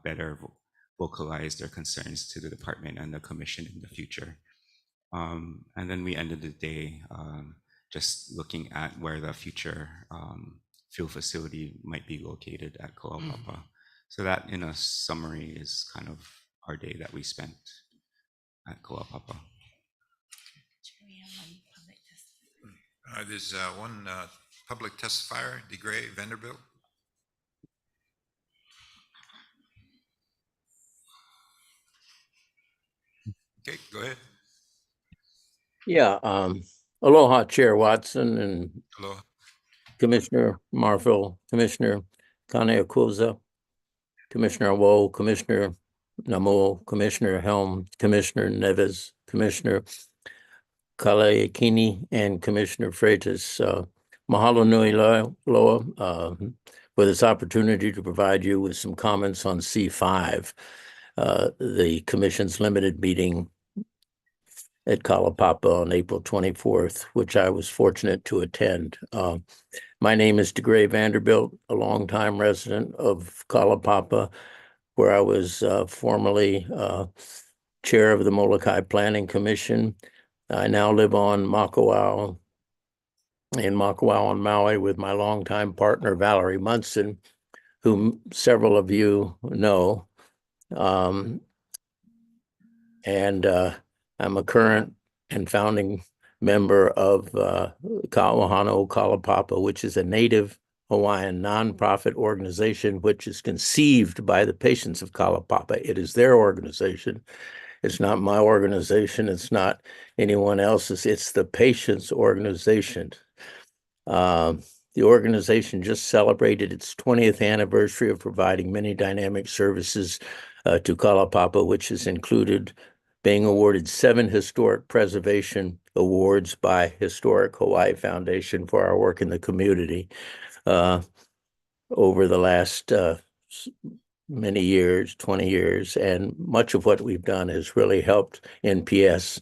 better vocalize their concerns to the department and the commission in the future. And then we ended the day just looking at where the future fuel facility might be located at Kalaupapa. So that, in a summary, is kind of our day that we spent at Kalaupapa. There's one public testifier, DeGray Vanderbilt. Okay, go ahead. Yeah, aloha, Chair Watson and Hello. Commissioner Marville, Commissioner Kaneakuza, Commissioner Wo, Commissioner Namo, Commissioner Helm, Commissioner Neves, Commissioner Kaleakini, and Commissioner Freitas. Mahalo nui loa for this opportunity to provide you with some comments on C5, the Commission's limited meeting at Kalaupapa on April 24th, which I was fortunate to attend. My name is DeGray Vanderbilt, a longtime resident of Kalaupapa, where I was formerly chair of the Molokai Planning Commission. I now live on Makawao, in Makawao on Maui, with my longtime partner, Valerie Munson, whom several of you know. I'm a current and founding member of Ka'awahano Kalaupapa, which is a native Hawaiian nonprofit organization which is conceived by the patients of Kalaupapa. It is their organization. It's not my organization. It's not anyone else's. It's the patients' organization. The organization just celebrated its 20th anniversary of providing many dynamic services to Kalaupapa, which has included being awarded 7 historic preservation awards by Historic Hawaii Foundation for our work in the community over the last many years, 20 years, and much of what we've done has really helped NPS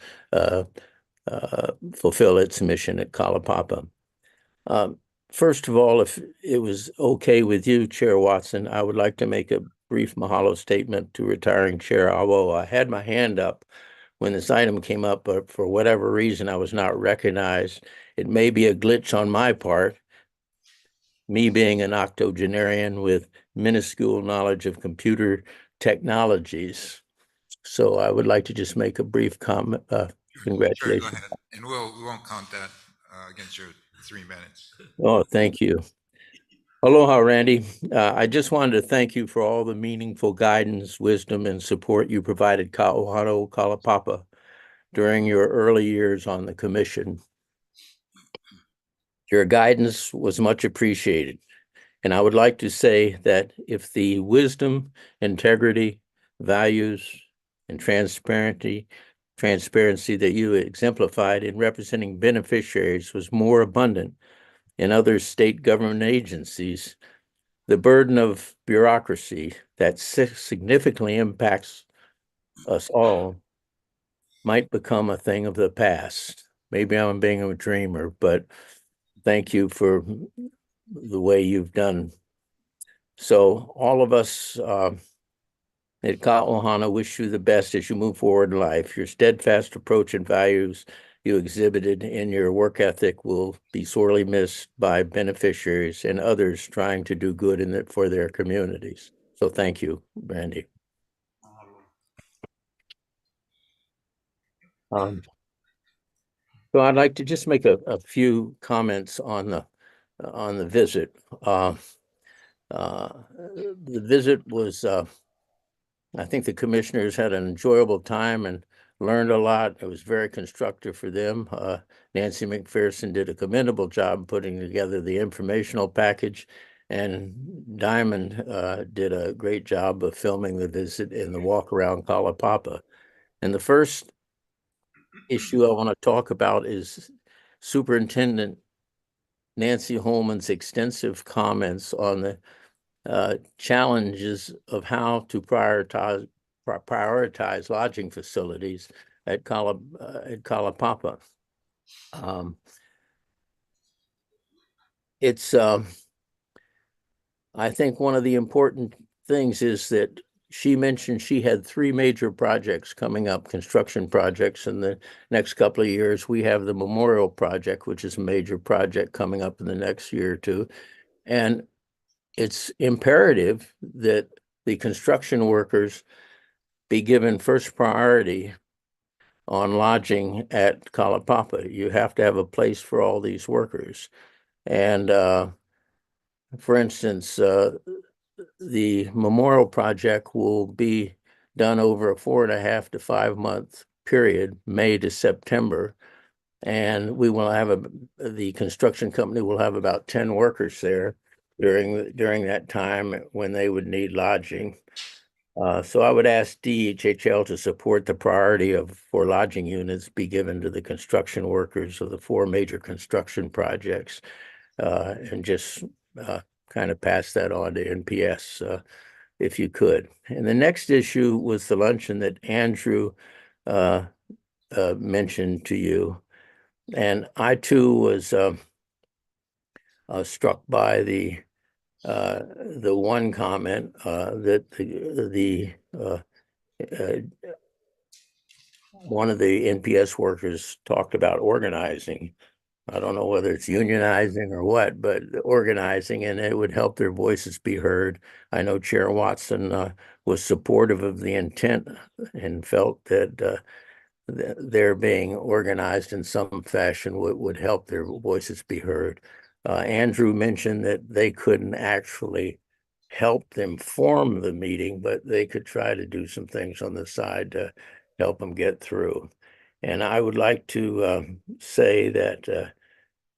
fulfill its mission at Kalaupapa. First of all, if it was okay with you, Chair Watson, I would like to make a brief mahalo statement to retiring Chair Awo. I had my hand up when this item came up, but for whatever reason, I was not recognized. It may be a glitch on my part, me being an octogenarian with minuscule knowledge of computer technologies. So I would like to just make a brief comment. Congratulations. Sure, go ahead. And we won't count that against your 3 minutes. Oh, thank you. Aloha, Randy. I just wanted to thank you for all the meaningful guidance, wisdom, and support you provided Ka'awahano Kalaupapa during your early years on the commission. Your guidance was much appreciated. And I would like to say that if the wisdom, integrity, values, and transparency that you exemplified in representing beneficiaries was more abundant in other state government agencies, the burden of bureaucracy that significantly impacts us all might become a thing of the past. Maybe I'm being a dreamer, but thank you for the way you've done. So all of us at Ka'awahana wish you the best as you move forward in life. Your steadfast approach and values you exhibited in your work ethic will be sorely missed by beneficiaries and others trying to do good for their communities. So thank you, Brandy. So I'd like to just make a few comments on the visit. The visit was, I think the commissioners had an enjoyable time and learned a lot. It was very constructive for them. Nancy McPherson did a commendable job putting together the informational package, and Diamond did a great job of filming the visit and the walk around Kalaupapa. And the first issue I want to talk about is Superintendent Nancy Holman's extensive comments on the challenges of how to prioritize lodging facilities at Kalaupapa. It's I think one of the important things is that she mentioned she had 3 major projects coming up, construction projects in the next couple of years. We have the Memorial Project, which is a major project coming up in the next year or two. And it's imperative that the construction workers be given first priority on lodging at Kalaupapa. You have to have a place for all these workers. And for instance, the Memorial Project will be done over a 4.5 to 5 month period, May to September. And we will have the construction company will have about 10 workers there during that time when they would need lodging. So I would ask DHHL to support the priority for lodging units be given to the construction workers of the 4 major construction projects, and just kind of pass that on to NPS if you could. And the next issue was the luncheon that Andrew mentioned to you. And I too was struck by the one comment that one of the NPS workers talked about organizing. I don't know whether it's unionizing or what, but organizing, and it would help their voices be heard. I know Chair Watson was supportive of the intent and felt that they're being organized in some fashion would help their voices be heard. Andrew mentioned that they couldn't actually help them form the meeting, but they could try to do some things on the side to help them get through. And I would like to say that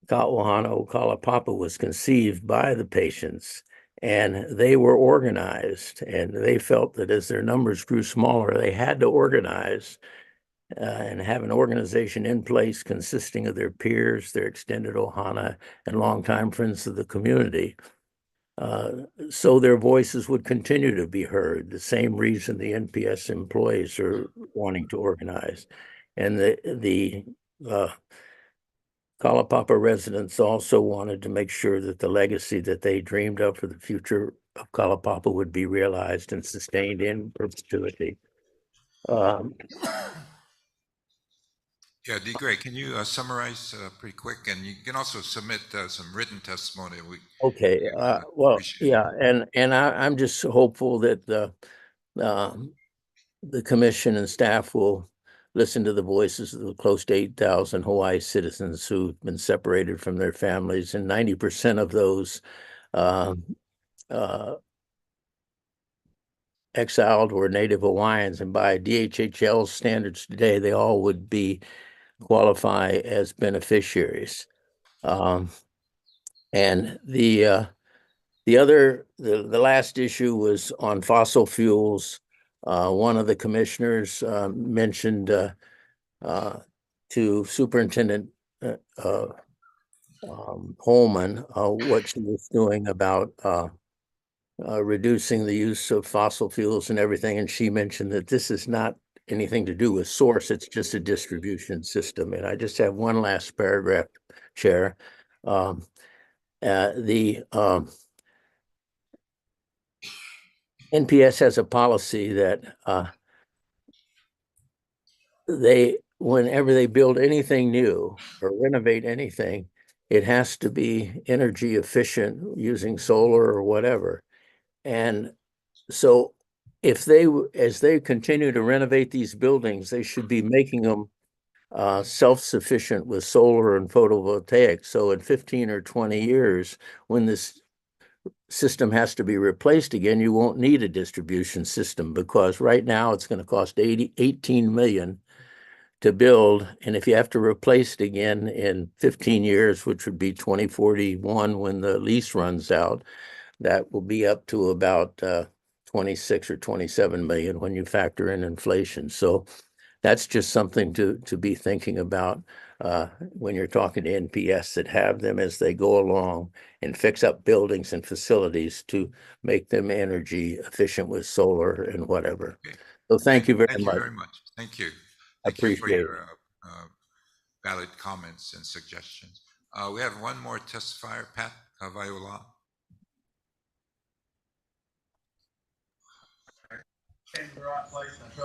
Ka'uhana Kalaupapa was conceived by the patients, and they were organized, and they felt that as their numbers grew smaller, they had to organize and have an organization in place consisting of their peers, their extended ohana, and longtime friends of the community. So their voices would continue to be heard, the same reason the NPS employees are wanting to organize. And the Kalaupapa residents also wanted to make sure that the legacy that they dreamed of for the future of Kalaupapa would be realized and sustained in perpetuity. Yeah, D. Gray, can you summarize pretty quick? And you can also submit some written testimony. Okay, well, appreciate it. yeah, and I'm just hopeful that the commission and staff will listen to the voices of the close to 8,000 Hawaii citizens who've been separated from their families, and 90% of those exiled were Native Hawaiians, and by DHHL standards today, they all would qualify as beneficiaries. And the last issue was on fossil fuels. One of the commissioners mentioned to Superintendent Holman what she was doing about reducing the use of fossil fuels and everything. And she mentioned that this is not anything to do with source, it's just a distribution system. And I just have one last paragraph, Chair. The NPS has a policy that whenever they build anything new or renovate anything, it has to be energy efficient using solar or whatever. And so as they continue to renovate these buildings, they should be making them self-sufficient with solar and photovoltaic. So in 15 or 20 years, when this system has to be replaced again, you won't need a distribution system, because right now it's going to cost 18 million to build. And if you have to replace it again in 15 years, which would be 2041 when the lease runs out, that will be up to about 26 or 27 million when you factor in inflation. So that's just something to be thinking about when you're talking to NPS, that have them as they go along and fix up buildings and facilities to make them energy efficient with solar and whatever. Okay. So thank you very Thank you much. very much. Thank you. I Thank you for appreciate your valid comments and suggestions. We have one more testifier, Pat Kavaiola.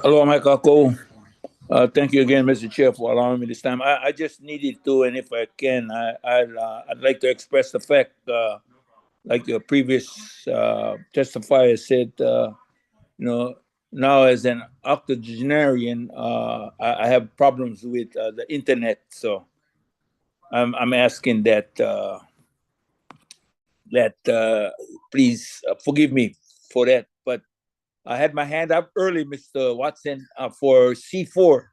Hello, Mike Ako. Thank you again, Mr. Chair, for allowing me this time. I just needed to, and if I can, I'd like to express the fact, like your previous testifier said, now as an octogenarian, I have problems with the internet, so I'm asking that please forgive me for that. But I had my hand up early, Mr. Watson, for C4.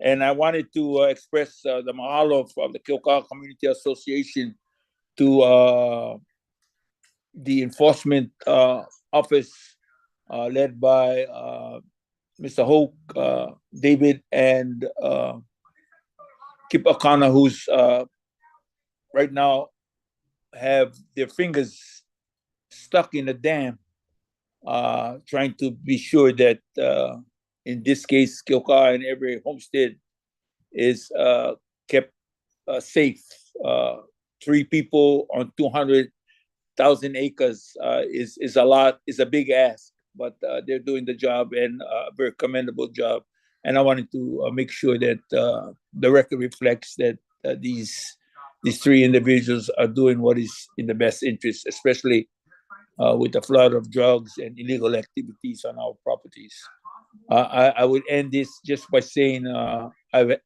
And I wanted to express the mahalo from the Kalaupapa Community Association to the enforcement office led by Mr. Hoke, David, and Kip Akana, who's right now have their fingers stuck in the dam, trying to be sure that in this case, Kalaupapa and every homestead is kept safe. 3 people on 200,000 acres is a lot, is a big ask, but they're doing the job, and a very commendable job. And I wanted to make sure that the record reflects that these 3 individuals are doing what is in the best interest, especially with the flood of drugs and illegal activities on our properties. I would end this just by saying I've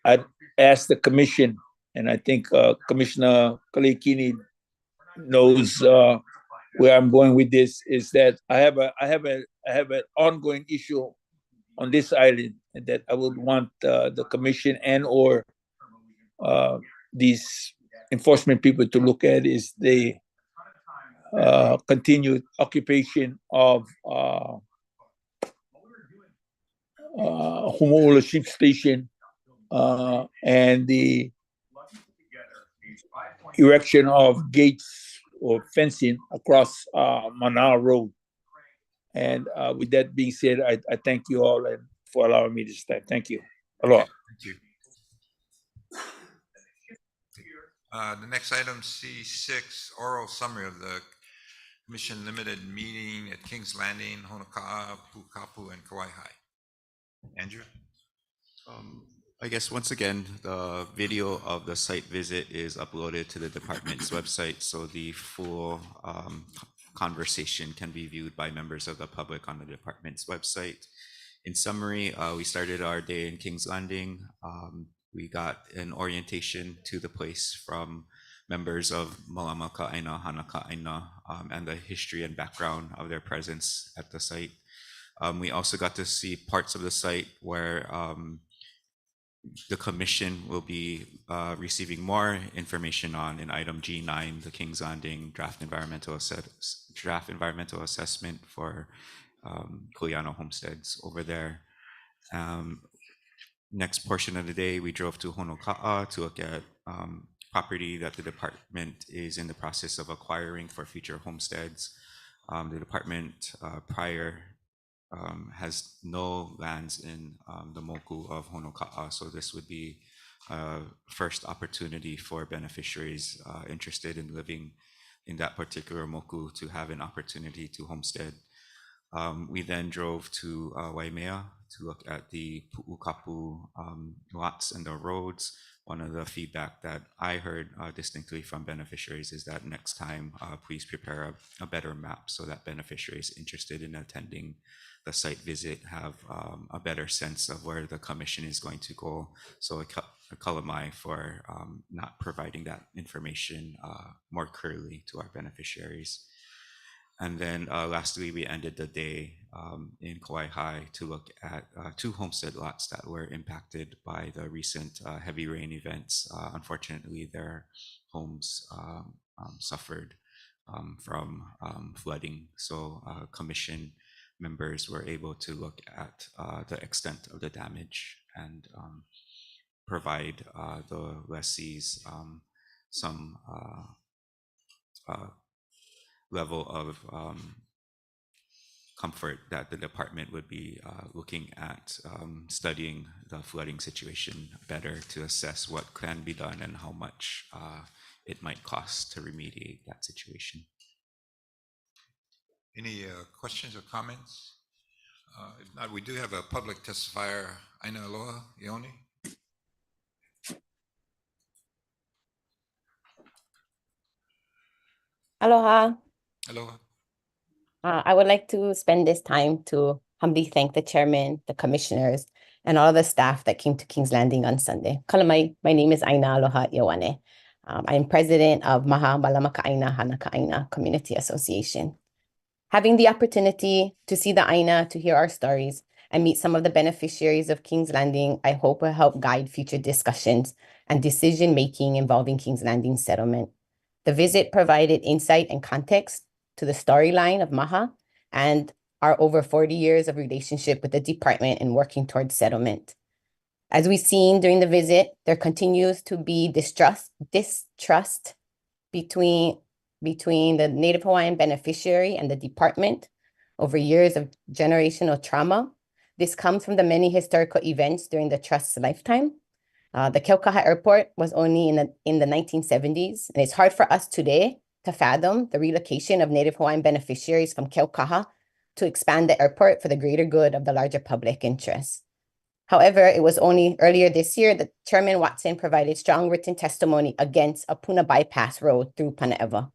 I'd asked the commission, and I think Commissioner Kalekini knows where I'm going with this, is that I have an ongoing issue on this island, and that I would want the commission and or these enforcement people to look at, is the continued occupation of Humuula Sheep Station and the erection of gates or fencing across Manal Road. And with that being said, I thank you all and for allowing me this time. Thank you. Aloha. Thank you. The next item, C6, oral summary of the Commission Limited meeting at King's Landing, Honoka'a, Puukapu, and Kauai. Andrew? I guess once again, the video of the site visit is uploaded to the department's website, so the full conversation can be viewed by members of the public on the department's website. In summary, we started our day in King's Landing. We got an orientation to the place from members of Malama Ka'aina, Hana Ka'aina, and the history and background of their presence at the site. We also got to see parts of the site where the commission will be receiving more information on in item G9, the King's Landing draft environmental assessment for Kuleana homesteads over there. Next portion of the day, we drove to Honoka'a to look at property that the department is in the process of acquiring for future homesteads. The department prior has no lands in the moku of Honoka'a, so this would be a first opportunity for beneficiaries interested in living in that particular moku to have an opportunity to homestead. We then drove to Waimea to look at the Puukapu lots and the roads. One of the feedback that I heard distinctly from beneficiaries is that next time, please prepare a better map so that beneficiaries interested in attending the site visit have a better sense of where the commission is going to go. So a kalamai for not providing that information more clearly to our beneficiaries. And then lastly, we ended the day in Kauai to look at 2 homestead lots that were impacted by the recent heavy rain events. Unfortunately, their homes suffered from flooding. So commission members were able to look at the extent of the damage and provide the lessees some level of comfort that the department would be looking at studying the flooding situation better to assess what can be done and how much it might cost to remediate that situation. Any questions or comments? If not, we do have a public testifier, Aina Aloha Ione. Aloha. Aloha. I would like to spend this time to humbly thank the chairman, the commissioners, and all the staff that came to King's Landing on Sunday. Kalamai, my name is Aina Aloha Ioane. I'm president of Maha Balamaka Hanaka Aina Community Association. Having the opportunity to see the Aina, to hear our stories, and meet some of the beneficiaries of King's Landing, I hope will help guide future discussions and decision-making involving King's Landing settlement. The visit provided insight and context to the storyline of Maha and our over 40 years of relationship with the department in working towards settlement. As we've seen during the visit, there continues to be distrust between the Native Hawaiian beneficiary and the department over years of generational trauma. This comes from the many historical events during the trust's lifetime. The Keukaha Airport was only in the 1970s, and it's hard for us today to fathom the relocation of Native Hawaiian beneficiaries from Keukaha to expand the airport for the greater good of the larger public interest. However, it was only earlier this year that Chairman Watson provided strong written testimony against a Puna bypass road through Panaewa.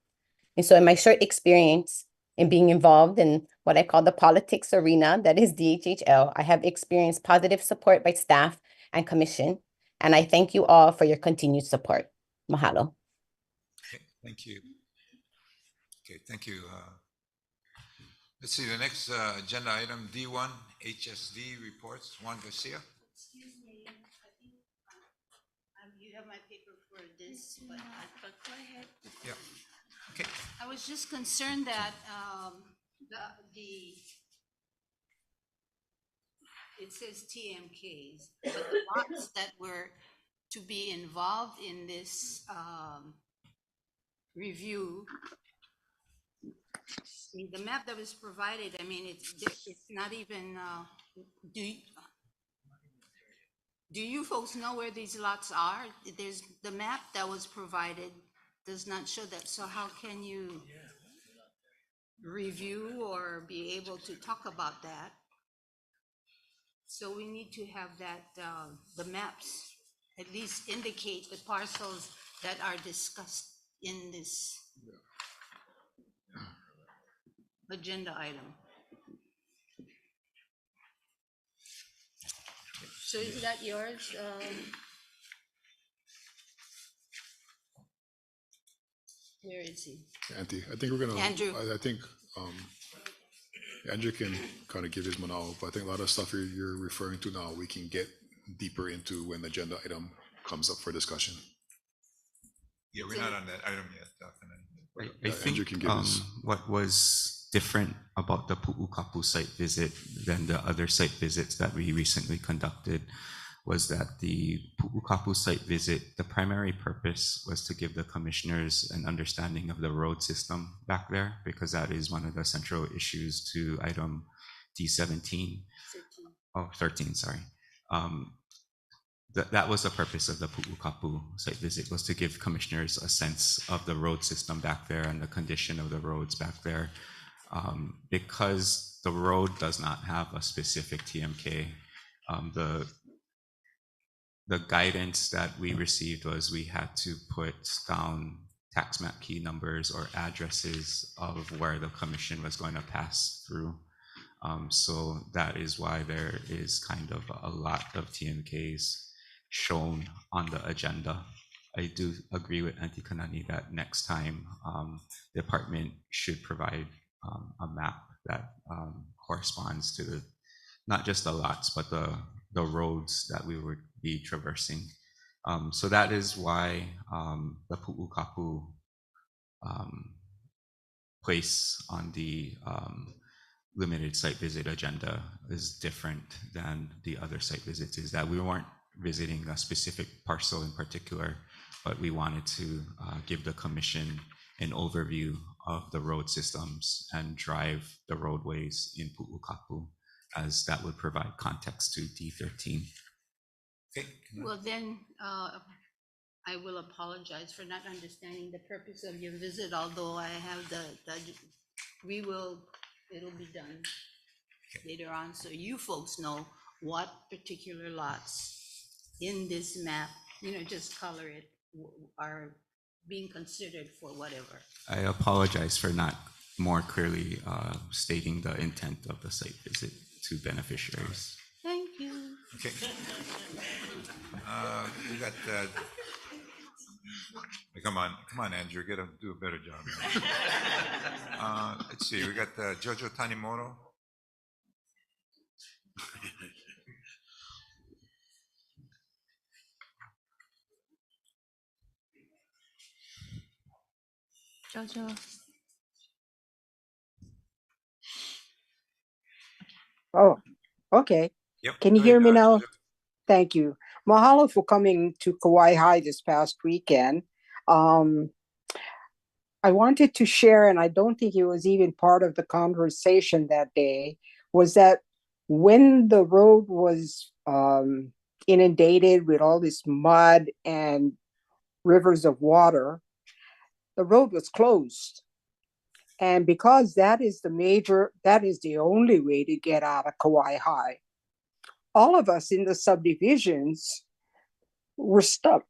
And so in my short experience in being involved in what I call the politics arena, that is DHHL, I have experienced positive support by staff and commission, and I thank you all for your continued support. Mahalo. Okay, thank you. Okay, thank you. Let's see, the next agenda item, D1, HSD reports, Juan Garcia. Excuse me, I think you have my paper for this, but go ahead. Yeah, okay. I was just concerned that it says TMKs, but the lots that were to be involved in this review, the map that was provided, I mean, it's not even, do you folks know where these lots are? There's the map that was provided does not show that. So how can you review or be able to talk about that? So we need to have that, the maps at least indicate the parcels that are discussed in this agenda item. So is that yours? Where is he? Auntie, I think we're gonna. Andrew. I think Andrew can kind of give his monologue, but I think a lot of stuff you're referring to now we can get deeper into when the agenda item comes up for discussion. Yeah, we're not on that item yet, definitely. I Andrew think can give his. what was different about the Puukapu site visit than the other site visits that we recently conducted was that the Puukapu site visit, the primary purpose was to give the commissioners an understanding of the road system back there, because that is one of the central issues to item D17. 13, sorry. That was the purpose of the Puukapu site visit, was to give commissioners a sense of the road system back there and the condition of the roads back there. Because the road does not have a specific TMK, the guidance that we received was we had to put down tax map key numbers or addresses of where the commission was going to pass through. So that is why there is kind of a lot of TMKs shown on the agenda. I do agree with Auntie Kanani that next time the department should provide a map that corresponds to not just the lots, but the roads that we would be traversing. So that is why the Puukapu place on the limited site visit agenda is different than the other site visits, is that we weren't visiting a specific parcel in particular, but we wanted to give the commission an overview of the road systems and drive the roadways in Puukapu, as that would provide context to D13. Okay. Well, then, I will apologize for not understanding the purpose of your visit, although I have we will it'll be done later on, so you folks know what particular lots in this map, just color it, are being considered for whatever. I apologize for not more clearly stating the intent of the site visit to beneficiaries. Thank you. Okay. We got, come on, Andrew, get him to do a better job. Let's see, we got Jojo Tanimoto. Jojo. Oh, okay. Yep. Can you go hear ahead, me now? Jojo. Thank you. Mahalo for coming to Kauai High this past weekend. I wanted to share, and I don't think it was even part of the conversation that day, was that when the road was inundated with all this mud and rivers of water, the road was closed. And because that is the only way to get out of Kauai High, all of us in the subdivisions were stuck.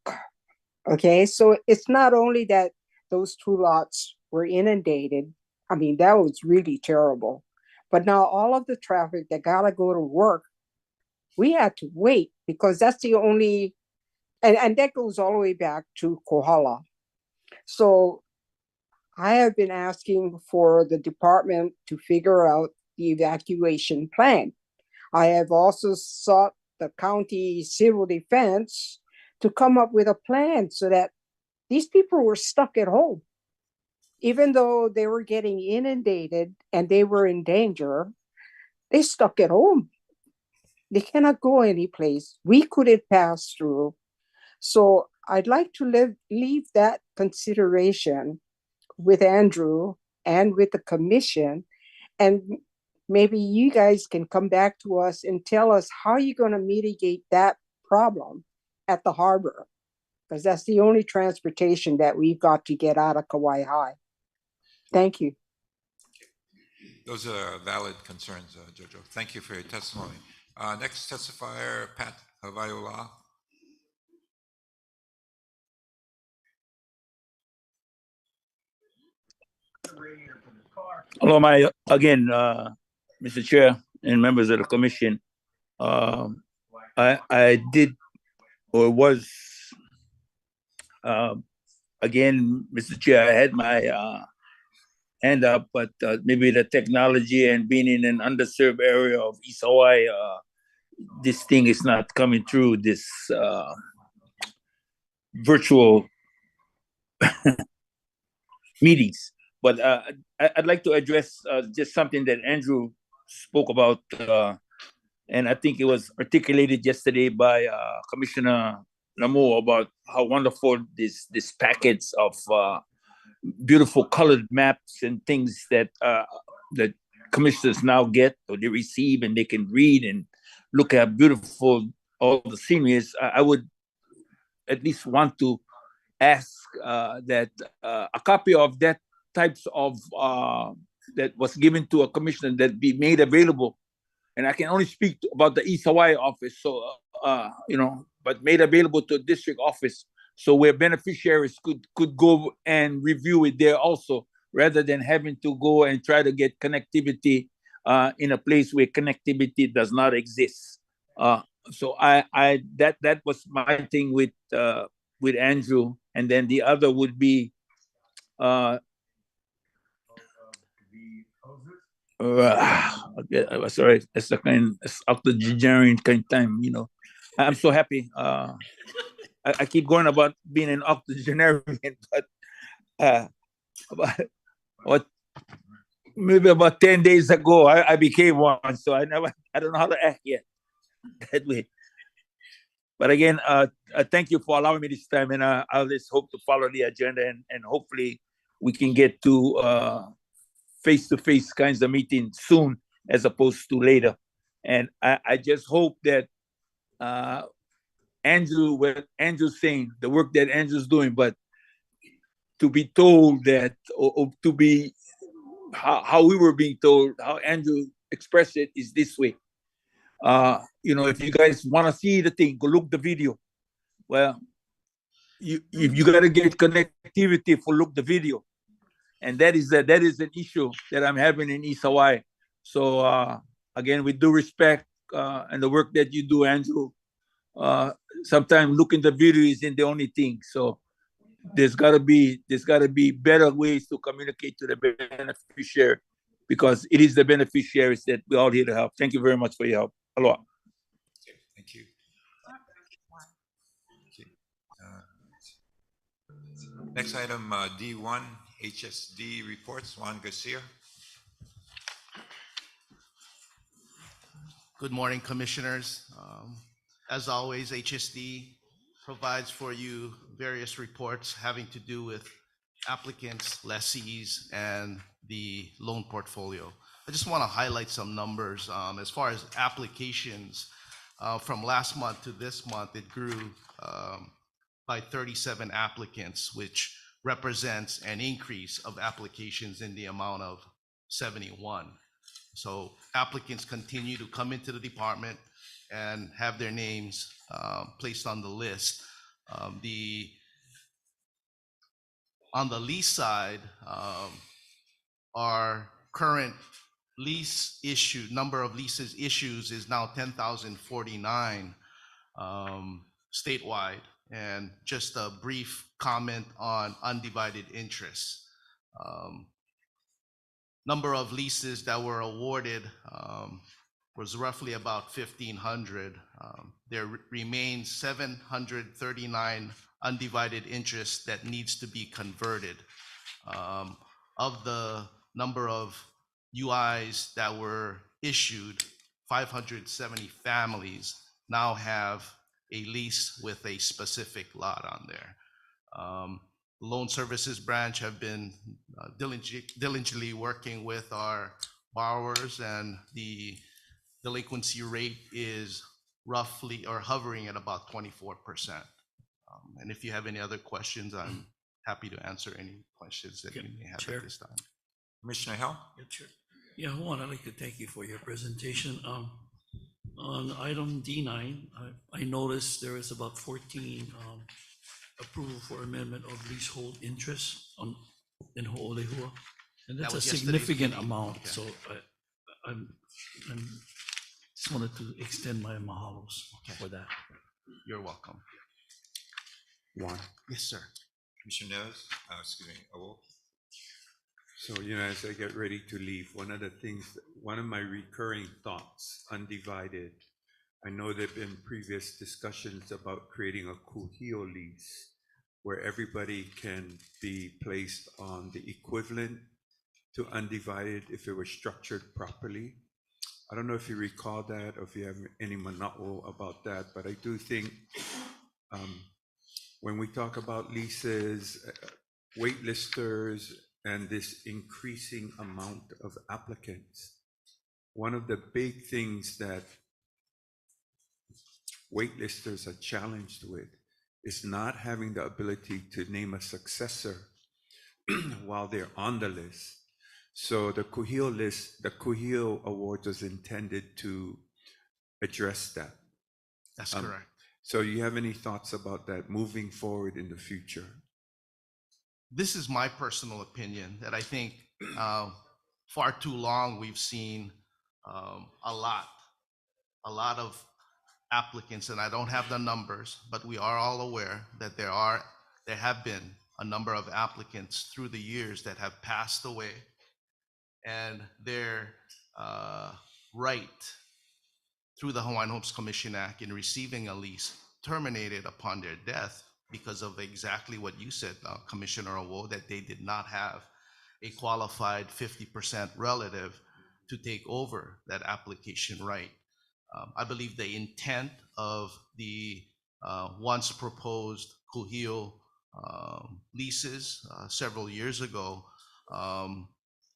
Okay, so it's not only that those two lots were inundated. I mean, that was really terrible. But now all of the traffic that gotta go to work, we had to wait because that's the only, and that goes all the way back to Kohala. So I have been asking for the department to figure out the evacuation plan. I have also sought the county civil defense to come up with a plan so that these people were stuck at home. Even though they were getting inundated and they were in danger, they stuck at home. They cannot go anyplace. We couldn't pass through. So I'd like to leave that consideration with Andrew and with the commission, and maybe you guys can come back to us and tell us how you're going to mitigate that problem at the harbor, because that's the only transportation that we've got to get out of Kauai High. Thank you. Those are valid concerns, Jojo. Thank you for your testimony. Next testifier, Pat Havaiola. Hello, again, Mr. Chair and members of the commission. I did, or was, again, Mr. Chair, I had my hand up, but maybe the technology and being in an underserved area of East Hawaii, this thing is not coming through this virtual meetings. But I'd like to address just something that Andrew spoke about, and I think it was articulated yesterday by Commissioner Namo about how wonderful this package of beautiful colored maps and things that that commissioners now get or they receive, and they can read and look at beautiful all the scenery is. I would at least want to ask that a copy of that types of that was given to a commissioner that be made available, and I can only speak about the East Hawaii office, so but made available to a district office, so where beneficiaries could go and review it there also, rather than having to go and try to get connectivity in a place where connectivity does not exist. So that was my thing with Andrew, and then the other would be sorry, it's a kind, it's octogenarian kind of time, I'm so happy. I keep going about being an octogenarian, but maybe about 10 days ago, I became one, so I don't know how to act yet that way. But again, thank you for allowing me this time, and I'll just hope to follow the agenda, and hopefully we can get to face-to-face kinds of meetings soon as opposed to later. And I just hope that Andrew, what Andrew's saying, the work that Andrew's doing, but to be told that, or to be how we were being told, how Andrew expressed it is this way. If you guys want to see the thing, go look the video. Well, you got to get connectivity for look the video, and that is an issue that I'm having in East Hawaii. So again, with due respect and the work that you do, Andrew, sometimes looking the video isn't the only thing. So there's got to be better ways to communicate to the beneficiary, because it is the beneficiaries that we're all here to help. Thank you very much for your help. Aloha. Okay, thank you. Okay. Next item, D1, HSD reports, Juan Garcia. Good morning, commissioners. As always, HSD provides for you various reports having to do with applicants, lessees, and the loan portfolio. I just want to highlight some numbers. As far as applications, from last month to this month, it grew by 37 applicants, which represents an increase of applications in the amount of 71. So applicants continue to come into the department and have their names placed on the list. On the lease side, our current lease issue, number of leases issues is now 10,049 statewide. And just a brief comment on undivided interest. Number of leases that were awarded was roughly about 1,500. There remains 739 undivided interest that needs to be converted. Of the number of UIs that were issued, 570 families now have a lease with a specific lot on there. Loan services branch have been diligently working with our borrowers, and the delinquency rate is roughly or hovering at about 24%. And if you have any other questions, I'm happy to answer any questions that you may have Chair. at this time. Commissioner Hell? Yeah, Chair. Yeah, Juan, I'd like to thank you for your presentation. On item D9, I noticed there is about 14 approval for amendment of leasehold interest in Ho'olehua. And that's That a was yesterday's significant meeting. amount. Okay. So I'm just wanted to extend my mahalos for that. You're welcome. Juan. Yes, sir. Commissioner Neves? Excuse me, Awo? So, as I get ready to leave, one of my recurring thoughts, Undivided, I know there have been previous discussions about creating a kuhio lease where everybody can be placed on the equivalent to Undivided if it was structured properly. I don't know if you recall that or if you have any mana'o about that, but I do think when we talk about leases, waitlisters, and this increasing amount of applicants, one of the big things that waitlisters are challenged with is not having the ability to name a successor while they're on the list. So the kuhio list, the kuhio award was intended to address that. That's correct. So you have any thoughts about that moving forward in the future? This is my personal opinion that I think far too long we've seen a lot of applicants, and I don't have the numbers, but we are all aware that there have been a number of applicants through the years that have passed away, and their right through the Hawaiian Homes Commission Act in receiving a lease terminated upon their death because of exactly what you said, Commissioner Awo, that they did not have a qualified 50% relative to take over that application right. I believe the intent of the once proposed kuhio leases several years ago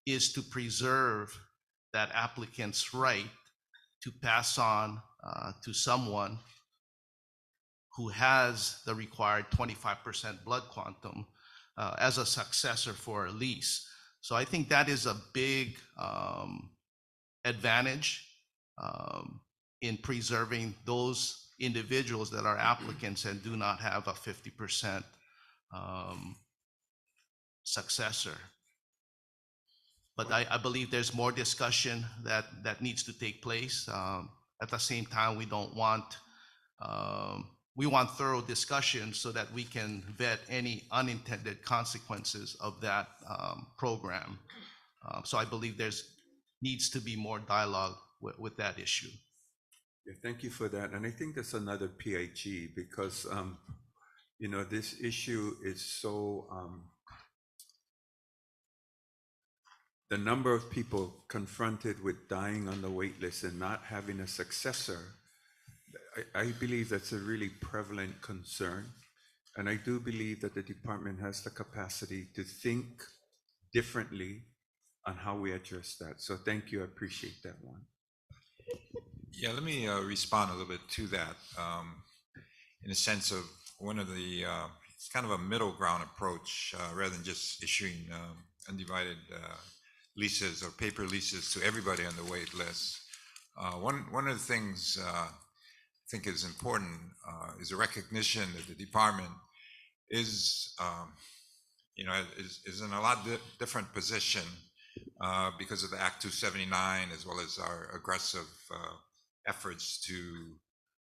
is to preserve that applicant's right to pass on to someone who has the required 25% blood quantum as a successor for a lease. So I think that is a big advantage in preserving those individuals that are applicants and do not have a 50% successor. But I believe there's more discussion that needs to take place. At the same time, we want thorough discussion so that we can vet any unintended consequences of that program. So I believe needs to be more dialogue with that issue. Yeah, thank you for that. And I think that's another PIG because, you know, this issue is so, the number of people confronted with dying on the wait list and not having a successor, I believe that's a really prevalent concern. And I do believe that the department has the capacity to think differently on how we address that. So thank you, I appreciate that one. Yeah, let me respond a little bit to that in the sense of one of the, it's kind of a middle ground approach rather than just issuing undivided leases or paper leases to everybody on the wait list. One of the things I think is important is a recognition that the department is, you know, is in a lot different position because of the Act 279 as well as our aggressive efforts to,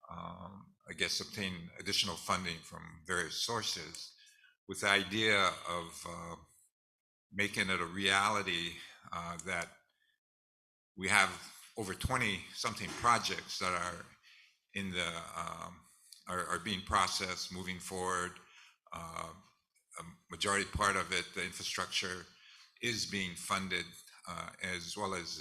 I guess, obtain additional funding from various sources, with the idea of making it a reality that we have over 20-something projects that are in the are being processed, moving forward. A majority part of it, the infrastructure, is being funded, as well as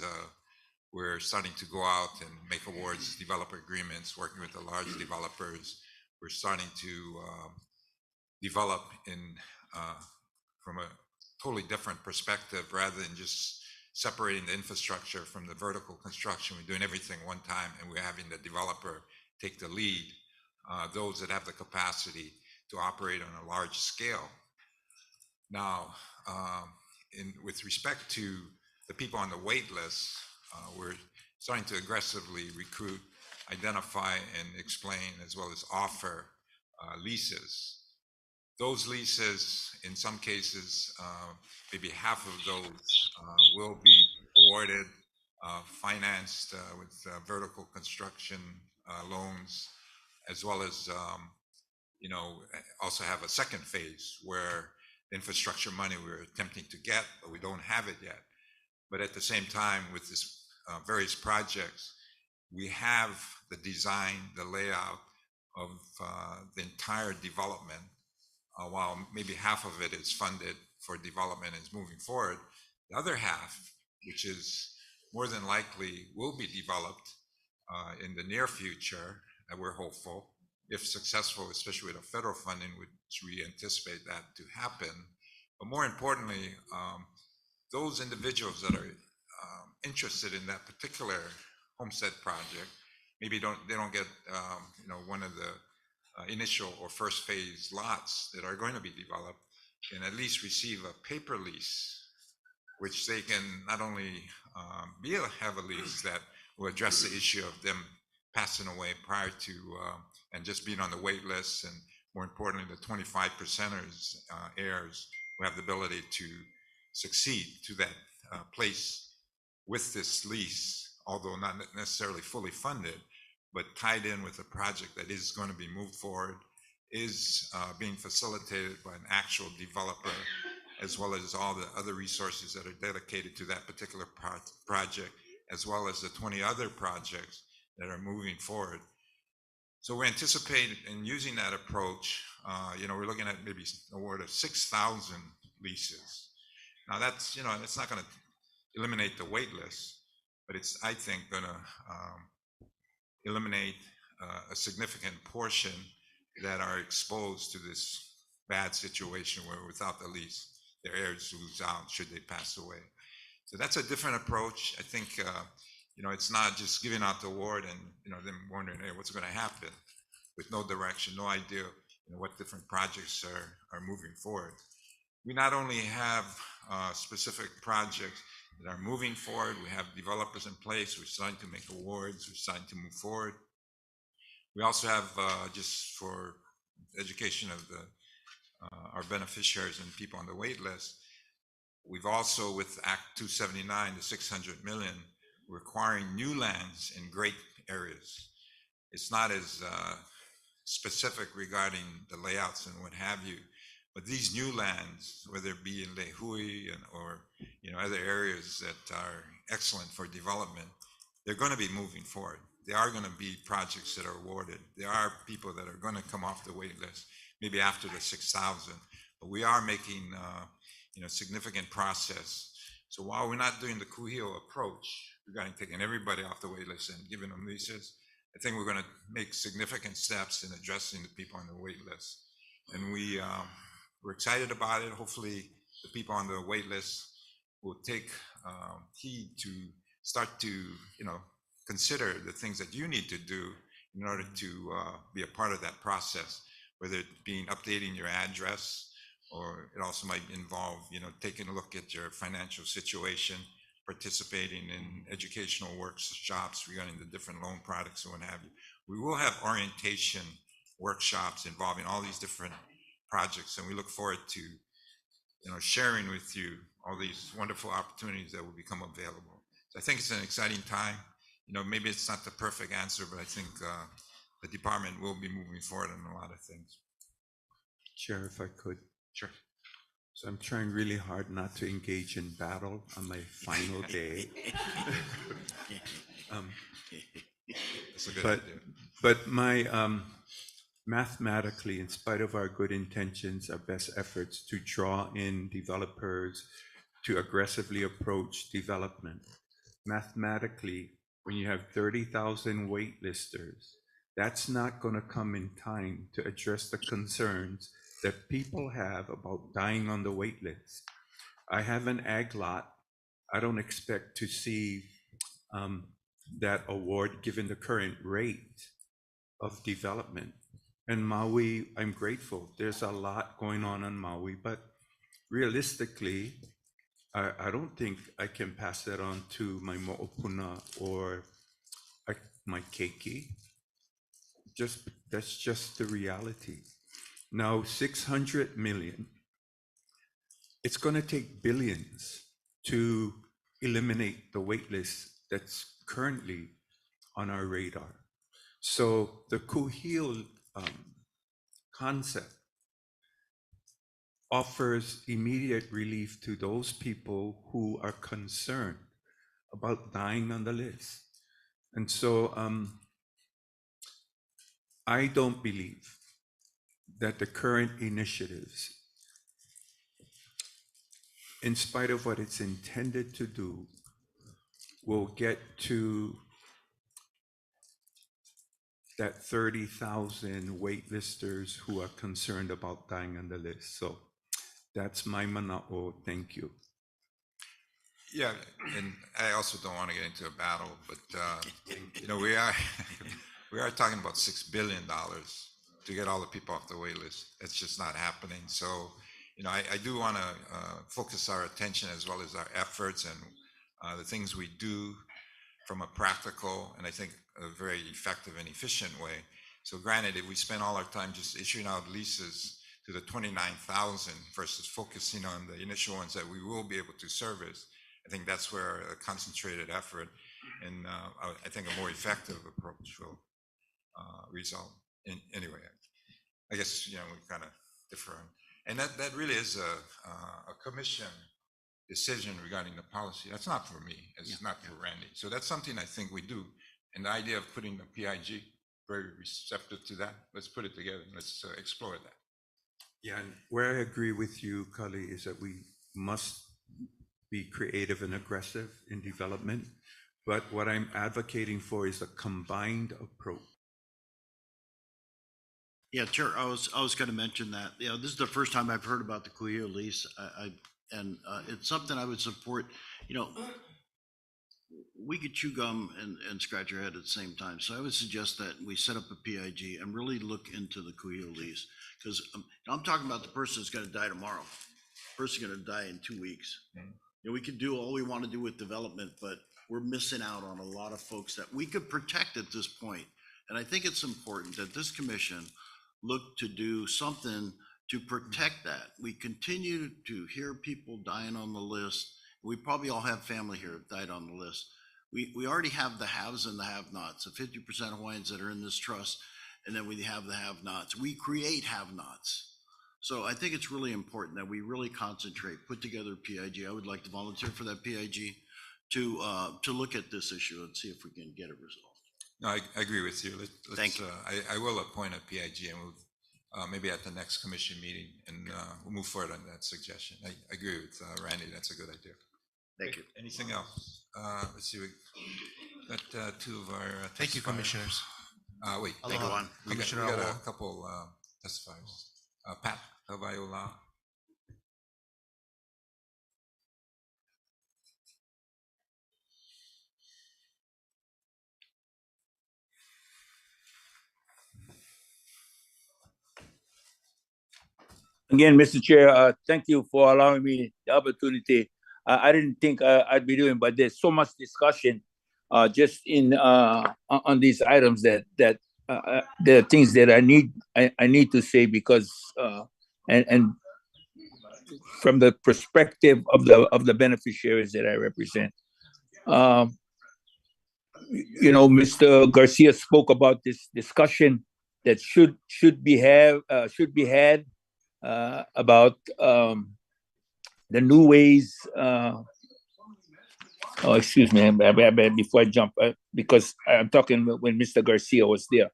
we're starting to go out and make awards, developer agreements, working with the large developers. We're starting to develop in from a totally different perspective rather than just separating the infrastructure from the vertical construction. We're doing everything one time and we're having the developer take the lead, those that have the capacity to operate on a large scale. Now, with respect to the people on the wait list, we're starting to aggressively recruit, identify, and explain, as well as offer leases. Those leases, in some cases, maybe half of those will be awarded, financed with vertical construction loans, as well as, you know, also have a second phase where infrastructure money we're attempting to get, but we don't have it yet. But at the same time, with this various projects, we have the design, the layout of the entire development. While maybe half of it is funded for development and is moving forward, the other half, which is more than likely will be developed in the near future, and we're hopeful, if successful, especially with a federal funding, which we anticipate that to happen. But more importantly, those individuals that are interested in that particular homestead project, maybe they don't get you know, one of the initial or first phase lots that are going to be developed, can at least receive a paper lease, which they can not only have a lease that will address the issue of them passing away prior to and just being on the wait list, and more importantly, the 25%ers heirs who have the ability to succeed to that place with this lease, although not necessarily fully funded, but tied in with a project that is going to be moved forward, is being facilitated by an actual developer, as well as all the other resources that are dedicated to that particular project, as well as the 20 other projects that are moving forward. So we anticipate in using that approach, you know, we're looking at maybe a award of 6,000 leases. Now that's, you know, it's not going to eliminate the wait list, but it's, I think, going to eliminate a significant portion that are exposed to this bad situation where without the lease, their heirs lose out should they pass away. So that's a different approach. I think, you know, it's not just giving out the award and, you know, them wondering, hey, what's going to happen, with no direction, no idea, you know, what different projects are moving forward. we not only have specific projects that are moving forward, we have developers in place, we're starting to make awards, we're starting to move forward. We also have, just for education of our beneficiaries and people on the wait list, we've also, with Act 279, the 600 million, requiring new lands in great areas. It's not as specific regarding the layouts and what have you, but these new lands, whether it be in Lehui or other areas that are excellent for development, they're going to be moving forward. There are going to be projects that are awarded. There are people that are going to come off the wait list, maybe after the 6,000. But we are making significant process. So while we're not doing the Kuhio approach, regarding taking everybody off the wait list and giving them leases, I think we're going to make significant steps in addressing the people on the wait list. And we're excited about it. Hopefully the people on the wait list will take heed to start to, consider the things that you need to do in order to be a part of that process, whether it being updating your address, or it also might involve, taking a look at your financial situation, participating in educational workshops regarding the different loan products and what have you. We will have orientation workshops involving all these different projects, and we look forward to, sharing with you all these wonderful opportunities that will become available. So I think it's an exciting time. Maybe it's not the perfect answer, but I think the department will be moving forward on a lot of things. Chair, if I could. Sure. So I'm trying really hard not to engage in battle on my final day. That's a good idea. But my mathematically, in spite of our good intentions, our best efforts to draw in developers to aggressively approach development, mathematically, when you have 30,000 waitlisters, that's not going to come in time to address the concerns that people have about dying on the wait list. I have an ag lot. I don't expect to see that award given the current rate of development. And Maui, I'm grateful. There's a lot going on Maui, but realistically, I don't think I can pass that on to my mo'opuna or my keiki. That's just the reality. Now, 600 million, it's going to take billions to eliminate the wait list that's currently on our radar. So the Kuhio concept offers immediate relief to those people who are concerned about dying on the list. And so I don't believe that the current initiatives, in spite of what it's intended to do, will get to that 30,000 waitlisters who are concerned about dying on the list. So that's my mana'o. Thank you. Yeah, and I also don't want to get into a battle, but we are talking about $6 billion to get all the people off the wait list. That's just not happening. So, I do want to focus our attention as well as our efforts and the things we do from a practical and I think a very effective and efficient way. So granted, if we spend all our time just issuing out leases to the 29,000 versus focusing on the initial ones that we will be able to service, I think that's where a concentrated effort and I think a more effective approach will result in. Anyway, I guess, we kind of differ. And that really is a commission decision regarding the policy. That's not for me. It's not for Randy. So that's something I think we do. And the idea of putting the PIG, very receptive to that. Let's put it together. Let's explore that. Yeah, and where I agree with you, Kali, is that we must be creative and aggressive in development. But what I'm advocating for is a combined approach. Yeah, Chair, I was going to mention that. This is the first time I've heard about the Kuhio lease, and it's something I would support. We could chew gum and scratch our head at the same time. So I would suggest that we set up a PIG and really look into the Kuhio lease, because I'm talking about the person that's going to die tomorrow. person gonna die in 2 weeks. Mm. You know, we could do all we want to do with development, but we're missing out on a lot of folks that we could protect at this point. And I think it's important that this commission look to do something to protect that. We continue to hear people dying on the list. We probably all have family here that died on the list. We already have the haves and the have-nots, the 50% Hawaiians that are in this trust, and then we have the have-nots. We create have-nots. So I think it's really important that we really concentrate, put together a PIG. I would like to volunteer for that PIG to look at this issue and see if we can get it resolved. No, I agree with you. Thank you. I will appoint a PIG and we'll, maybe at the next commission meeting, and we'll move forward on that suggestion. I agree with Randy. That's a good idea. Thank you. Anything else? Let's see. We got two of our. Thank you, testifiers. commissioners. Wait. Thank you, Juan. We got Commissioner a Awal. couple testifiers. Pat Havaiola. Again, Mr. Chair, thank you for allowing me the opportunity. I didn't think I'd be doing, but there's so much discussion just in on these items that there are things that I need to say because and from the perspective of the beneficiaries that I represent. You know, Mr. Garcia spoke about this discussion that should be had about the new ways. Oh, excuse me, before I jump, because I'm talking when Mr. Garcia was there.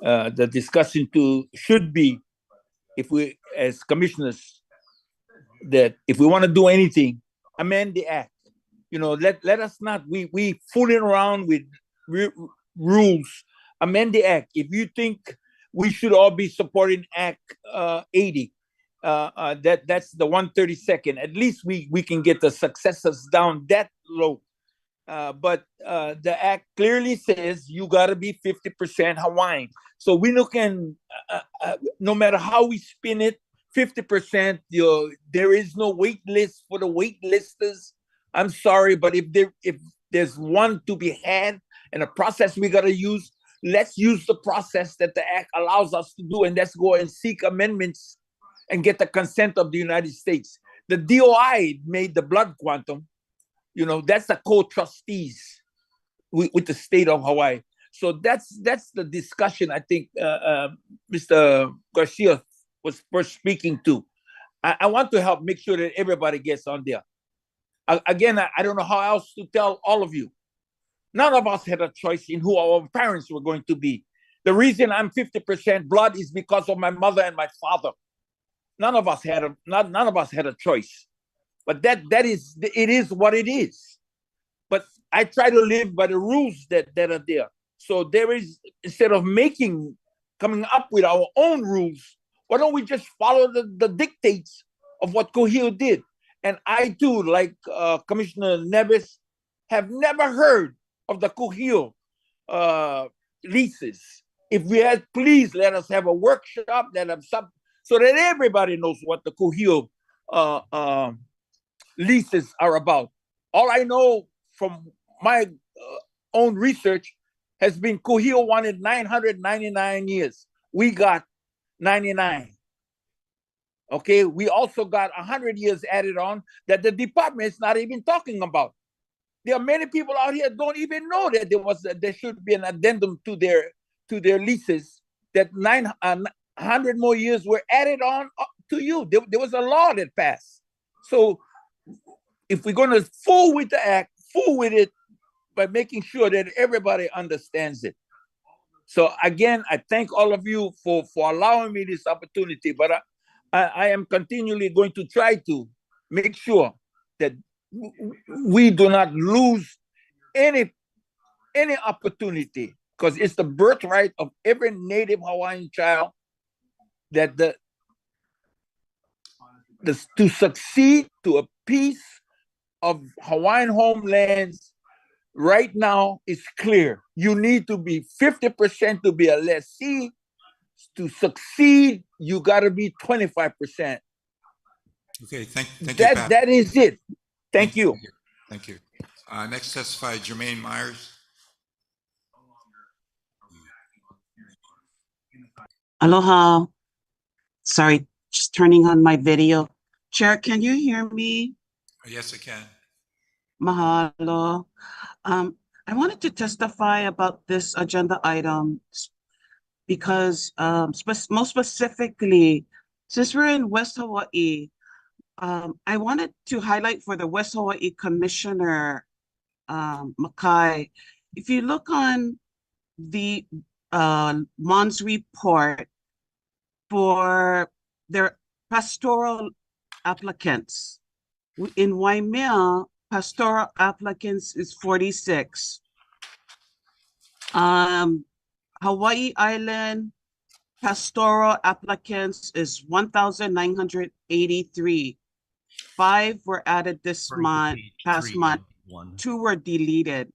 The discussion should be, if we, as commissioners, that if we want to do anything, amend the act. You know, let us not, we fooling around with rules. Amend the act. If you think we should all be supporting Act 80, that's the 132nd. At least we can get the successes down that low. But the act clearly says you got to be 50% Hawaiian. So we looking, no matter how we spin it, 50%. There is no wait list for the wait listers. I'm sorry, but if there's one to be had and a process we got to use, let's use the process that the act allows us to do, and let's go and seek amendments and get the consent of the United States. The DOI made the blood quantum. You know, that's the co-trustees with the state of Hawaii. So that's the discussion I think Mr. Garcia was first speaking to. I want to help make sure that everybody gets on there. Again, I don't know how else to tell all of you. None of us had a choice in who our parents were going to be. The reason I'm 50% blood is because of my mother and my father. None of us had a choice. But it is what it is. But I try to live by the rules that are there. So there is, instead of coming up with our own rules, why don't we just follow the dictates of what Kuhio did? And I too, like Commissioner Neves, have never heard of the Kuhio leases. If we had, please let us have a workshop, so that everybody knows what the Kuhio leases are about. All I know from my own research has been Kuhio wanted 999 years. We got 99. Okay, we also got 100 years added on that the department is not even talking about. There are many people out here don't even know that there should be an addendum to their leases, that 100 more years were added on to you. There was a law that passed. So if we're going to fool with the act, fool with it by making sure that everybody understands it. So again, I thank all of you for allowing me this opportunity, but I am continually going to try to make sure that we do not lose any opportunity, because it's the birthright of every native Hawaiian child that to succeed to a piece of Hawaiian homelands right now is clear. You need to be 50% to be a lessee. To succeed, you got to be 25%. Okay, thank you, That, Pat. that is it. Thank you. Thank you. Next testified Jermaine Myers. Aloha. Sorry, just turning on my video. Chair, can you hear me? Yes, I can. Mahalo. I wanted to testify about this agenda item because most specifically, since we're in West Hawaii, I wanted to highlight for the West Hawaii Commissioner, Makai, if you look on the MON's report for their pastoral applicants, in Waimea, pastoral applicants is 46. Hawaii Island, pastoral applicants is 1,983. 5 were added this month, past month. 2 were deleted.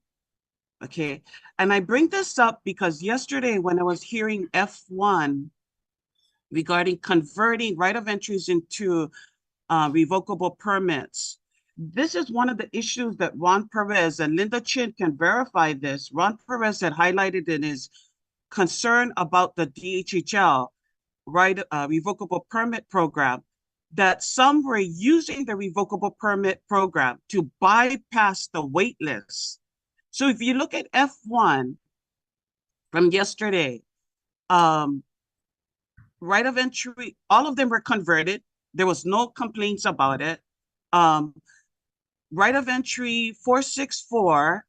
Okay, and I bring this up because yesterday when I was hearing F1 regarding converting right of entries into revocable permits, this is one of the issues that Ron Perez and Linda Chin can verify this. Ron Perez had highlighted in his concern about the DHHL, right, revocable permit program, that some were using the revocable permit program to bypass the wait list. So if you look at F1 from yesterday, right of entry, all of them were converted. There was no complaints about it. Right of entry 464,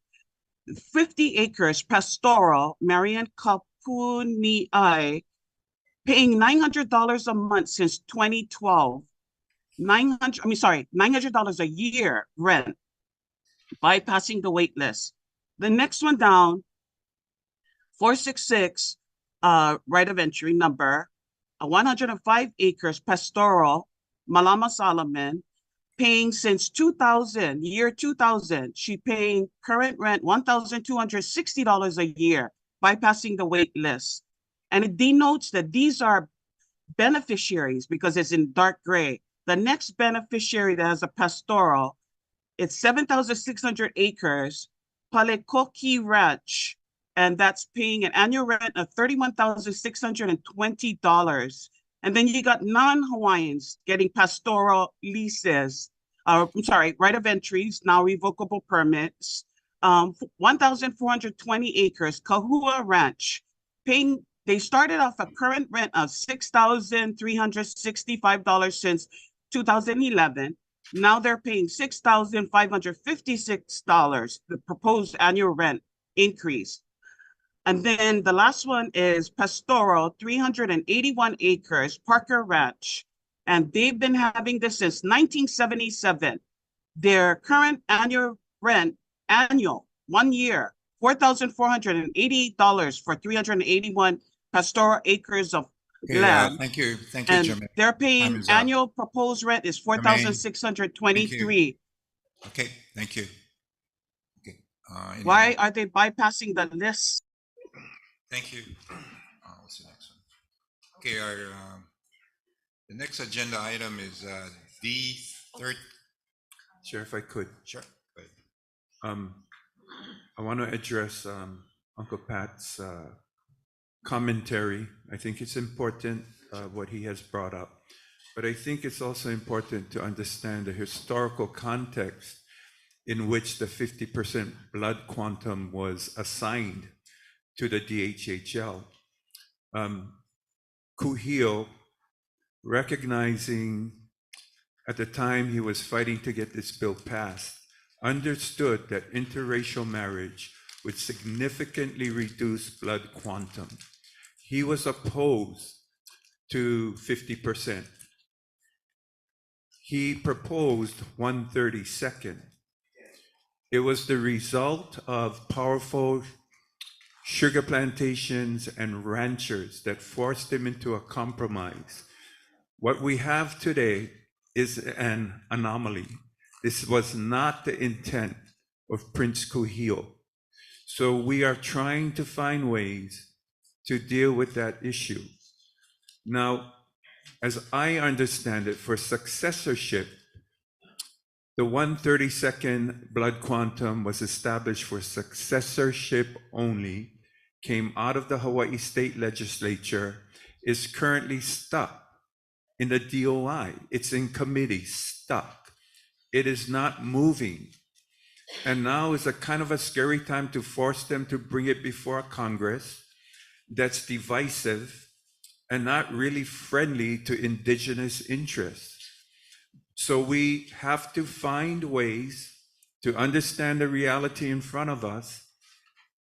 50 acres, pastoral, Marian Kapuni'ai, paying $900 a month since 2012. $900 a year rent, bypassing the wait list. The next one down, 466, right of entry number, 105 acres, pastoral, Malama Solomon, paying since 2000, year 2000, she paying current rent $1,260 a year, bypassing the wait list. And it denotes that these are beneficiaries because it's in dark gray. The next beneficiary that has a pastoral, it's 7,600 acres, Palekoki Ranch, and that's paying an annual rent of $31,620. And then you got non-Hawaiians getting pastoral leases, right of entries, now revocable permits, 1,420 acres, Kahua Ranch, paying, they started off a current rent of $6,365 since 2011. Now they're paying $6,556, the proposed annual rent increase. And then the last one is Pastoral, 381 acres, Parker Ranch. And they've been having this since 1977. Their current annual rent, 1 year, $4,488 for 381 pastoral acres of land. Thank you, And Jermaine. they're paying annual proposed rent is $4,623. Okay, thank you. Okay. Why are they bypassing the list? Thank you. What's the next one? Okay, the next agenda item is D3. Chair, if I could. Sure. Go I want to address Uncle Pat's commentary. I think it's important what he has brought up, but I think it's also important to understand the historical context in which the 50% blood quantum was assigned to the DHHL. Kuhio, recognizing at the time he was fighting to get this bill passed, understood that interracial marriage would significantly reduce blood quantum. He was opposed to 50%. He proposed 1/32. It was the result of powerful sugar plantations and ranchers that forced him into a compromise. What we have today is an anomaly. This was not the intent of Prince Kuhio. So we are trying to find ways to deal with that issue. Now, as I understand it, for successorship, the 132nd blood quantum was established for successorship only, came out of the Hawaii State Legislature, is currently stuck in the DOI. It's in committee, stuck. It is not moving. And now is a kind of a scary time to force them to bring it before Congress that's divisive and not really friendly to indigenous interests. So we have to find ways to understand the reality in front of us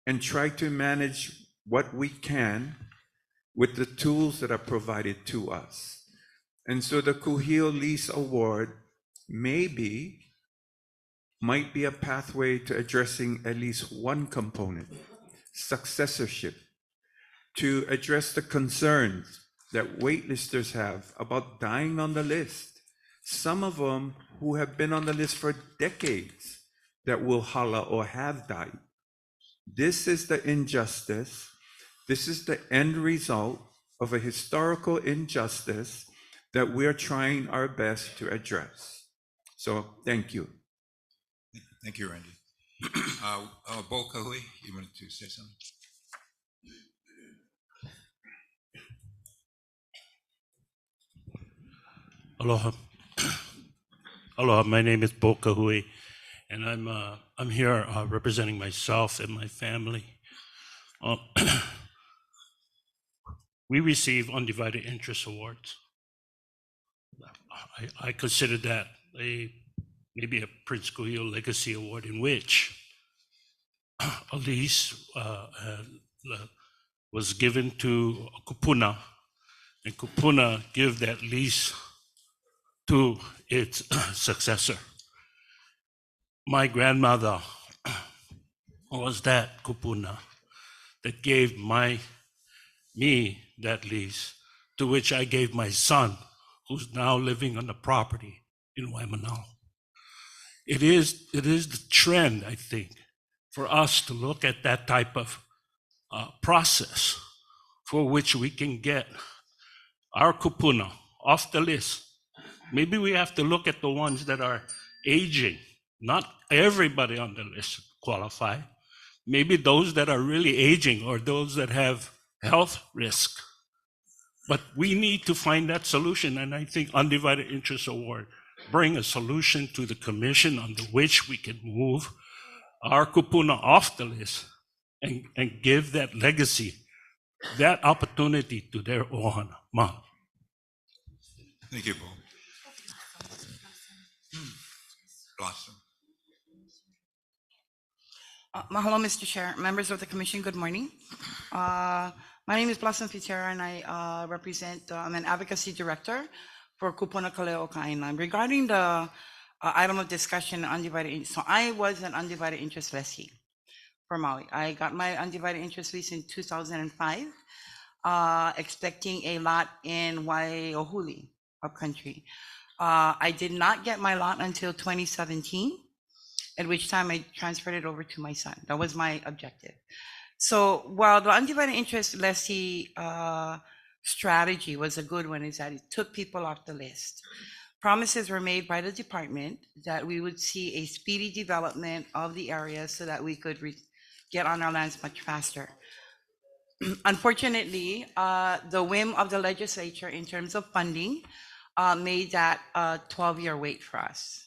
and try to manage what we can with the tools that are provided to us. And so the Kuhio Lease Award might be a pathway to addressing at least one component, successorship, to address the concerns that waitlisters have about dying on the list. Some of them who have been on the list for decades that will hala or have died. This is the injustice. This is the end result of a historical injustice that we're trying our best to address. So thank you. Thank you, Randy. Bo Kahui, you wanted to say something? Aloha. Aloha, my name is Bo Kahui, and I'm here representing myself and my family. We receive Undivided Interest Awards. I consider that maybe a Prince Kuhio Legacy Award in which a lease was given to Kupuna, and Kupuna give that lease to its successor. My grandmother was that Kupuna that gave me that lease, to which I gave my son, who's now living on the property in Waimanao. It is the trend, I think, for us to look at that type of process for which we can get our kupuna off the list. Maybe we have to look at the ones that are aging. Not everybody on the list qualify. Maybe those that are really aging or those that have health risk. But we need to find that solution, and I think Undivided Interest Award bring a solution to the commission under which we can move our kupuna off the list and give that legacy, that opportunity to their ohana. Ma. Thank you, Bo. Blossom. Mahalo, Mr. Chair. Members of the Commission, good morning. My name is Blossom Pitera, and I represent, I'm an advocacy director for Kupuna Kaleo Kaina. Regarding the item of discussion, undivided, so I was an undivided interest lessee for Maui. I got my undivided interest lease in 2005, expecting a lot in Waiohuli upcountry. I did not get my lot until 2017, at which time I transferred it over to my son. That was my objective. So while the undivided interest lessee strategy was a good one, is that it took people off the list. Promises were made by the department that we would see a speedy development of the area so that we could get on our lands much faster. Unfortunately, the whim of the legislature in terms of funding made that a 12-year wait for us.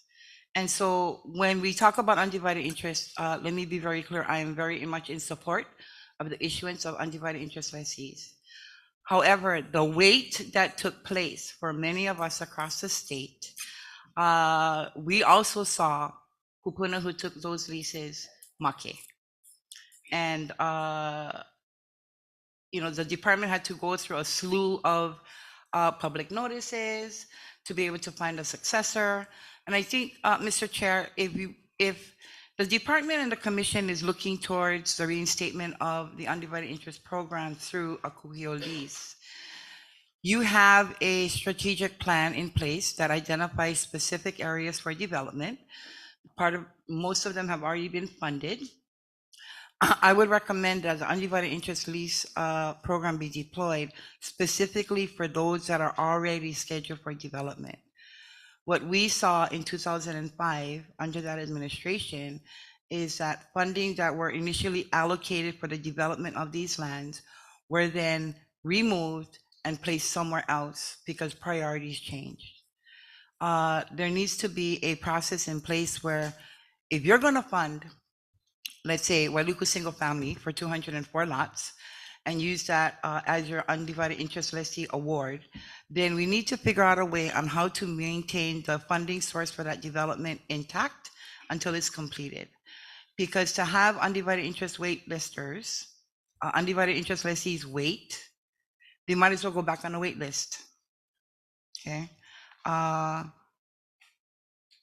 And so when we talk about undivided interest, let me be very clear, I am very much in support of the issuance of undivided interest lessees. However, the wait that took place for many of us across the state, we also saw kupuna who took those leases make. And the department had to go through a slew of public notices to be able to find a successor. And I think, Mr. Chair, if the department and the commission is looking towards the reinstatement of the undivided interest program through a Kuhio lease, you have a strategic plan in place that identifies specific areas for development. Most of them have already been funded. I would recommend that the undivided interest lease program be deployed specifically for those that are already scheduled for development. What we saw in 2005 under that administration is that funding that were initially allocated for the development of these lands were then removed and placed somewhere else because priorities changed. There needs to be a process in place where if you're going to fund, let's say, Wailuku single family for 204 lots and use that as your undivided interest lessee award, then we need to figure out a way on how to maintain the funding source for that development intact until it's completed. Because to have undivided interest wait listers, undivided interest lessees wait, they might as well go back on the wait list. Okay.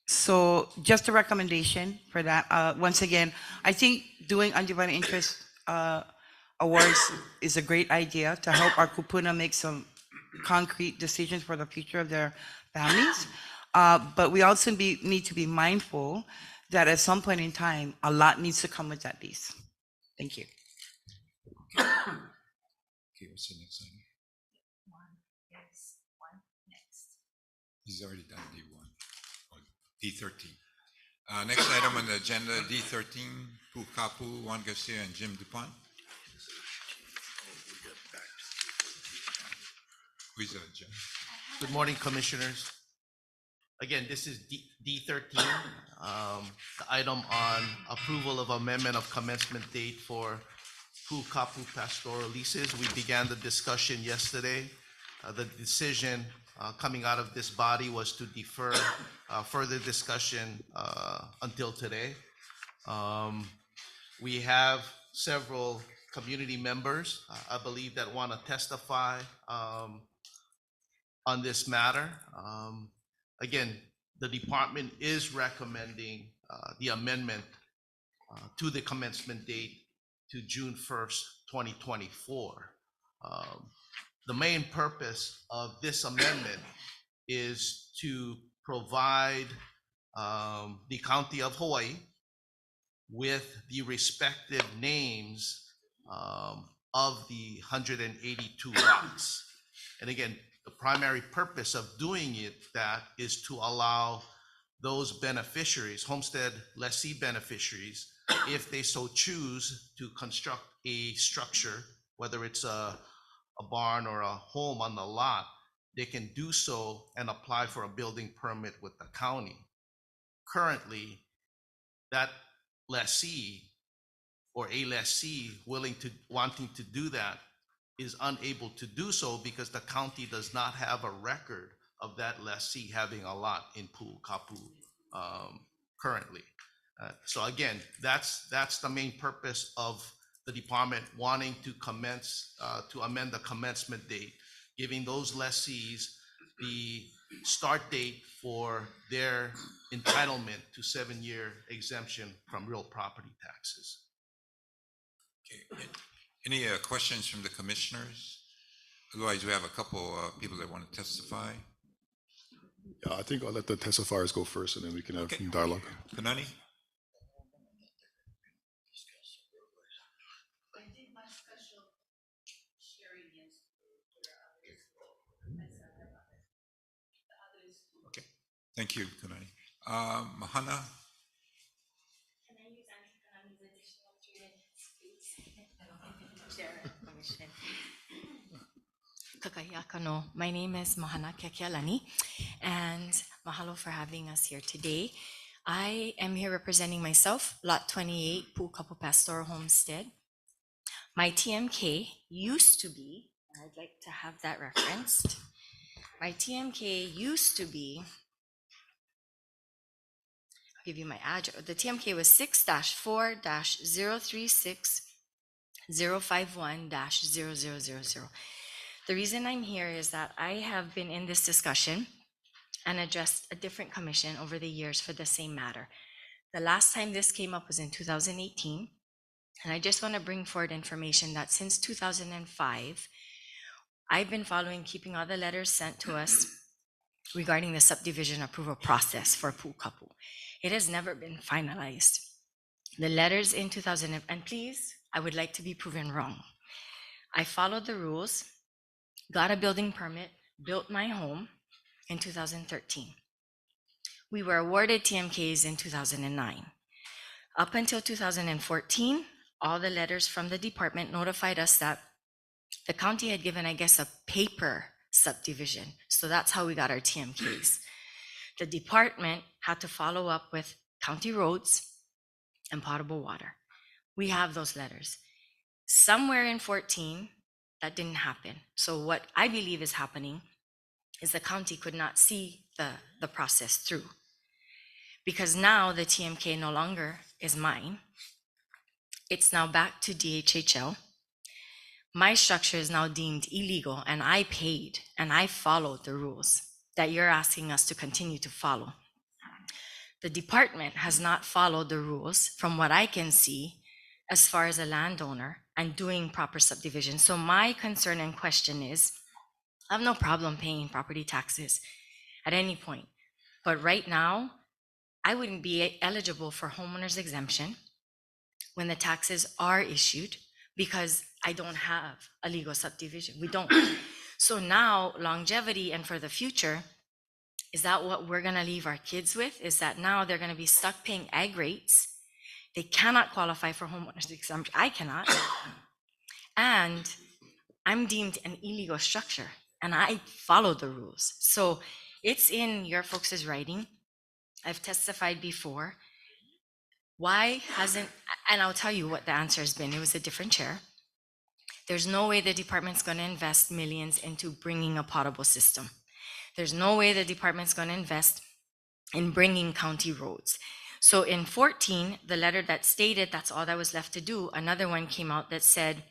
So just a recommendation for that. Once again, I think doing undivided interest awards is a great idea to help our kupuna make some concrete decisions for the future of their families. But we also need to be mindful that at some point in time, a lot needs to come with that lease. Thank you. Okay, what's the next item? He's already done D1, or D13. Next item on the agenda, D13, Puukapu, Juan Garcia and Jim Dupont. Who's that, Jim? Good morning, commissioners. Again, this is D13, the item on approval of amendment of commencement date for Puukapu Pastoral leases. We began the discussion yesterday. The decision coming out of this body was to defer further discussion until today. We have several community members, I believe, that want to testify on this matter. Again, the department is recommending the amendment to the commencement date to June 1st, 2024. The main purpose of this amendment is to provide the County of Hawaii with the respective names of the 182 lots. And again, the primary purpose of doing that is to allow those beneficiaries, homestead lessee beneficiaries, if they so choose to construct a structure, whether it's a barn or a home on the lot, they can do so and apply for a building permit with the county. Currently, that lessee or a lessee wanting to do that is unable to do so because the county does not have a record of that lessee having a lot in Puukapu currently. So again, that's the main purpose of the department wanting to amend the commencement date, giving those lessees the start date for their entitlement to 7-year exemption from real property taxes. Okay. Any questions from the commissioners? Otherwise, we have a couple people that want to testify. Yeah, I think I'll let the testifiers go first and then we can have some dialogue. Kanani? Okay, thank you, Kanani. Mahana? Kakayakano. My name is Mahana Kekealani, and mahalo for having us here today. I am here representing myself, Lot 28, Puukapu Pastoral Homestead. My TMK used to be, and I'd like to have that referenced. My TMK used to be, I'll give you my address. The TMK was 6-4-036-051-0000. The reason I'm here is that I have been in this discussion and addressed a different commission over the years for the same matter. The last time this came up was in 2018, and I just want to bring forward information that since 2005, I've been following, keeping all the letters sent to us regarding the subdivision approval process for Puukapu. It has never been finalized. The letters in 2000, and please, I would like to be proven wrong. I followed the rules, got a building permit, built my home in 2013. We were awarded TMKs in 2009. Up until 2014, all the letters from the department notified us that the county had given, I guess, a paper subdivision. So that's how we got our TMKs. The department had to follow up with county roads and potable water. We have those letters. Somewhere in 14, that didn't happen. So what I believe is happening is the county could not see the process through. Because now the TMK no longer is mine. It's now back to DHHL. My structure is now deemed illegal, and I paid and I followed the rules that you're asking us to continue to follow. The department has not followed the rules from what I can see as far as a landowner and doing proper subdivision. So my concern and question is, I have no problem paying property taxes at any point. But right now, I wouldn't be eligible for homeowners exemption when the taxes are issued because I don't have a legal subdivision. We don't. So now longevity and for the future, is that what we're gonna leave our kids with? Is that now they're gonna be stuck paying ag rates? They cannot qualify for homeowners exemption. I cannot. And I'm deemed an illegal structure and I follow the rules. So it's in your folks' writing. I've testified before. Why hasn't, and I'll tell you what the answer has been. It was a different chair. There's no way the department's going to invest millions into bringing a potable system. There's no way the department's going to invest in bringing county roads. So in 14, the letter that stated that's all that was left to do, another one came out that said,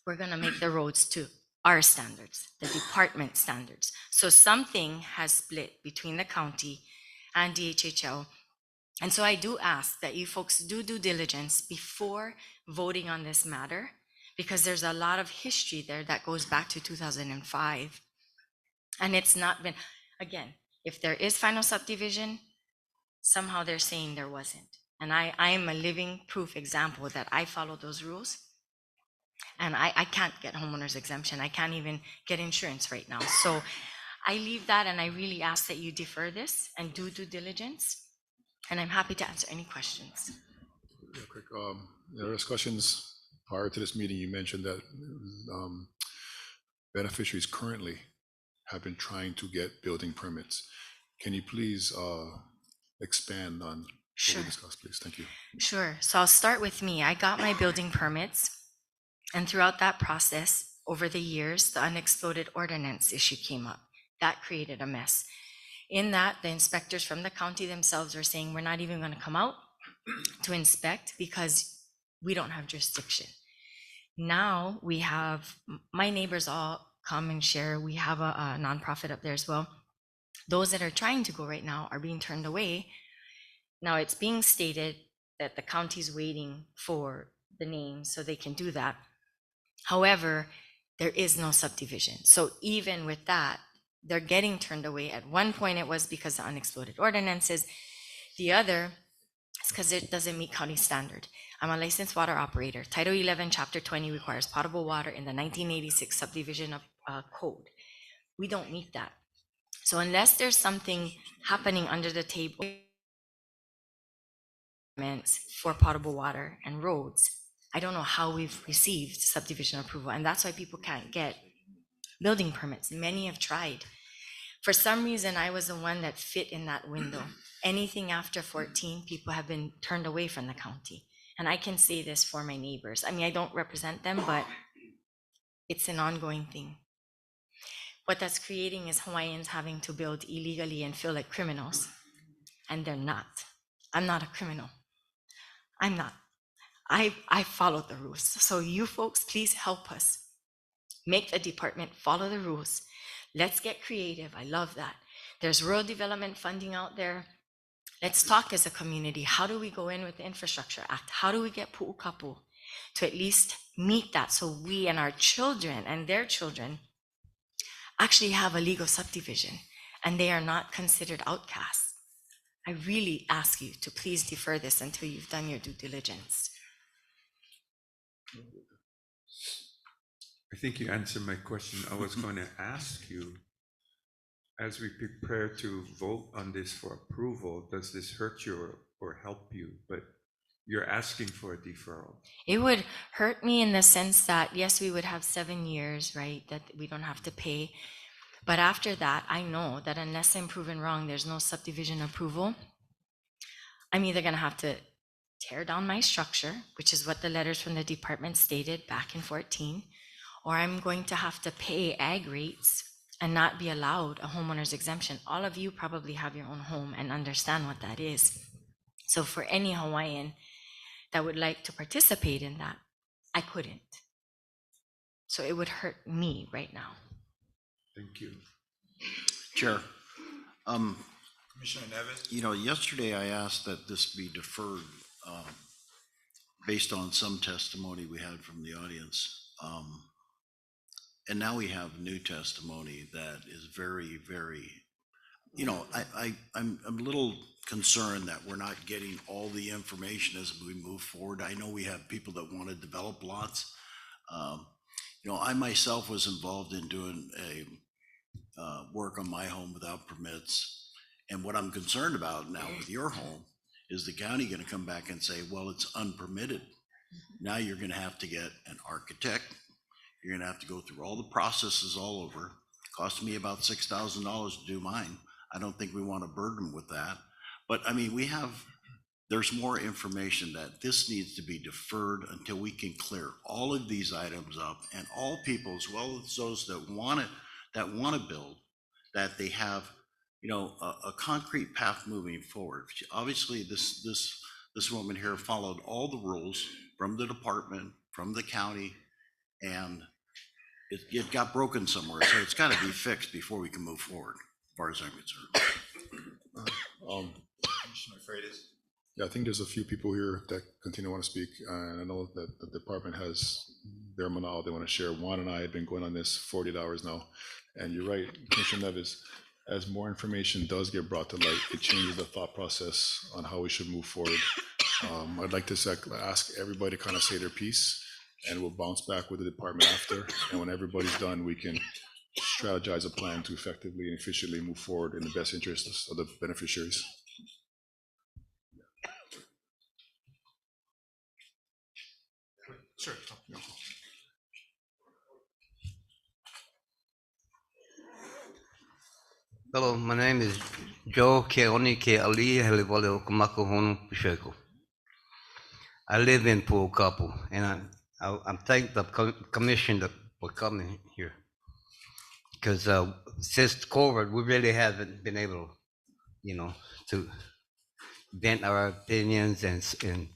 we're going to make the roads to our standards, the department standards. So something has split between the county and DHHL. And so I do ask that you folks do due diligence before voting on this matter, because there's a lot of history there that goes back to 2005. And it's not been, again, if there is final subdivision, somehow they're saying there wasn't. And I am a living proof example that I follow those rules. And I can't get homeowners exemption. I can't even get insurance right now. So I leave that, and I really ask that you defer this and do due diligence. And I'm happy to answer any questions. Yeah, quick, there are discussions prior to this meeting. You mentioned that beneficiaries currently have been trying to get building permits. Can you please expand on what we discussed, please? Thank you. Sure. So I'll start with me. I got my building permits, and throughout that process, over the years, the unexploded ordinance issue came up. That created a mess. In that, the inspectors from the county themselves are saying, we're not even going to come out to inspect because we don't have jurisdiction. Now we have, my neighbors all come and share. We have a nonprofit up there as well. Those that are trying to go right now are being turned away. Now it's being stated that the county's waiting for the name so they can do that. However, there is no subdivision. So even with that, they're getting turned away. At one point it was because of unexploded ordinances. The other is because it doesn't meet county standard. I'm a licensed water operator. Title 11, Chapter 20 requires potable water in the 1986 subdivision of code. We don't meet that. So unless there's something happening under the table for potable water and roads, I don't know how we've received subdivision approval. And that's why people can't get building permits. Many have tried. For some reason, I was the one that fit in that window. Anything after 14, people have been turned away from the county. And I can say this for my neighbors. I mean, I don't represent them, but it's an ongoing thing. What that's creating is Hawaiians having to build illegally and feel like criminals. And they're not. I'm not a criminal. I'm not. I followed the rules. So you folks, please help us. Make the department follow the rules. Let's get creative. I love that. There's rural development funding out there. Let's talk as a community. How do we go in with the Infrastructure Act? How do we get Puukapu to at least meet that so we and our children and their children actually have a legal subdivision and they are not considered outcasts? I really ask you to please defer this until you've done your due diligence. I think you answered my question. I was going to ask you, as we prepare to vote on this for approval, does this hurt you or help you? But you're asking for a deferral. It would hurt me in the sense that, yes, we would have 7 years, right, that we don't have to pay. But after that, I know that unless I'm proven wrong, there's no subdivision approval. I'm either going to have to tear down my structure, which is what the letters from the department stated back in 14, or I'm going to have to pay ag rates and not be allowed a homeowner's exemption. All of you probably have your own home and understand what that is. So for any Hawaiian that would like to participate in that, I couldn't. So it would hurt me right now. Thank you. Chair, Commissioner Nevis? you know, yesterday I asked that this be deferred based on some testimony we had from the audience. And now we have new testimony that is very, very, you know, I'm a little concerned that we're not getting all the information as we move forward. I know we have people that want to develop lots. You know, I myself was involved in doing a work on my home without permits. And what I'm concerned about now with your home is the county going to come back and say, well, it's unpermitted. Now you're going to have to get an architect. You're going to have to go through all the processes all over. It cost me about $6,000 to do mine. I don't think we want to burden with that. But I mean, there's more information that this needs to be deferred until we can clear all of these items up, and all people, as well as those that want to build, that they have, you know, a concrete path moving forward. Obviously, this woman here followed all the rules from the department, from the county, and it got broken somewhere. So it's got to be fixed before we can move forward, as far as I'm concerned. Commissioner Freitas? Yeah, I think there's a few people here that continue to want to speak, and I know that the department has their manal they want to share. Juan and I have been going on this 48 hours now, and you're right, Commissioner Nevis, as more information does get brought to light, it changes the thought process on how we should move forward. I'd like to ask everybody to kind of say their piece, and we'll bounce back with the department after, and when everybody's done, we can strategize a plan to effectively and efficiently move forward in the best interests of the beneficiaries. Sure. Hello, my name is Joe Keoni Ke Ali Helivale Okamako Honu Pisheko. I live in Puukapu, and I'm thank the commission for coming here, because since COVID, we really haven't been able, you know, to vent our opinions and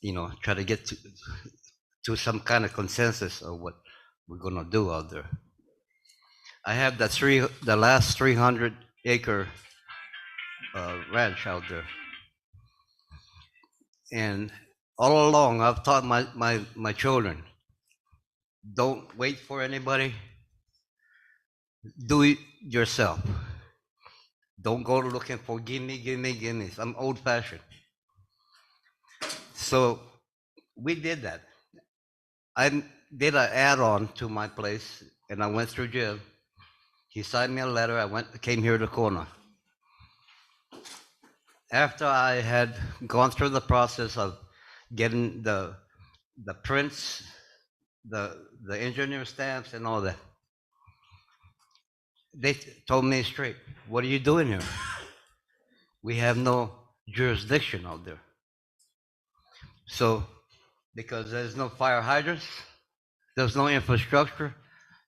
you know, try to get to some kind of consensus of what we're gonna do out there. I have the last 300-acre ranch out there, and all along I've taught my children, don't wait for anybody, do it yourself. Don't go looking for gimme. I'm old-fashioned. So we did that. I did an add-on to my place, and I went through Jim. He signed me a letter. Came here to Kona. After I had gone through the process of getting the prints, the engineer stamps, and all that, they told me straight, "What are you doing here? We have no jurisdiction out there." So, because there's no fire hydrants, there's no infrastructure,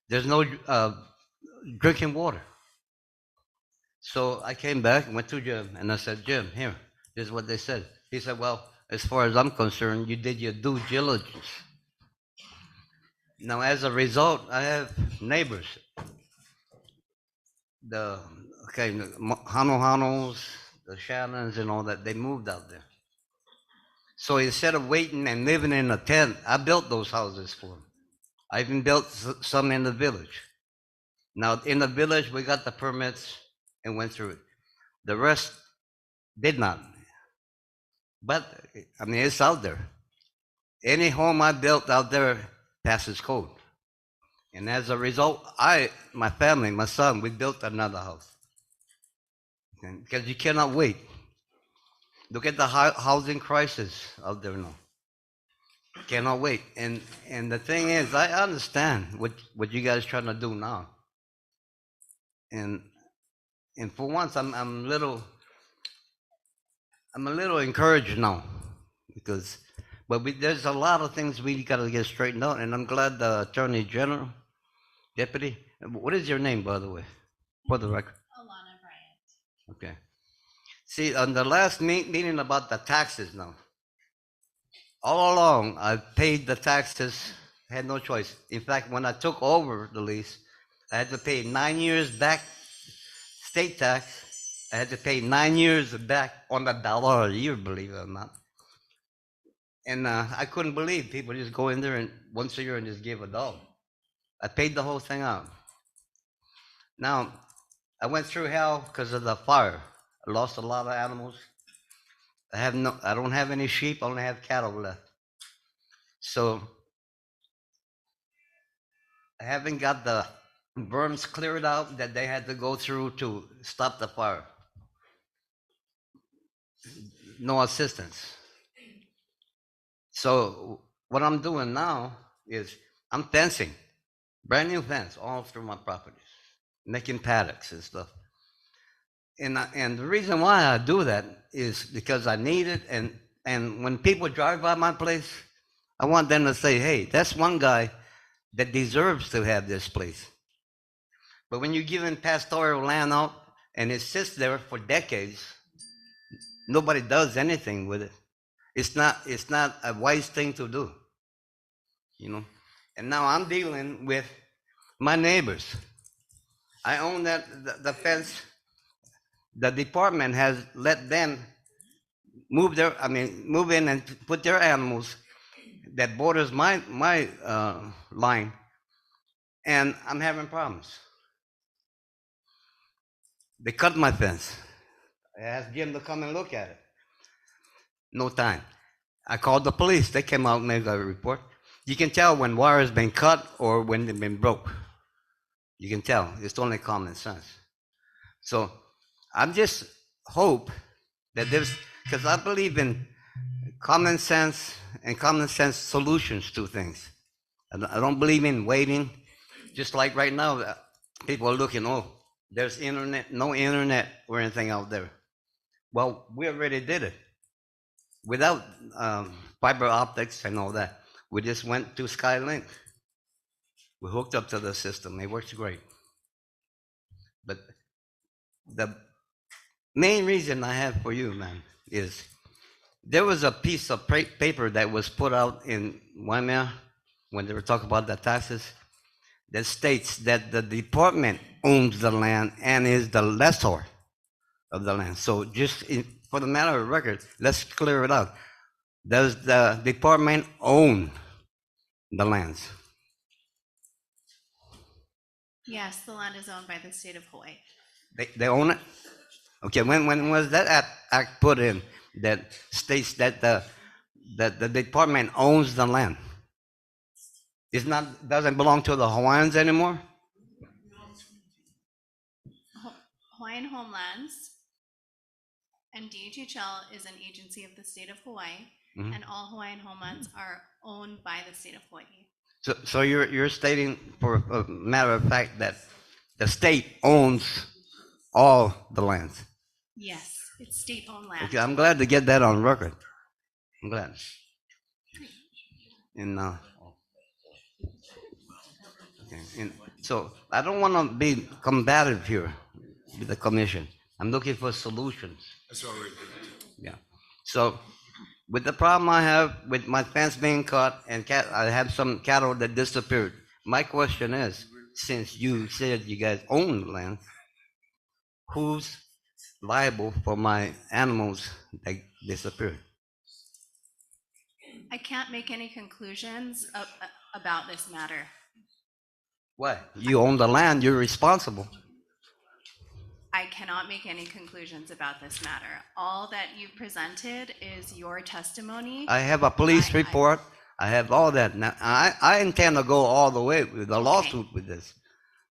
there's no drinking water. So I came back and went to Jim, and I said, "Jim, here, this is what they said." He said, "Well, as far as I'm concerned, you did your due diligence." Now, as a result, I have neighbors. The Hanos, the Shannons, and all that, they moved out there. So instead of waiting and living in a tent, I built those houses for them. I even built some in the village. Now, in the village, we got the permits and went through it. The rest, Did not. But I mean, it's out there. Any home I built out there passes code. And as a result, my family, my son, we built another house. Because you cannot wait. Look at the housing crisis out there now. Cannot wait. And the thing is, I understand what you guys trying to do now. And for once, I'm a little encouraged now, because there's a lot of things we got to get straightened out. And I'm glad the Attorney General, Deputy, what is your name, by the way, for the record? Alana Bryant. Okay. See, on the last meeting about the taxes now, all along, I paid the taxes, had no choice. In fact, when I took over the lease, I had to pay 9 years back state tax. I had to pay 9 years back on $1 a year, believe it or not. And I couldn't believe people just go in there and once a year and just give $1. I paid the whole thing out. Now, I went through hell because of the fire. I lost a lot of animals. I don't have any sheep. I only have cattle left. So I haven't got the berms cleared out that they had to go through to stop the fire. No assistance. So what I'm doing now is I'm fencing, brand new fence all through my properties, making paddocks and stuff. And the reason why I do that is because I need it. And when people drive by my place, I want them to say, hey, that's one guy that deserves to have this place. But when you're giving pastoral land out and it sits there for decades, nobody does anything with it. It's not a wise thing to do, you know. And now I'm dealing with my neighbors. I own the fence. The department has let them move in and put their animals that borders my line, and I'm having problems. They cut my fence. I asked Jim to come and look at it. No time. I called the police. They came out and made a report. You can tell when wire has been cut or when they've been broke. You can tell. It's only common sense. So I just hope that because I believe in common sense and common sense solutions to things. I don't believe in waiting. Just like right now, people are looking, there's no internet or anything out there. Well, we already did it. Without fiber optics and all that. We just went to Skylink. We hooked up to the system. It works great. But the main reason I have for you, man, is there was a piece of paper that was put out in Waimea when they were talking about the taxes that states that the department owns the land and is the lessor of the land. So just for the matter of record, let's clear it out. Does the department own the lands? Yes, the land is owned by the state of Hawaii. They own it? Okay, when was that act put in that states that the department owns the land? Doesn't belong to the Hawaiians anymore? Hawaiian Homelands and DHHL is an agency of the state of Hawaii, and all Hawaiian homelands are owned by the state of Hawaii. So you're stating, for a matter of fact, that the state owns all the lands. Yes, it's state-owned land. Okay, I'm glad to get that on record. I'm glad. And so I don't want to be combative here with the commission. I'm looking for solutions. That's what we're doing. Yeah. So with the problem I have with my fence being cut and I have some cattle that disappeared. My question is, since you said you guys own the land, who's liable for my animals that disappeared? I can't make any conclusions about this matter. Why? You own the land, you're responsible. I cannot make any conclusions about this matter. All that you've presented is your testimony. I have a police report. I have all that. Now, I intend to go all the way with the lawsuit with this,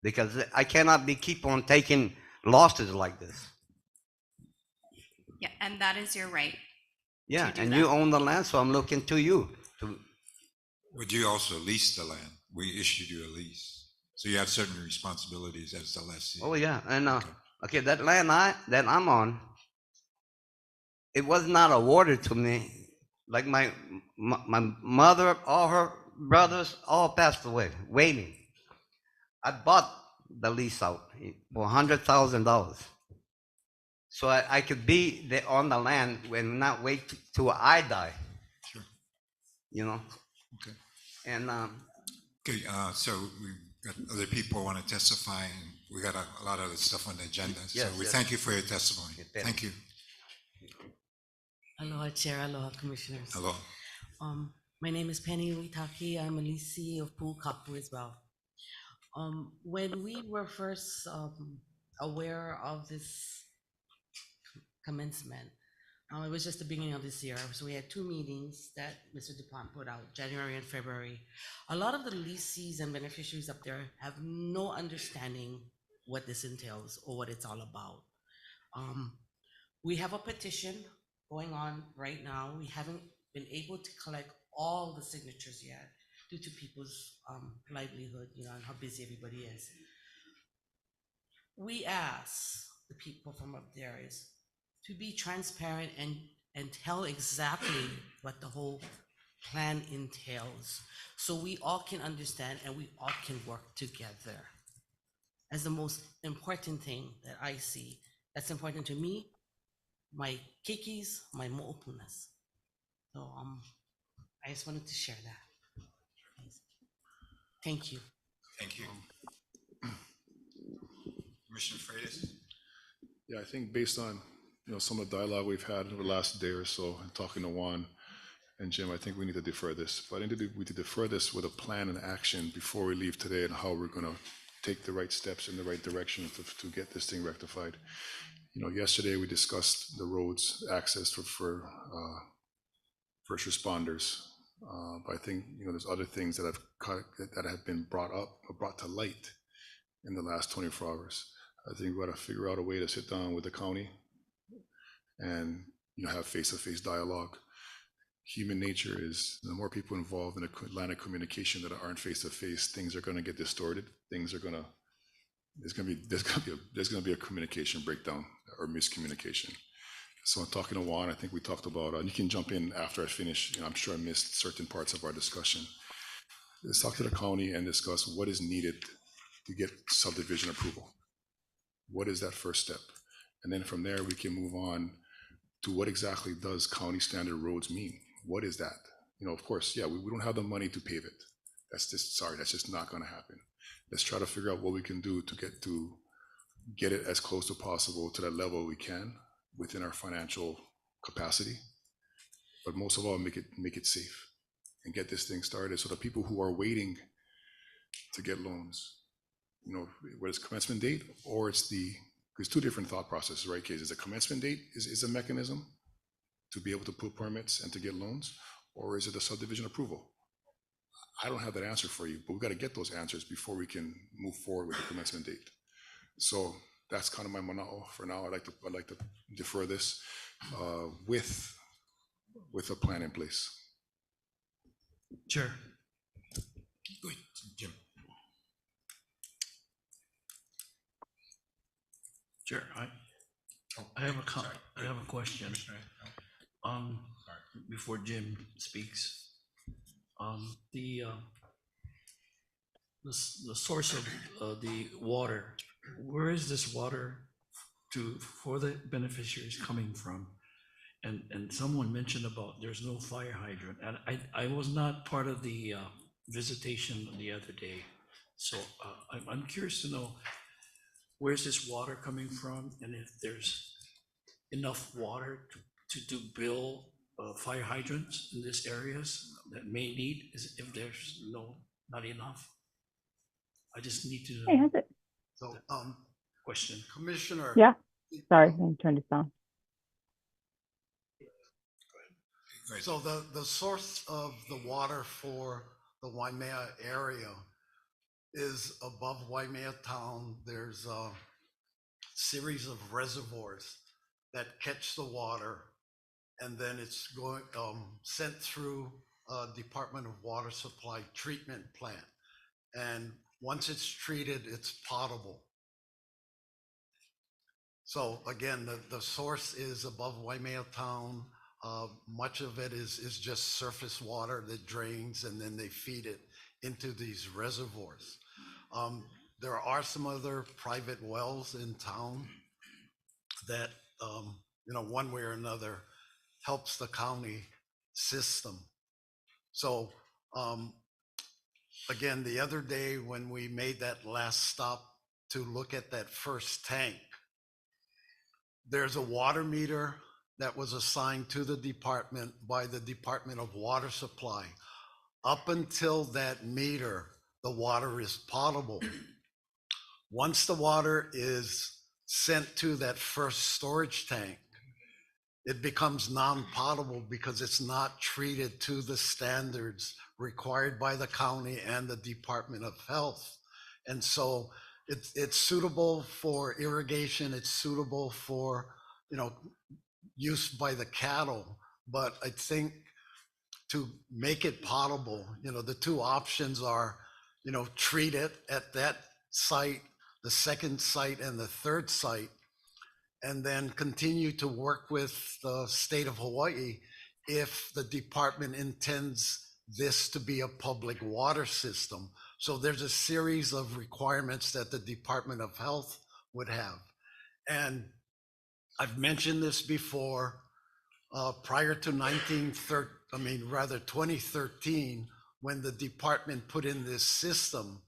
because I cannot be keep on taking losses like this. Yeah, and that is your right. Yeah, do and that. you own the land, so I'm looking to you. Would you also lease the land? We issued you a lease. So you have certain responsibilities as the lessee. Oh yeah, and okay, that land that I'm on, it was not awarded to me. Like my mother, all her brothers, all passed away, waiting. I bought the lease out for $100,000, so I could be there on the land and not wait till I die. Sure. You know. Okay. And okay, so we've got other people want to testify, and we got a lot of other stuff on the agenda. Yes, so we yes. thank you for your testimony. Thank you. Aloha, Chair. Aloha, Commissioners. Hello. My name is Penny Uitaki. I'm a leasee of Puukapu as well. When we were first aware of this commencement, it was just the beginning of this year. So we had 2 meetings that Mr. DuPont put out, January and February. A lot of the leasees and beneficiaries up there have no understanding what this entails or what it's all about. We have a petition going on right now. We haven't been able to collect all the signatures yet due to people's livelihood, you know, and how busy everybody is. We ask the people from up there is to be transparent and tell exactly what the whole plan entails, so we all can understand and we all can work together. As the most important thing that I see, that's important to me, my kikis, my mo'opunas. So I just wanted to share that. Thank you. Thank you. Commissioner Freitas? Yeah, I think based on, some of the dialogue we've had over the last day or so, and talking to Juan and Jim, I think we need to defer this. But I think we need to defer this with a plan and action before we leave today, and how we're going to take the right steps in the right direction to get this thing rectified. Yesterday we discussed the roads access for first responders. But I think there's other things that have been brought up or brought to light in the last 24 hours. I think we got to figure out a way to sit down with the county and have face-to-face dialogue. Human nature is the more people involved in a line of communication that aren't face-to-face, things are going to get distorted. There's going to be a communication breakdown or miscommunication. So talking to Juan, I think we talked about, and you can jump in after I finish, I'm sure I missed certain parts of our discussion. Let's talk to the county and discuss what is needed to get subdivision approval. What is that first step? And then from there, we can move on to what exactly does county standard roads mean? What is that? Of course, yeah, we don't have the money to pave it. That's just not going to happen. Let's try to figure out what we can do to get it as close as possible to that level we can within our financial capacity, but most of all, make it safe and get this thing started. So the people who are waiting to get loans, whether it's commencement date or there's 2 different thought processes, right? Is the commencement date is a mechanism to be able to put permits and to get loans, or is it the subdivision approval? I don't have that answer for you, but we've got to get those answers before we can move forward with the commencement date. So that's kind of my mana'o for now. I'd like to defer this with a plan in place. Chair. Good, Jim. Chair, I have a question. Before Jim speaks, the source of the water. Where is this water for the beneficiaries coming from? And someone mentioned about there's no fire hydrant, and I was not part of the visitation the other day, so I'm curious to know where's this water coming from, and if there's enough water to build fire hydrants in these areas that may need, if there's not enough. I just need to know. So, question. Commissioner. Yeah. Sorry, let me turn this on. So the source of the water for the Waimea area is above Waimea town. There's a series of reservoirs that catch the water, and then it's going sent through Department of Water Supply treatment plant. And once it's treated, it's potable. So again, the source is above Waimea town. Much of it is just surface water that drains, and then they feed it into these reservoirs. There are some other private wells in town that, one way or another helps the county system. So again, the other day when we made that last stop to look at that first tank, there's a water meter that was assigned to the department by the Department of Water Supply. Up until that meter, the water is potable. Once the water is sent to that first storage tank, it becomes non-potable because it's not treated to the standards required by the county and the Department of Health. And so it's suitable for irrigation, it's suitable for, use by the cattle. But I think to make it potable, the two options are, treat it at that site, the second site and the third site, and then continue to work with the state of Hawaii if the department intends this to be a public water system. So there's a series of requirements that the Department of Health would have. And I've mentioned this before, prior to 2013, when the department put in this system,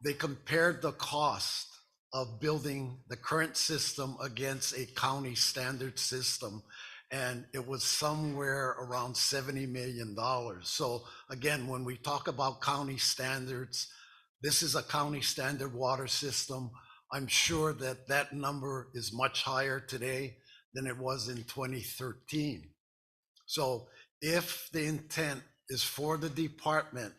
they compared the cost of building the current system against a county standard system, and it was somewhere around $70 million. So again, when we talk about county standards, this is a county standard water system. I'm sure that that number is much higher today than it was in 2013. So if the intent is for the department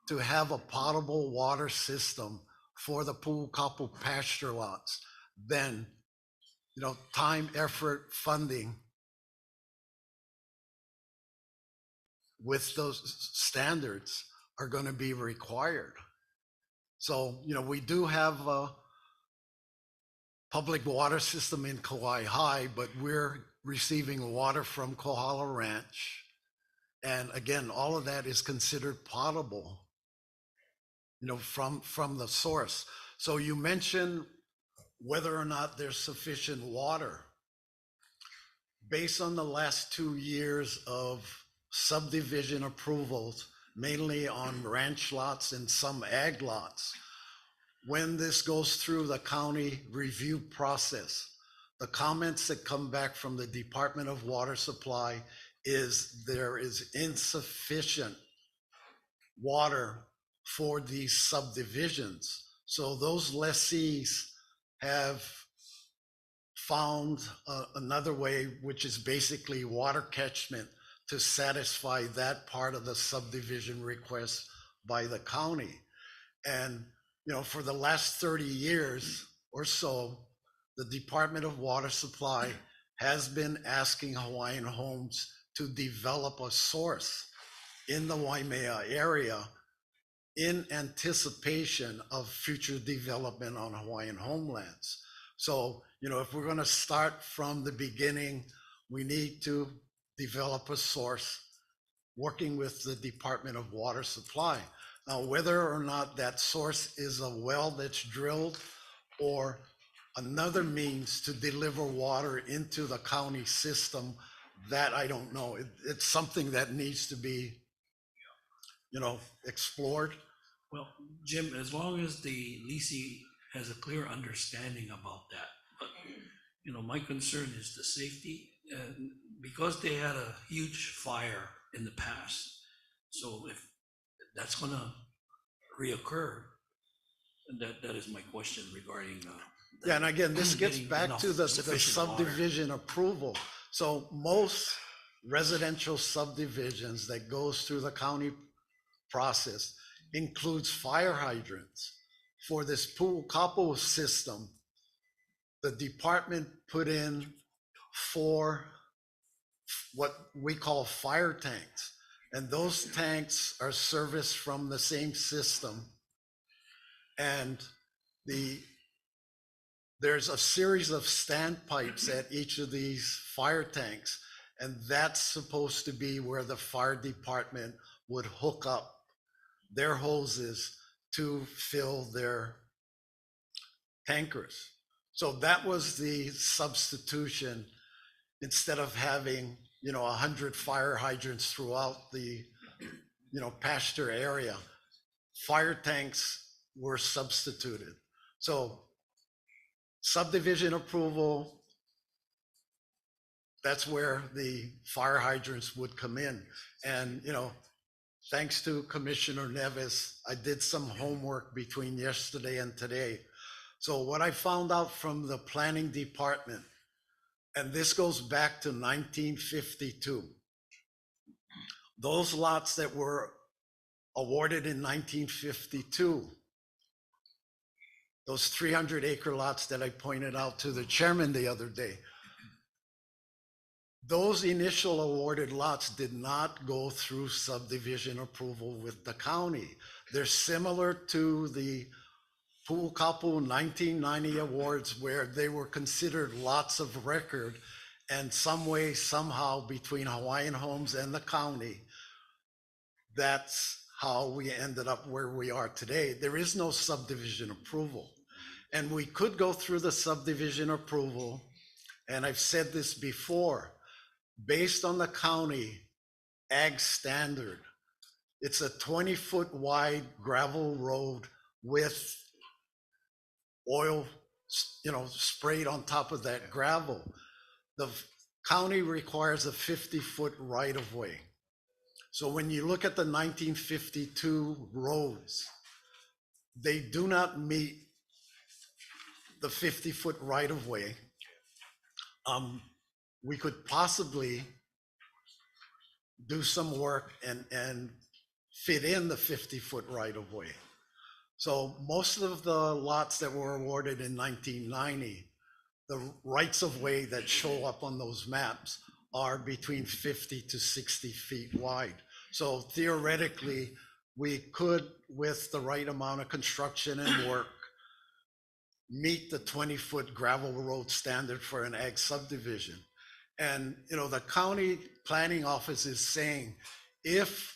to have a potable water system for the Puukapu pasture lots, then, time, effort, funding with those standards are going to be required. So, we do have a public water system in Kauai High, but we're receiving water from Kohala Ranch. And again, all of that is considered potable, from the source. So you mentioned whether or not there's sufficient water. Based on the last 2 years of subdivision approvals, mainly on ranch lots and some ag lots, when this goes through the county review process, the comments that come back from the Department of Water Supply is there is insufficient water for these subdivisions. So those lessees have found another way, which is basically water catchment to satisfy that part of the subdivision request by the county. And, for the last 30 years or so, the Department of Water Supply has been asking Hawaiian Homes to develop a source in the Waimea area in anticipation of future development on Hawaiian homelands. So, if we're going to start from the beginning, we need to develop a source working with the Department of Water Supply. Now, whether or not that source is a well that's drilled or another means to deliver water into the county system, that I don't know. It's something that needs to be, explored. Well, Jim, as long as the leasing has a clear understanding about that, but, my concern is the safety, because they had a huge fire in the past. So if that's gonna reoccur, that is my question regarding Yeah, and again, this gets getting back enough to the sufficient water. subdivision approval. So most residential subdivisions that goes through the county process includes fire hydrants. For this Puukapu system, the department put in 4 what we call fire tanks. And those tanks are serviced from the same system. And there's a series of standpipes at each of these fire tanks. And that's supposed to be where the fire department would hook up their hoses to fill their tankers. So that was the substitution. Instead of having, 100 fire hydrants throughout the, pasture area, fire tanks were substituted. So subdivision approval, that's where the fire hydrants would come in. And, thanks to Commissioner Nevis, I did some homework between yesterday and today. So what I found out from the planning department, and this goes back to 1952, those lots that were awarded in 1952, those 300-acre lots that I pointed out to the chairman the other day, those initial awarded lots did not go through subdivision approval with the county. They're similar to the Puukapu 1990 awards, where they were considered lots of record, and some way, somehow, between Hawaiian Homes and the county, that's how we ended up where we are today. There is no subdivision approval. And we could go through the subdivision approval, and I've said this before, based on the county ag standard. It's a 20-foot wide gravel road with oil, sprayed on top of that gravel. The county requires a 50-foot right-of-way. So when you look at the 1952 roads, they do not meet the 50-foot right-of-way. We could possibly do some work and fit in the 50-foot right-of-way. So most of the lots that were awarded in 1990, the rights of way that show up on those maps are between 50 to 60 feet wide. So theoretically, we could, with the right amount of construction and work, meet the 20-foot gravel road standard for an ag subdivision. And, the county planning office is saying, if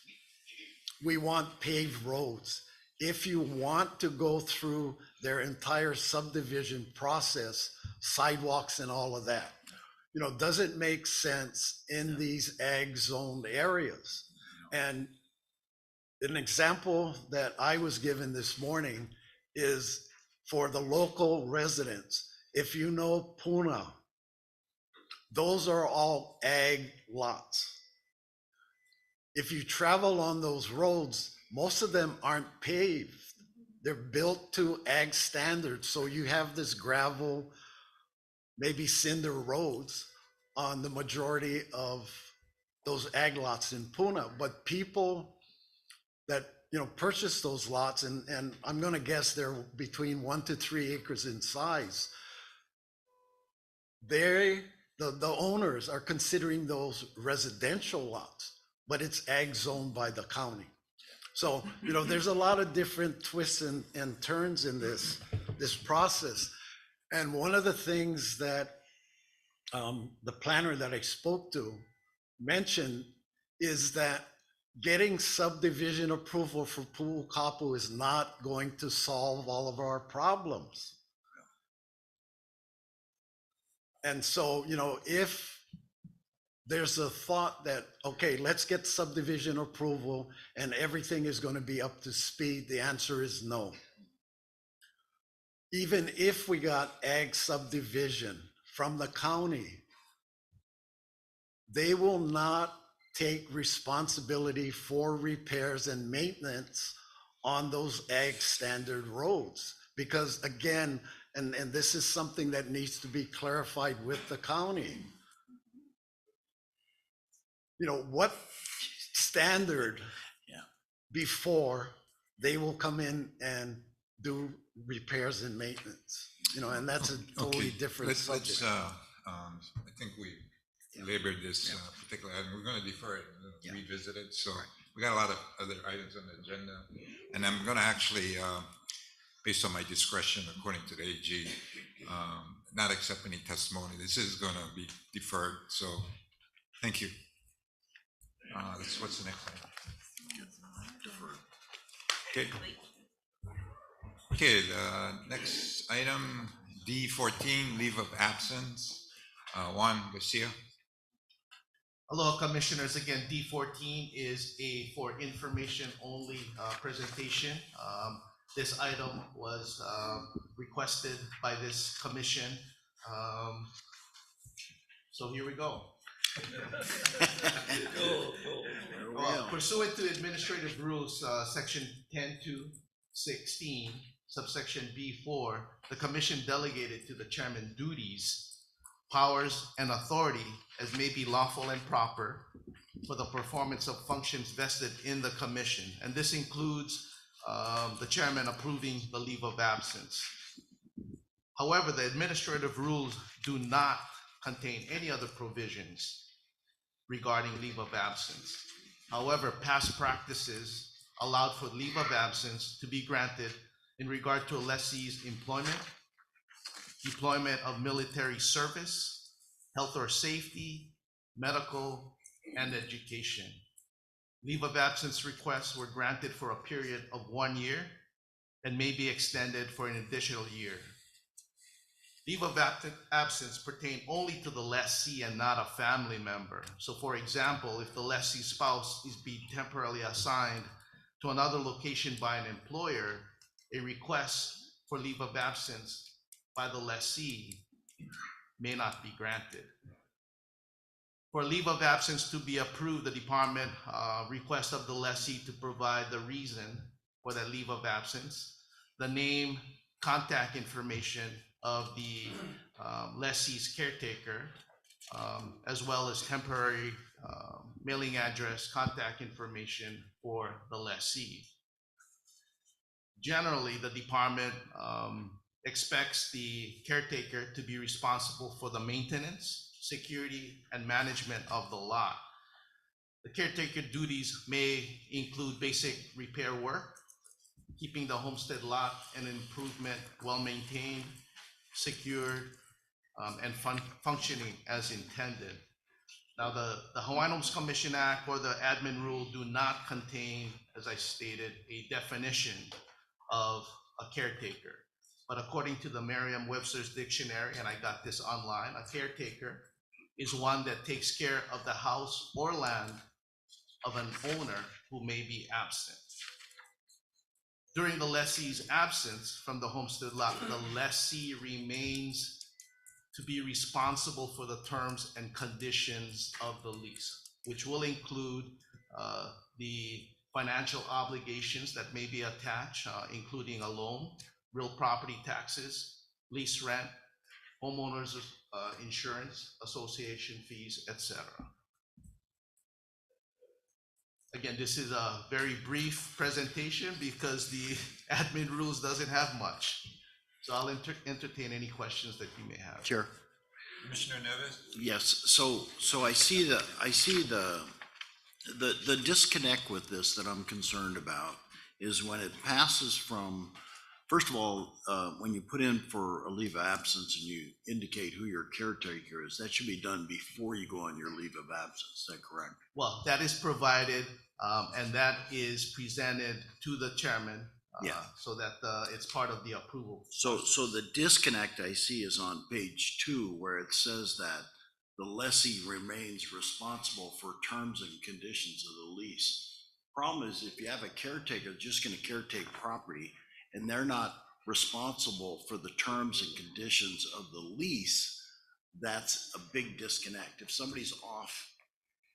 we want paved roads, if you want to go through their entire subdivision process, sidewalks and all of that, does it make sense in these ag zoned areas? And an example that I was given this morning is for the local residents. If you know Puna, those are all ag lots. If you travel on those roads, most of them aren't paved. They're built to ag standards. So you have this gravel, maybe cinder roads on the majority of those ag lots in Puna. But people that purchase those lots, and I'm going to guess they're between 1 to 3 acres in size, the owners are considering those residential lots, but it's ag zoned by the county. So, there's a lot of different twists and turns in this process. And one of the things that the planner that I spoke to mentioned is that getting subdivision approval for Puukapu is not going to solve all of our problems. And so, if there's a thought that, okay, let's get subdivision approval and everything is going to be up to speed, the answer is no. Even if we got ag subdivision from the county, they will not take responsibility for repairs and maintenance on those ag standard roads. Because again, And this is something that needs to be clarified with the county. You know, what standard before they will come in and do repairs and maintenance, you know, and that's a totally different Let's, subject. I think we labored this particular item. We're gonna defer it, revisit it. So we got a lot of other items on the agenda. And I'm gonna actually, based on my discretion, according to the AG, not accept any testimony. This is gonna be deferred. So thank you. What's the next item? Okay. Okay, the next item, D14, leave of absence. Juan Garcia. Hello, commissioners. Again, D14 is for information only presentation. This item was requested by this commission. So here we go. Pursuant to Administrative Rules, Section 10-16, subsection B4, the commission delegated to the chairman duties, powers, and authority as may be lawful and proper for the performance of functions vested in the commission. And this includes the chairman approving the leave of absence. However, the administrative rules do not contain any other provisions regarding leave of absence. However, past practices allowed for leave of absence to be granted in regard to a lessee's employment, deployment of military service, health or safety, medical, and education. Leave of absence requests were granted for a period of 1 year and may be extended for an additional year. Leave of absence pertain only to the lessee and not a family member. So for example, if the lessee's spouse is being temporarily assigned to another location by an employer, a request for leave of absence by the lessee may not be granted. For leave of absence to be approved, the department requests of the lessee to provide the reason for that leave of absence, the name, contact information of the lessee's caretaker, as well as temporary mailing address, contact information for the lessee. Generally, the department expects the caretaker to be responsible for the maintenance, security, and management of the lot. The caretaker duties may include basic repair work, keeping the homestead lot and improvement well-maintained, secured, and functioning as intended. Now, the Hawaiian Homes Commission Act or the admin rule do not contain, as I stated, a definition of a caretaker. But according to the Merriam-Webster's dictionary, and I got this online, a caretaker is one that takes care of the house or land of an owner who may be absent. During the lessee's absence from the homestead lot, the lessee remains to be responsible for the terms and conditions of the lease, which will include the financial obligations that may be attached, including a loan, real property taxes, lease rent, homeowners insurance, association fees, etc. Again, this is a very brief presentation because the admin rules doesn't have much. So I'll entertain any questions that you may have. Chair. Commissioner Neves? Yes, so I see the disconnect with this that I'm concerned about is when it passes from, first of all, when you put in for a leave of absence and you indicate who your caretaker is, that should be done before you go on your leave of absence. Is that correct? Well, that is provided and that is presented to the chairman so that it's part of the approval. So the disconnect I see is on page 2 where it says that the lessee remains responsible for terms and conditions of the lease. Problem is, if you have a caretaker just going to caretake property and they're not responsible for the terms and conditions of the lease, that's a big disconnect. If somebody's off,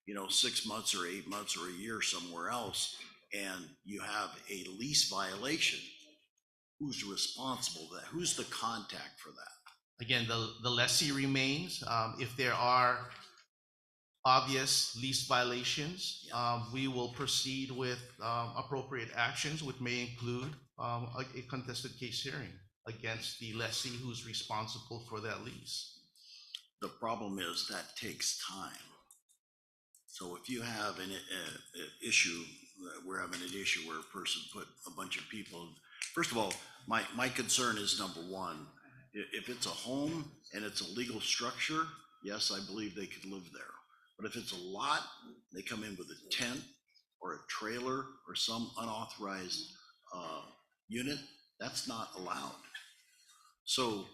6 months or 8 months or a year somewhere else, and you have a lease violation, who's responsible for that? Who's the contact for that? Again, the lessee remains. If there are obvious lease violations, we will proceed with appropriate actions, which may include a contested case hearing against the lessee who's responsible for that lease. The problem is that takes time. So if you have an issue, we're having an issue where a person put a bunch of people, first of all, my concern is number one, if it's a home and it's a legal structure, yes, I believe they could live there. But if it's a lot, they come in with a tent or a trailer or some unauthorized unit, that's not allowed. So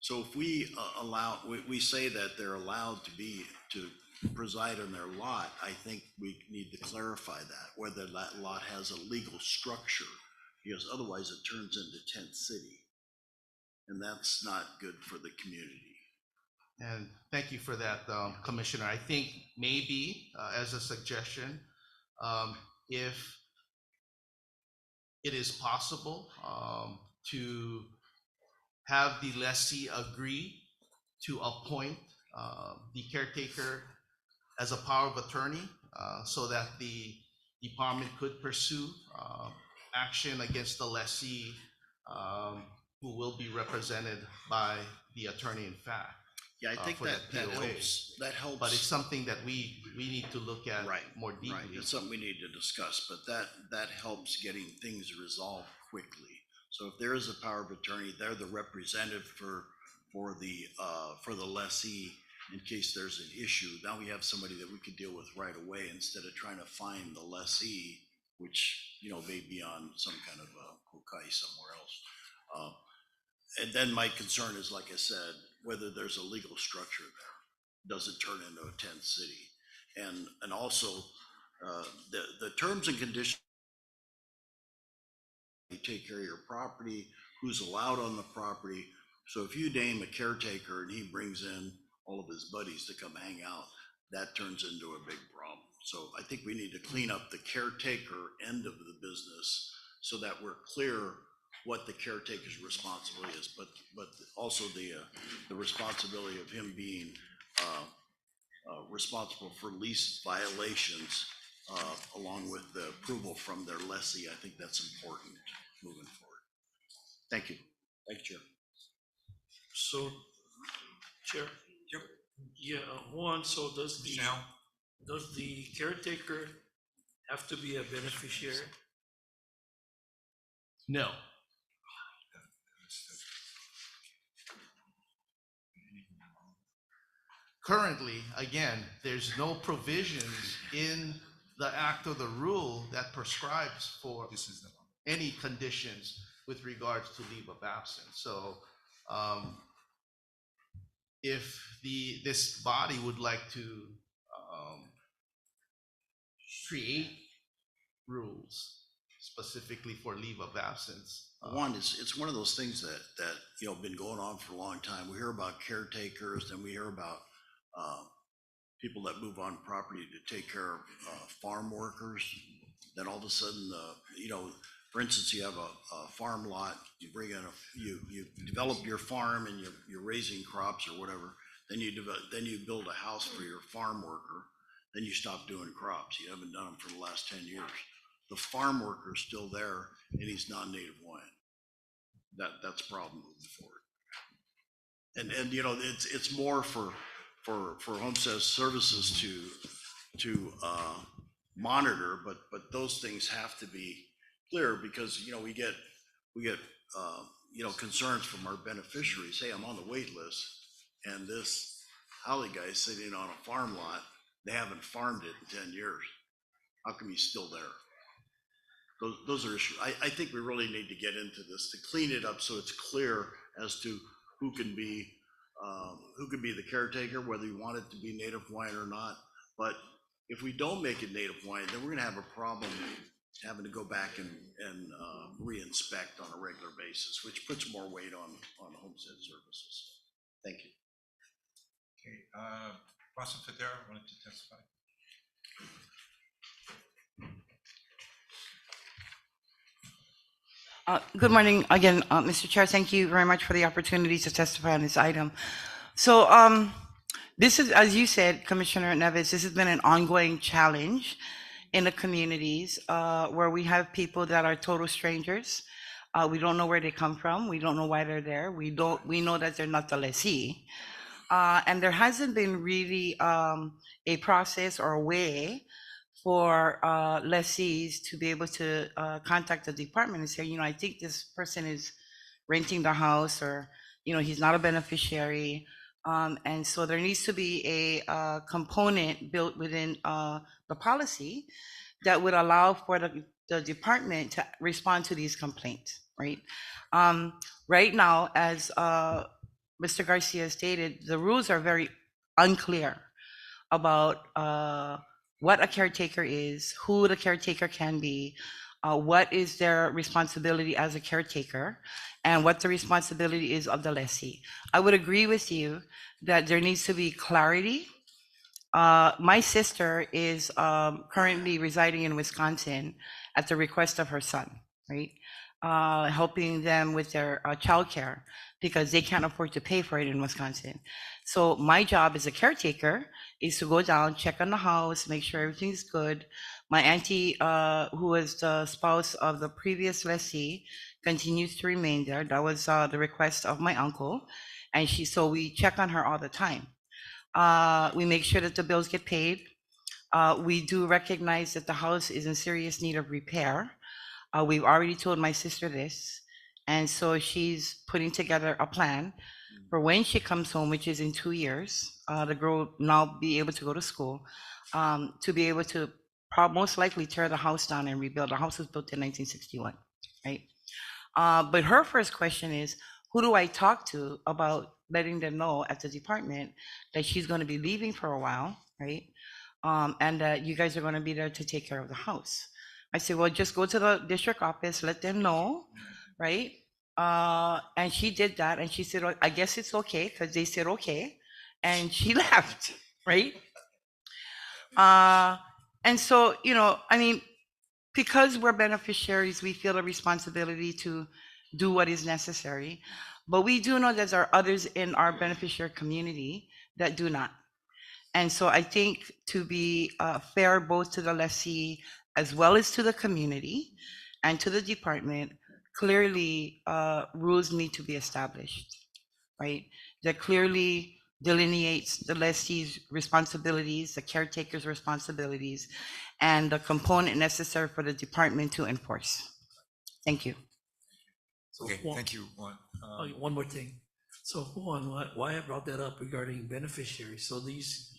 if we allow, we say that they're allowed to preside on their lot, I think we need to clarify that, whether that lot has a legal structure, because otherwise it turns into tent city. And that's not good for the community. And thank you for that, Commissioner. I think maybe as a suggestion, if it is possible to have the lessee agree to appoint the caretaker as a power of attorney so that the department could pursue action against the lessee who will be represented by the attorney in fact. Yeah, I think that helps. That helps. But it's something that we need to look at more deeply. Right, it's something we need to discuss, but that helps getting things resolved quickly. So if there is a power of attorney, they're the representative for the lessee in case there's an issue. Now we have somebody that we could deal with right away instead of trying to find the lessee, which may be on some kind of a Puukapu somewhere else. And then my concern is, like I said, whether there's a legal structure there, does it turn into a tent city? And also the terms and conditions, you take care of your property, who's allowed on the property. So if you name a caretaker and he brings in all of his buddies to come hang out, that turns into a big problem. So I think we need to clean up the caretaker end of the business so that we're clear what the caretaker's responsibility is, but also the responsibility of him being responsible for lease violations along with the approval from their lessee. I think that's important moving forward. Thank you. Thank you, Chair. So, Chair. Yep. Yeah, Juan, so does the caretaker have to be a beneficiary? No. Currently, again, there's no provisions in the act or the rule that prescribes for any conditions with regards to leave of absence. So if this body would like to create rules specifically for leave of absence. One, it's one of those things that been going on for a long time. We hear about caretakers, and we hear about people that move on property to take care of farm workers. Then all of a sudden, for instance, you have a farm lot. You bring in you develop your farm, and you're raising crops or whatever. Then you build a house for your farm worker. Then you stop doing crops. You haven't done them for the last 10 years. The farm worker is still there, and he's non-native Hawaiian. That's a problem moving forward. And it's more for homestead services to monitor, but those things have to be clear, because we get concerns from our beneficiaries. Hey, I'm on the wait list, and this Holly guy is sitting on a farm lot. They haven't farmed it in 10 years. How come he's still there? Those are issues. I think we really need to get into this to clean it up so it's clear as to who can be the caretaker, whether you want it to be Native Hawaiian or not. But if we don't make it Native Hawaiian, then we're going to have a problem having to go back and re-inspect on a regular basis, which puts more weight on homestead services. Thank you. Okay, Boston Federa wanted to testify. Good morning again, Mr. Chair. Thank you very much for the opportunity to testify on this item. So this is, as you said, Commissioner Neves, this has been an ongoing challenge in the communities where we have people that are total strangers. We don't know where they come from. We don't know why they're there. We know that they're not the lessee. And there hasn't been really a process or a way for lessees to be able to contact the department and say, you know, I think this person is renting the house, or, you know, he's not a beneficiary. And so there needs to be a component built within the policy that would allow for the department to respond to these complaints, right? Right now, as Mr. Garcia stated, the rules are very unclear about what a caretaker is, who the caretaker can be, what is their responsibility as a caretaker, and what the responsibility is of the lessee. I would agree with you that there needs to be clarity. My sister is currently residing in Wisconsin at the request of her son, right? Helping them with their childcare because they can't afford to pay for it in Wisconsin. So my job as a caretaker is to go down, check on the house, make sure everything's good. My auntie, who was the spouse of the previous lessee, continues to remain there. That was the request of my uncle. And so we check on her all the time. We make sure that the bills get paid. We do recognize that the house is in serious need of repair. We've already told my sister this. And so she's putting together a plan for when she comes home, which is in 2 years, the girl will now be able to go to school, to be able to most likely tear the house down and rebuild. The house was built in 1961, right? But her first question is, who do I talk to about letting them know at the department that she's going to be leaving for a while, right? And that you guys are going to be there to take care of the house. I said, well, just go to the district office, let them know, right? And she did that, and she said, oh, I guess it's okay, because they said okay, and she left, right? And so, you know, I mean, because we're beneficiaries, we feel a responsibility to do what is necessary, but we do know that there are others in our beneficiary community that do not. And so I think to be fair both to the lessee as well as to the community and to the department, clearly rules need to be established, right? That clearly delineates the lessee's responsibilities, the caretaker's responsibilities, and the component necessary for the department to enforce. Thank you. Okay, thank you, Juan. One more thing. So Juan, why I brought that up regarding beneficiaries, so these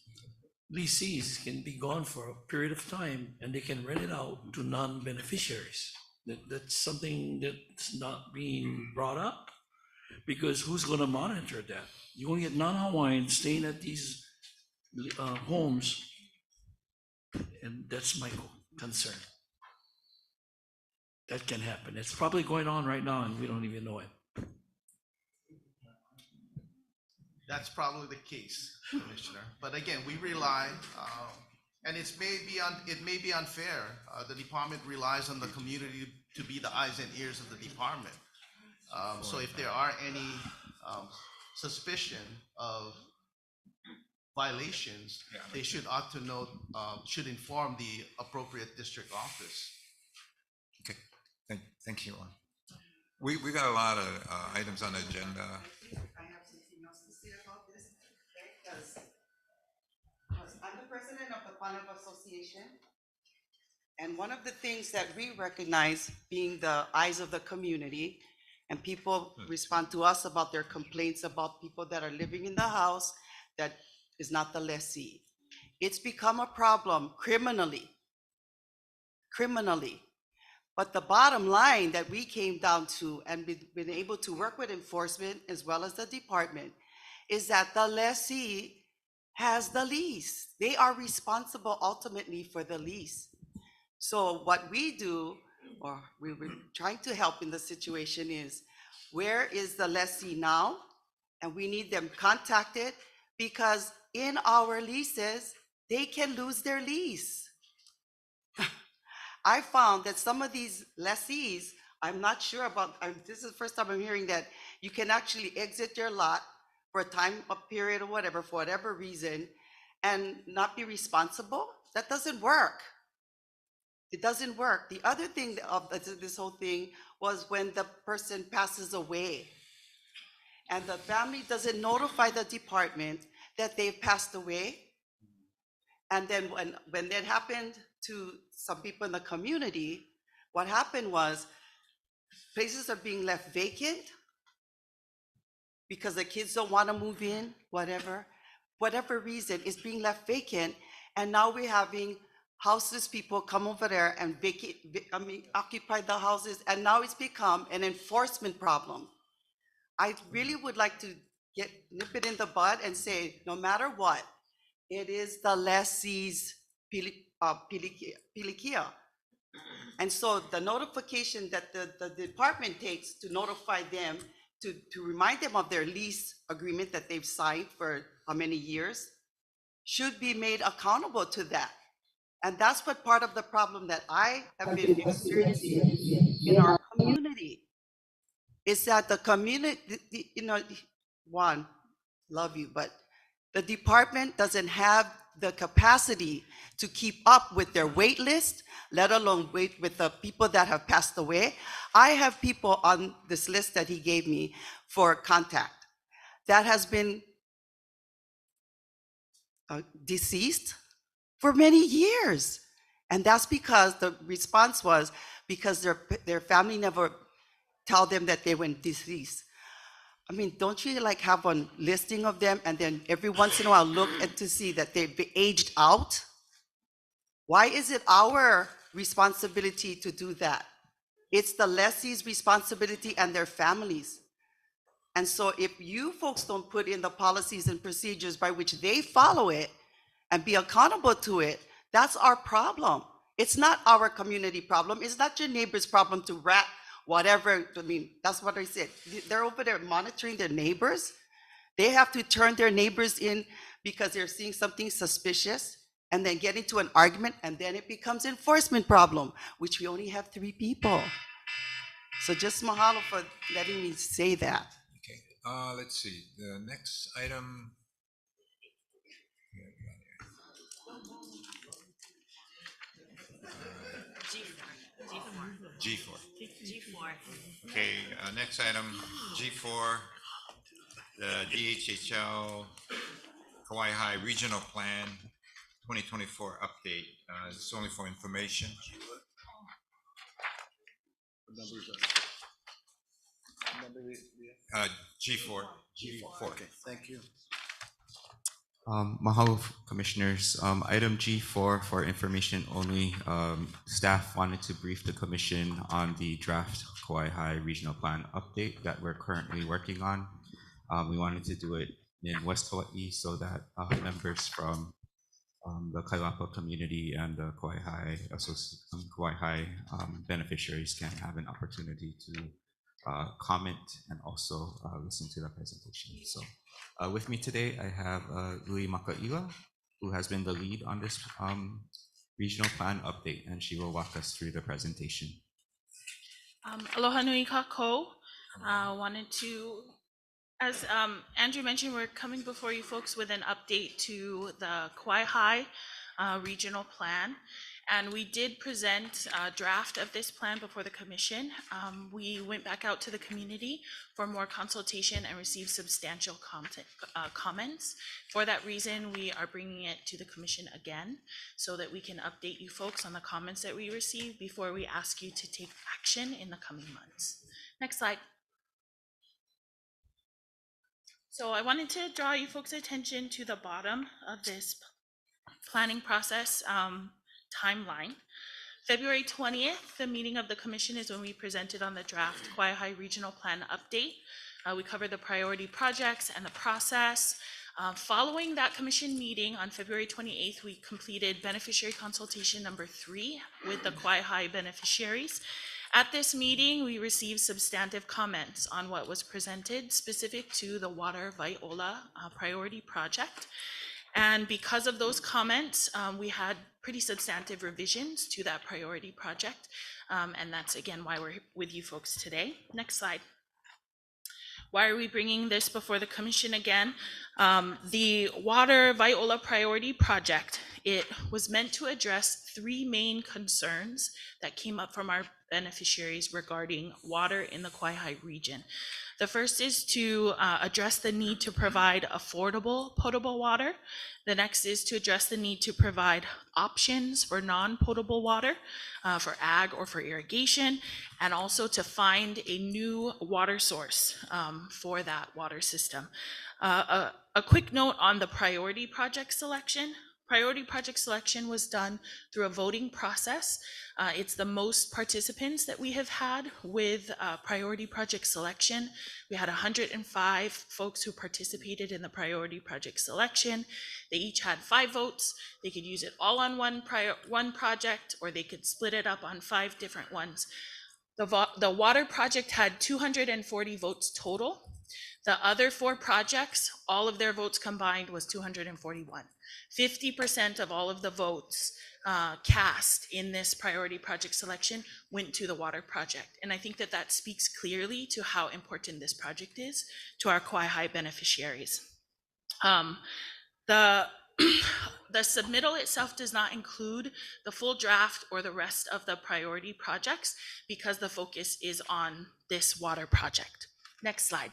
lessees can be gone for a period of time and they can rent it out to non-beneficiaries. That's something that's not being brought up, because who's going to monitor that? You only get non-Hawaiians staying at these homes, and that's my concern. That can happen. It's probably going on right now and we don't even know it. That's probably the case, Commissioner. But again, we rely, and it may be unfair. The department relies on the community to be the eyes and ears of the department. So if there are any suspicion of violations, they ought to know, should inform the appropriate district office. Okay, thank you, Juan. We got a lot of items on the agenda. I have something else to say about this, because I'm the president of the Panama Association. And one of the things that we recognize, being the eyes of the community, and people respond to us about their complaints about people that are living in the house that is not the lessee. It's become a problem criminally. But the bottom line that we came down to and been able to work with enforcement as well as the department is that the lessee has the lease. They are responsible ultimately for the lease. So what we do, or we were trying to help in the situation, is where is the lessee now? And we need them contacted, because in our leases, they can lose their lease. I found that some of these lessees I'm not sure about, this is the first time I'm hearing that you can actually exit your lot for a time, a period or whatever, for whatever reason, and not be responsible. That doesn't work. It doesn't work. The other thing of this whole thing was when the person passes away and the family doesn't notify the department that they've passed away. And then when that happened to some people in the community, what happened was places are being left vacant because the kids don't want to move in, whatever reason, it's being left vacant. And now we're having houseless people come over there and occupy the houses. And now it's become an enforcement problem. I really would like to nip it in the bud and say, no matter what, it is the lessee's pilikia. And so the notification that the department takes to notify them, to remind them of their lease agreement that they've signed for how many years, should be made accountable to that. And that's what part of the problem that I have been experiencing in our community is that the community, Juan, love you, but the department doesn't have the capacity to keep up with their wait list, let alone wait with the people that have passed away. I have people on this list that he gave me for contact that has been deceased for many years. And that's because the response was because their family never told them that they went deceased. I mean, don't you like have a listing of them and then every once in a while look to see that they've aged out? Why is it our responsibility to do that? It's the lessee's responsibility and their families. And so if you folks don't put in the policies and procedures by which they follow it and be accountable to it, that's our problem. It's not our community problem. It's not your neighbor's problem to rat whatever. I mean, that's what I said. They're over there monitoring their neighbors. They have to turn their neighbors in because they're seeing something suspicious and then get into an argument, and then it becomes enforcement problem, which we only have 3 people. So just mahalo for letting me say that. Okay, let's see, the next item. G4. Okay, next item, G4, the DHHL Kauai High Regional Plan 2024 update. It's only for information. G4. Okay, thank you. Mahalo, Commissioners. Item G4 for information only. Staff wanted to brief the Commission on the draft Kauai High Regional Plan update that we're currently working on. We wanted to do it in West Hawaii so that members from the Kalaupapa community and the Kauai High beneficiaries can have an opportunity to comment and also listen to the presentation. So with me today, I have Louis Maka'ila, who has been the lead on this regional plan update, and she will walk us through the presentation. Aloha nui kākou. Wanted to, as Andrew mentioned, we're coming before you folks with an update to the Kauai High regional plan. And we did present a draft of this plan before the Commission. We went back out to the community for more consultation and received substantial comments. For that reason, we are bringing it to the Commission again so that we can update you folks on the comments that we received before we ask you to take action in the coming months. Next slide. So I wanted to draw you folks' attention to the bottom of this planning process timeline. February 20th, the meeting of the Commission is when we presented on the draft Kauai High Regional Plan update. We covered the priority projects and the process. Following that Commission meeting on February 28th, we completed beneficiary consultation number 3 with the Kauai High beneficiaries. At this meeting, we received substantive comments on what was presented specific to the Water Vaiola priority project. And because of those comments, we had pretty substantive revisions to that priority project. And that's again why we're with you folks today. Next slide. Why are we bringing this before the commission again? The Water Viola Priority Project, it was meant to address three main concerns that came up from our beneficiaries regarding water in the Kawaihae region. The first is to address the need to provide affordable potable water. The next is to address the need to provide options for non-potable water for ag or for irrigation, and also to find a new water source for that water system. A quick note on the priority project selection. Priority project selection was done through a voting process. It's the most participants that we have had with priority project selection. We had 105 folks who participated in the priority project selection. They each had 5 votes. They could use it all on one project, or they could split it up on 5 different ones. The water project had 240 votes total. The other 4 projects, all of their votes combined was 241. 50% of all of the votes cast in this priority project selection went to the water project. And I think that that speaks clearly to how important this project is to our Kawaihae beneficiaries. The submittal itself does not include the full draft or the rest of the priority projects because the focus is on this water project. Next slide.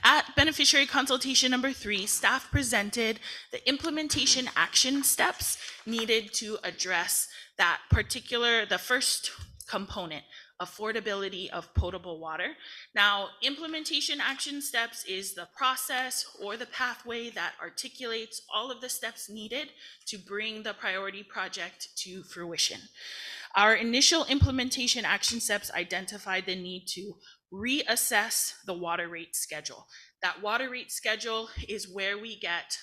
At beneficiary consultation number 3, staff presented the implementation action steps needed to address that particular, the first component, affordability of potable water. Now, implementation action steps is the process or the pathway that articulates all of the steps needed to bring the priority project to fruition. Our initial implementation action steps identified the need to reassess the water rate schedule. That water rate schedule is where we get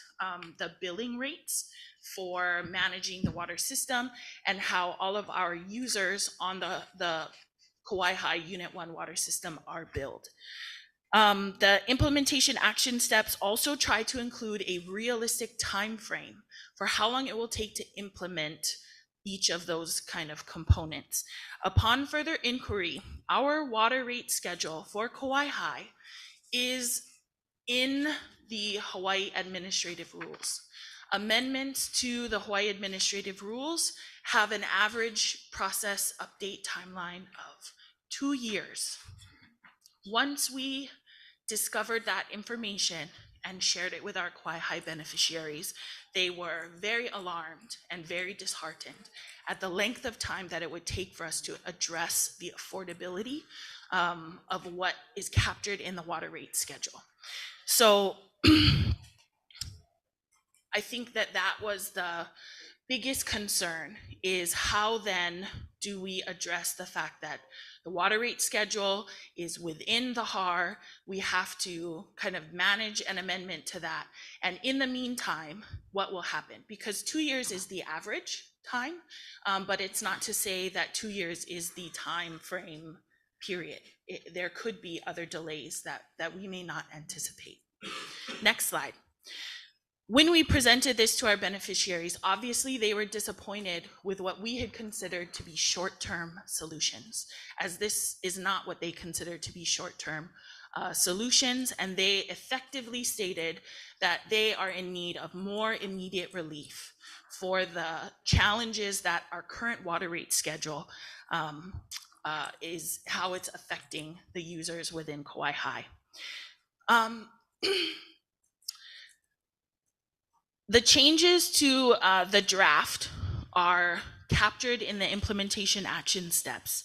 the billing rates for managing the water system and how all of our users on the Kawaihae Unit 1 water system are billed. The implementation action steps also try to include a realistic time frame for how long it will take to implement each of those kind of components. Upon further inquiry, our water rate schedule for Kawaihae is in the Hawaii Administrative Rules. Amendments to the Hawaii Administrative Rules have an average process update timeline of 2 years. Once we discovered that information and shared it with our Kawaihae beneficiaries, they were very alarmed and very disheartened at the length of time that it would take for us to address the affordability of what is captured in the water rate schedule. So I think that that was the biggest concern, is how then do we address the fact that the water rate schedule is within the HAR. We have to kind of manage an amendment to that. And in the meantime, what will happen? Because 2 years is the average time, but it's not to say that 2 years is the time frame period. There could be other delays that we may not anticipate. Next slide. When we presented this to our beneficiaries, obviously they were disappointed with what we had considered to be short-term solutions, as this is not what they consider to be short-term solutions, and they effectively stated that they are in need of more immediate relief for the challenges that our current water rate schedule is how it's affecting the users within Kawaihae. The changes to the draft are captured in the implementation action steps.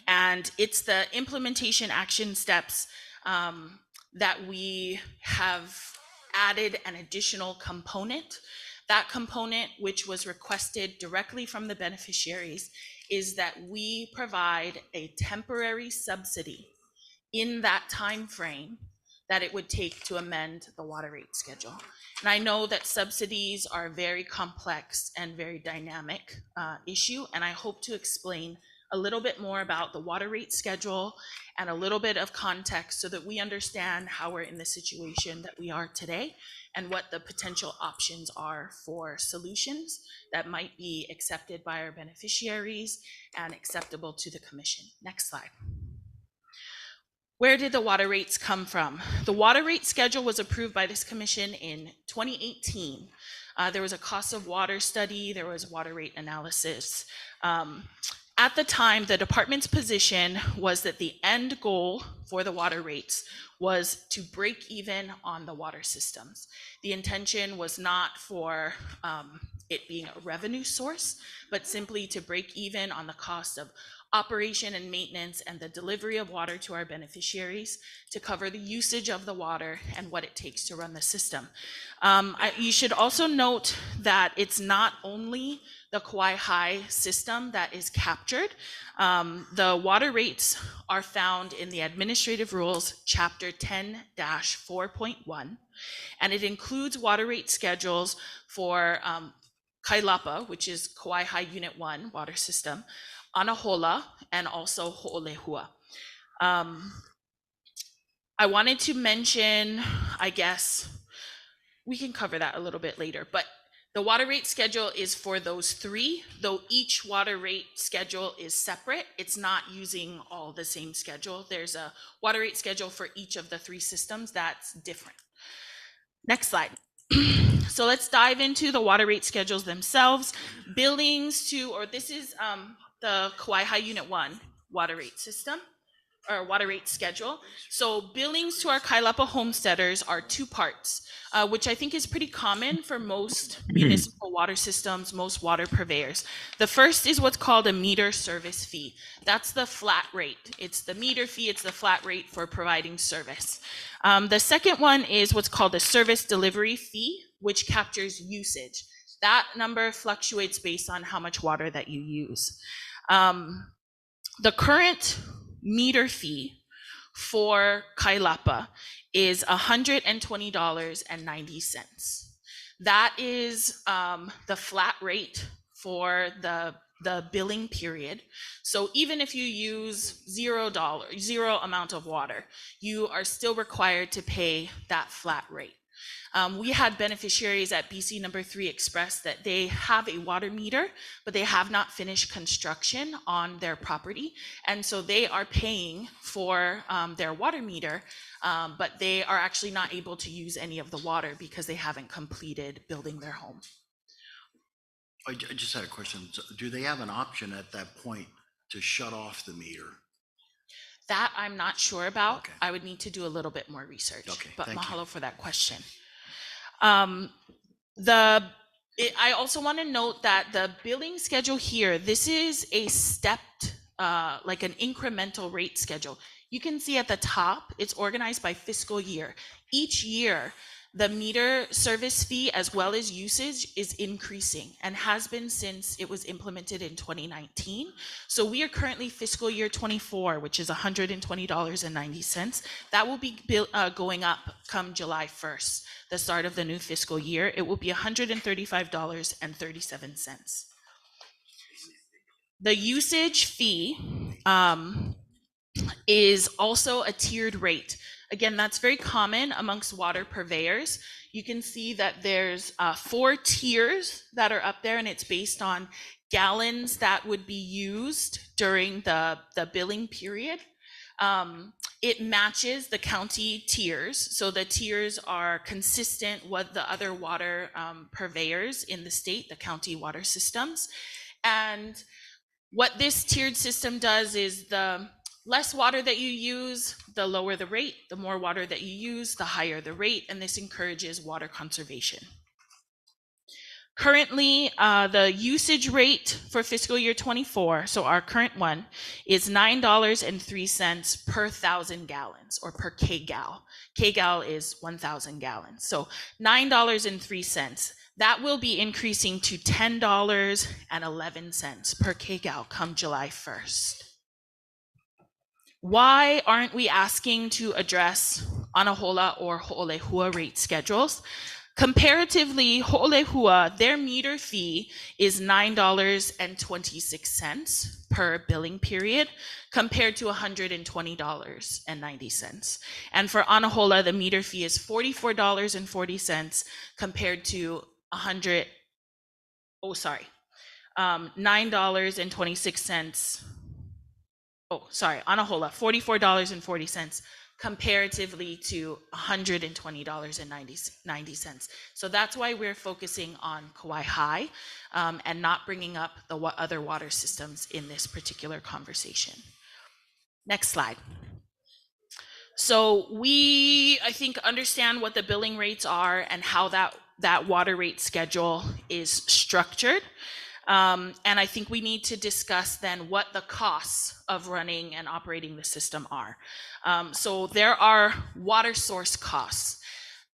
And it's the implementation action steps that we have added an additional component. That component, which was requested directly from the beneficiaries, is that we provide a temporary subsidy in that time frame that it would take to amend the water rate schedule. And I know that subsidies are a very complex and very dynamic issue, and I hope to explain a little bit more about the water rate schedule and a little bit of context so that we understand how we're in the situation that we are today and what the potential options are for solutions that might be accepted by our beneficiaries and acceptable to the commission. Next slide. Where did the water rates come from? The water rate schedule was approved by this commission in 2018. There was a cost of water study, there was water rate analysis. At the time, the department's position was that the end goal for the water rates was to break even on the water systems. The intention was not for it being a revenue source, but simply to break even on the cost of operation and maintenance and the delivery of water to our beneficiaries to cover the usage of the water and what it takes to run the system. You should also note that it's not only the Kauai High system that is captured. The water rates are found in the Administrative Rules, Chapter 10-4.1, and it includes water rate schedules for Kalaupapa, which is Kauai High Unit 1 water system, Anahola, and also Ho'olehua. I wanted to mention, I guess, we can cover that a little bit later, but the water rate schedule is for those three, though each water rate schedule is separate. It's not using all the same schedule. There's a water rate schedule for each of the three systems that's different. Next slide. So let's dive into the water rate schedules themselves. Billings to, or this is the Kauai High Unit 1 water rate system, or water rate schedule. So billings to our Kalaupapa homesteaders are two parts, which I think is pretty common for most municipal water systems, most water purveyors. The first is what's called a meter service fee. That's the flat rate. It's the meter fee, it's the flat rate for providing service. The second one is what's called a service delivery fee, which captures usage. That number fluctuates based on how much water that you use. The current meter fee for Kalaupapa is $120.90. That is the flat rate for the billing period. So even if you use zero amount of water, you are still required to pay that flat rate. We had beneficiaries at BC number 3 express that they have a water meter, but they have not finished construction on their property. And so they are paying for their water meter, but they are actually not able to use any of the water because they haven't completed building their home. I just had a question. Do they have an option at that point to shut off the meter? That I'm not sure about. Okay. I would need to do a little bit more research. Okay, but thank mahalo you. for that question. I also want to note that the billing schedule here, this is a stepped, like an incremental rate schedule. You can see at the top, it's organized by fiscal year. Each year, the meter service fee as well as usage is increasing and has been since it was implemented in 2019. So we are currently fiscal year 24, which is $120.90. That will be going up come July 1st, the start of the new fiscal year. It will be $135.37. The usage fee is also a tiered rate. Again, that's very common amongst water purveyors. You can see that there's 4 tiers that are up there, and it's based on gallons that would be used during the billing period. It matches the county tiers. So the tiers are consistent with the other water purveyors in the state, the county water systems. And what this tiered system does is the less water that you use, the lower the rate. The more water that you use, the higher the rate, and this encourages water conservation. Currently, the usage rate for fiscal year 24, so our current one, is $9.03 per 1,000 gallons, or per kgal. Kgal is 1,000 gallons, so $9.03. That will be increasing to $10.11 per kgal come July 1st. Why aren't we asking to address Anahola or Ho'olehua rate schedules? Comparatively, Ho'olehua, their meter fee is $9.26 per billing period, compared to $120.90. And for Anahola, the meter fee is $44.40 compared to $9.26. Anahola, $44.40 comparatively to $120.90. So that's why we're focusing on Kauai High and not bringing up the other water systems in this particular conversation. Next slide. So we, I think, understand what the billing rates are and how that water rate schedule is structured. And I think we need to discuss then what the costs of running and operating the system are. So there are water source costs.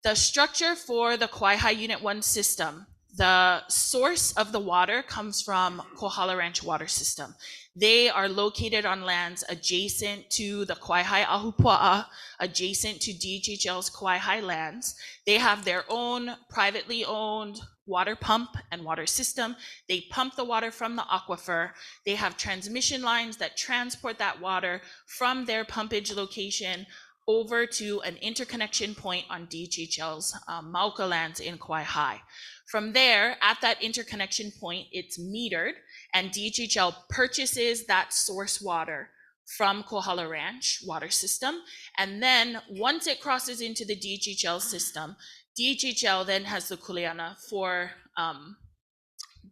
The structure for the Kauai High Unit 1 system, the source of the water comes from Kohala Ranch water system. They are located on lands adjacent to the Kauai High Ahupua'a, adjacent to DHHL's Kauai High lands. They have their own privately owned water pump and water system. They pump the water from the aquifer. They have transmission lines that transport that water from their pumpage location over to an interconnection point on DHHL's Mauka lands in Kauai High. From there, at that interconnection point, it's metered, and DHHL purchases that source water from Kohala Ranch water system. And then once it crosses into the DHHL system, DHHL then has the kuleana for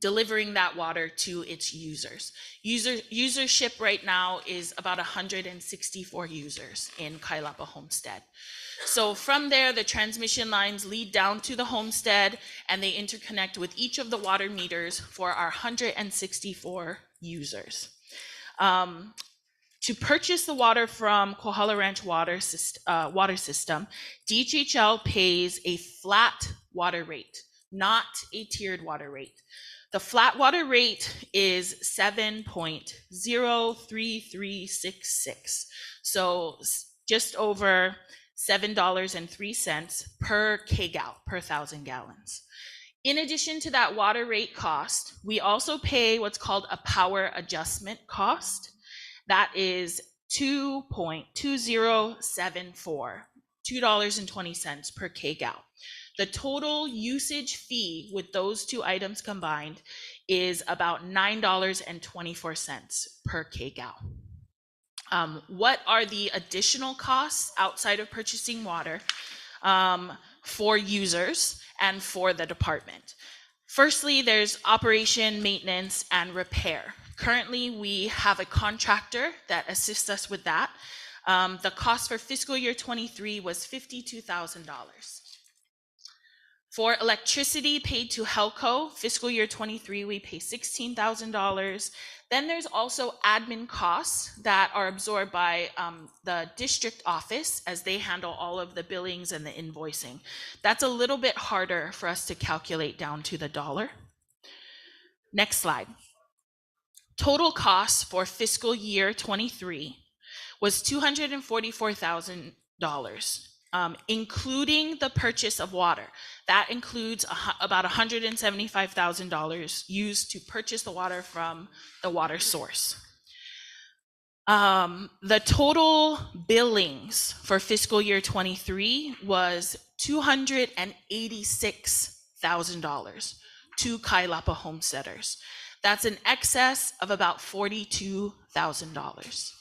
delivering that water to its users. Usership right now is about 164 users in Kalaupapa homestead. So from there, the transmission lines lead down to the homestead and they interconnect with each of the water meters for our 164 users. To purchase the water from Kohala Ranch water system, DHHL pays a flat water rate, not a tiered water rate. The flat water rate is 7.03366. So just over $7.03 per kgal, per 1,000 gallons. In addition to that water rate cost, we also pay what's called a power adjustment cost. That is $2.2074, $2.20 per kgal. The total usage fee with those two items combined is about $9.24 per kgal. What are the additional costs outside of purchasing water for users and for the department? Firstly, there's operation, maintenance, and repair. Currently, we have a contractor that assists us with that. The cost for fiscal year 23 was $52,000. For electricity paid to Helco, fiscal year 23, we pay $16,000. Then there's also admin costs that are absorbed by the district office as they handle all of the billings and the invoicing. That's a little bit harder for us to calculate down to the dollar. Next slide. Total costs for fiscal year 23 was $244,000. Including the purchase of water. That includes about $175,000 used to purchase the water from the water source. The total billings for fiscal year 23 was $286,000 to Kalaupapa homesteaders. That's an excess of about $42,000.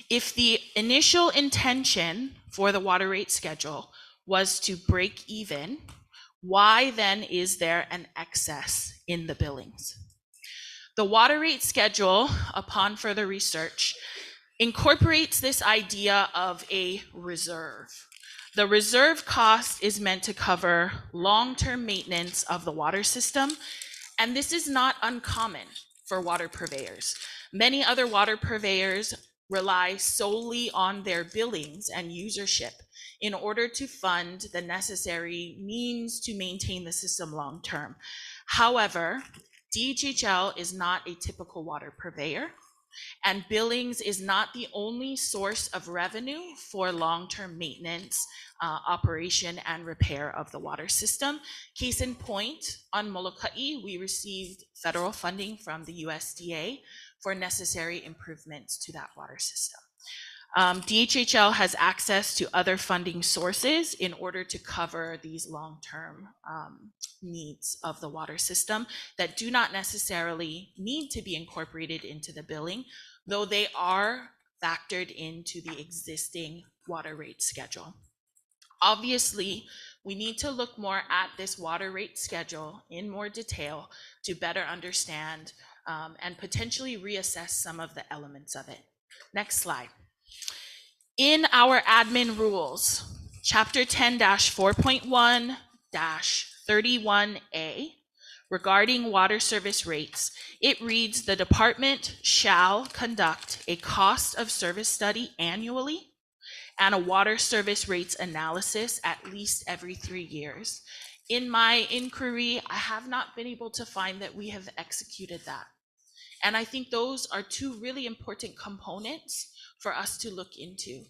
If the initial intention for the water rate schedule was to break even, why then is there an excess in the billings? The water rate schedule, upon further research, incorporates this idea of a reserve. The reserve cost is meant to cover long-term maintenance of the water system, and this is not uncommon for water purveyors. Many other water purveyors rely solely on their billings and usership in order to fund the necessary means to maintain the system long term. However, DHHL is not a typical water purveyor. And billings is not the only source of revenue for long-term maintenance, operation, and repair of the water system. Case in point, on Molokai, we received federal funding from the USDA for necessary improvements to that water system. DHHL has access to other funding sources in order to cover these long-term needs of the water system that do not necessarily need to be incorporated into the billing, though they are factored into the existing water rate schedule. Obviously, we need to look more at this water rate schedule in more detail to better understand and potentially reassess some of the elements of it. Next slide. In our admin rules, chapter 10-4.1-31A, regarding water service rates, it reads the department shall conduct a cost of service study annually and a water service rates analysis at least every 3 years. In my inquiry, I have not been able to find that we have executed that. And I think those are two really important components for us to look into.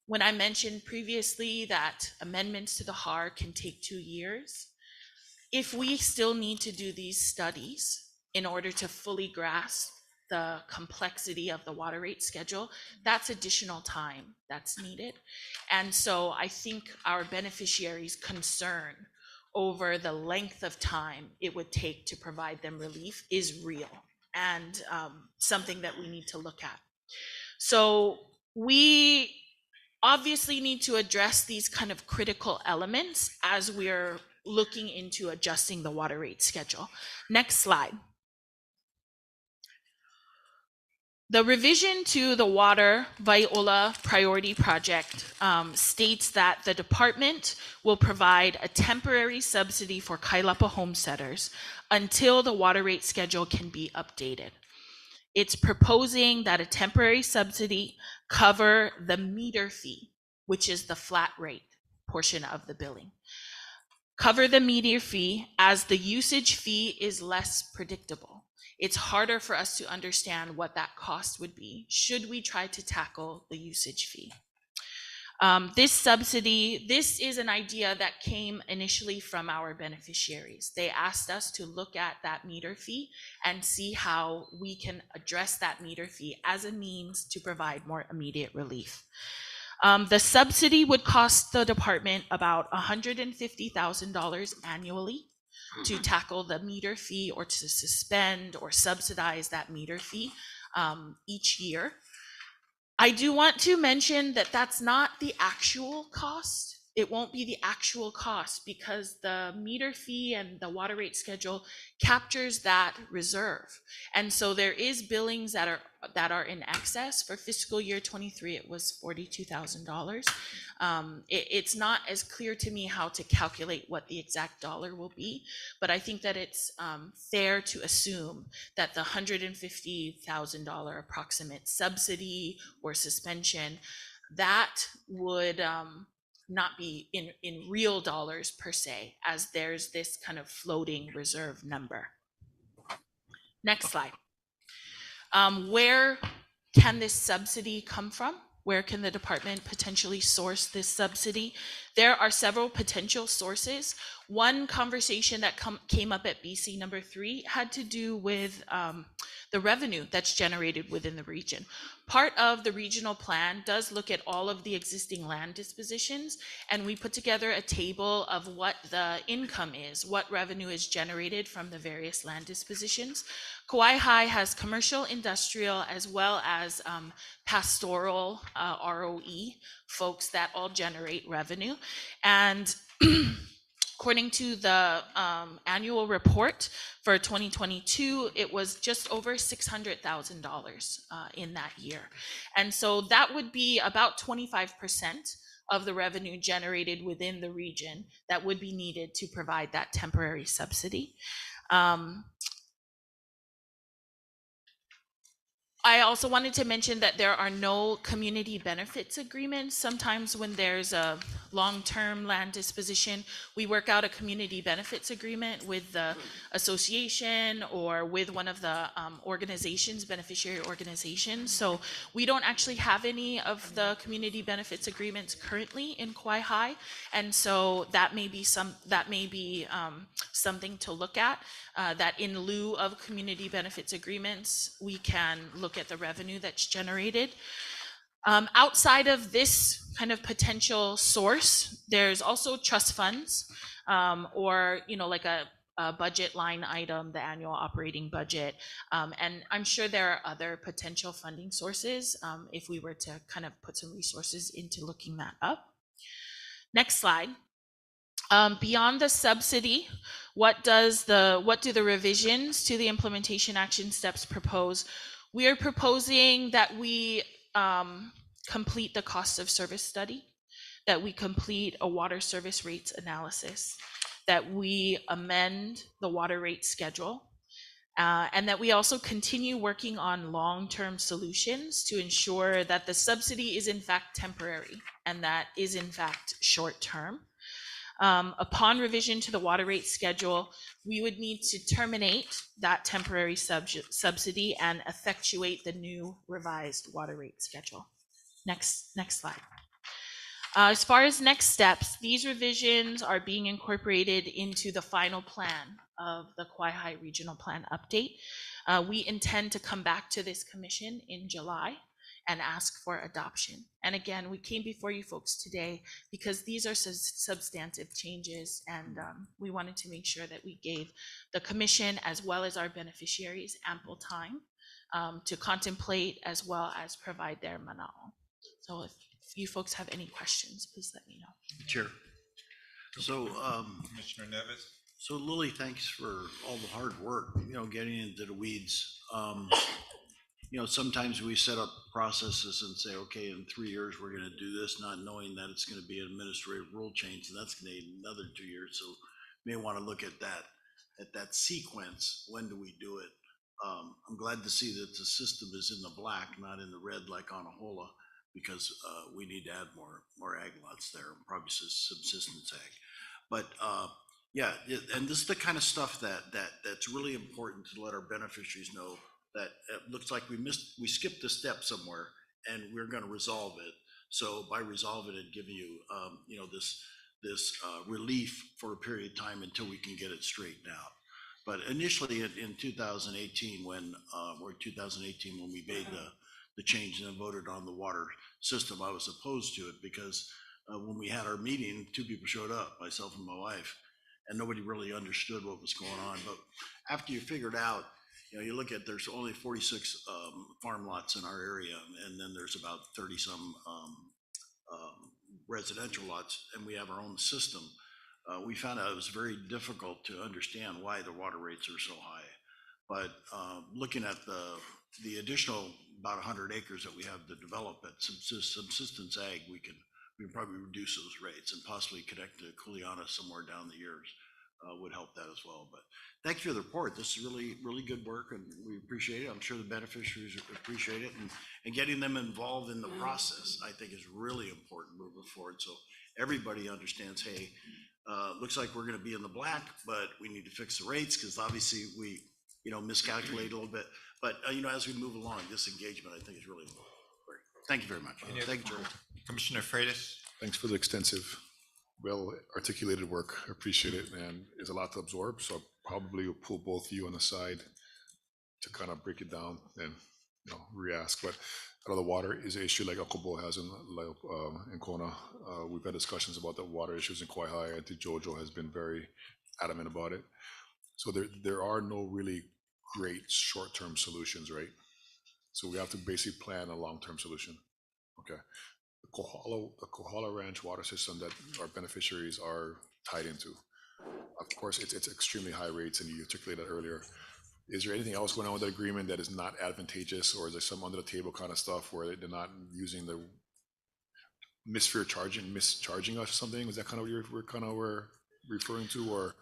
When I mentioned previously that amendments to the HAR can take 2 years, if we still need to do these studies in order to fully grasp the complexity of the water rate schedule, that's additional time that's needed. And so I think our beneficiaries' concern over the length of time it would take to provide them relief is real and something that we need to look at. So we obviously need to address these kind of critical elements as we're looking into adjusting the water rate schedule. Next slide. The revision to the Water Viola Priority Project states that the department will provide a temporary subsidy for Kalaupapa homesteaders until the water rate schedule can be updated. It's proposing that a temporary subsidy cover the meter fee, which is the flat rate portion of the billing. Cover the meter fee as the usage fee is less predictable. It's harder for us to understand what that cost would be should we try to tackle the usage fee. This subsidy, this is an idea that came initially from our beneficiaries. They asked us to look at that meter fee and see how we can address that meter fee as a means to provide more immediate relief. The subsidy would cost the department about $150,000 annually to tackle the meter fee or to suspend or subsidize that meter fee each year. I do want to mention that that's not the actual cost. It won't be the actual cost because the meter fee and the water rate schedule captures that reserve. And so there is billings that are in excess. For fiscal year 23, it was $42,000. It's not as clear to me how to calculate what the exact dollar will be, but I think that it's fair to assume that the $150,000 approximate subsidy or suspension, that would not be in real dollars per se, as there's this kind of floating reserve number. Next slide. Where can this subsidy come from? Where can the department potentially source this subsidy? There are several potential sources. One conversation that came up at BC number 3 had to do with the revenue that's generated within the region. Part of the regional plan does look at all of the existing land dispositions, and we put together a table of what the income is, what revenue is generated from the various land dispositions. Kauai High has commercial, industrial, as well as pastoral ROE folks that all generate revenue. And according to the annual report for 2022, it was just over $600,000 in that year. And so that would be about 25% of the revenue generated within the region that would be needed to provide that temporary subsidy. I also wanted to mention that there are no community benefits agreements. Sometimes when there's a long-term land disposition, we work out a community benefits agreement with the association or with one of the organizations, beneficiary organizations. So we don't actually have any of the community benefits agreements currently in Kauai High, and so that may be something to look at. That in lieu of community benefits agreements, we can look at the revenue that's generated. Outside of this kind of potential source, there's also trust funds, or like a budget line item, the annual operating budget, and I'm sure there are other potential funding sources if we were to kind of put some resources into looking that up. Next slide. Beyond the subsidy, what do the revisions to the implementation action steps propose? We are proposing that we complete the cost of service study, that we complete a water service rates analysis, that we amend the water rate schedule, and that we also continue working on long-term solutions to ensure that the subsidy is in fact temporary and that is in fact short-term. Upon revision to the water rate schedule, we would need to terminate that temporary subsidy and effectuate the new revised water rate schedule. Next slide. As far as next steps, these revisions are being incorporated into the final plan of the Kauai High Regional Plan update. We intend to come back to this commission in July and ask for adoption. And again, we came before you folks today because these are substantive changes, and we wanted to make sure that we gave the commission as well as our beneficiaries ample time to contemplate as well as provide their mana'o. So if you folks have any questions, please let me know. Chair. So, Commissioner Nevis. So Lily, thanks for all the hard work, getting into the weeds. Sometimes we set up processes and say, okay, in 3 years, we're going to do this, not knowing that it's going to be an administrative rule change, and that's going to need another 2 years. So you may want to look at that sequence. When do we do it? I'm glad to see that the system is in the black, not in the red like on Ahola, because we need to add more ag lots there, probably subsistence ag. But yeah, and this is the kind of stuff that's really important to let our beneficiaries know that it looks like we skipped a step somewhere and we're going to resolve it. So by resolving it, giving you this relief for a period of time until we can get it straightened out. But initially in 2018, when we made the change and then voted on the water system, I was opposed to it because when we had our meeting, 2 people showed up, myself and my wife, and nobody really understood what was going on. But after you figured out, you look at, there's only 46 farm lots in our area, and then there's about 30 some residential lots, and we have our own system. We found out it was very difficult to understand why the water rates are so high. But looking at the additional about 100 acres that we have to develop at subsistence ag, we can probably reduce those rates and possibly connect to Kuleana somewhere down the years. Would help that as well. But thank you for the report. This is really, really good work, and we appreciate it. I'm sure the beneficiaries appreciate it, and getting them involved in the process, I think, is really important moving forward. So everybody understands, hey, looks like we're going to be in the black, but we need to fix the rates because obviously we, miscalculate a little bit. But as we move along, this engagement, I think, is really important. Thank you very much. Thank you, George. Commissioner Freitas. Thanks for the extensive, well articulated work. I appreciate it, and it's a lot to absorb. So I'll probably will pull both of you on the side to kind of break it down and re-ask. But the water is an issue like Akobo has in Kona. We've had discussions about the water issues in Kauai High. I think Jojo has been very adamant about it. So there are no really great short-term solutions, right? So we have to basically plan a long-term solution. Okay. The Kohala Ranch water system that our beneficiaries are tied into. Of course, it's extremely high rates, and you articulated that earlier. Is there anything else going on with the agreement that is not advantageous, or is there some under the table kind of stuff where they're not using the mischarging us or something? Is that kind of what we're referring to, or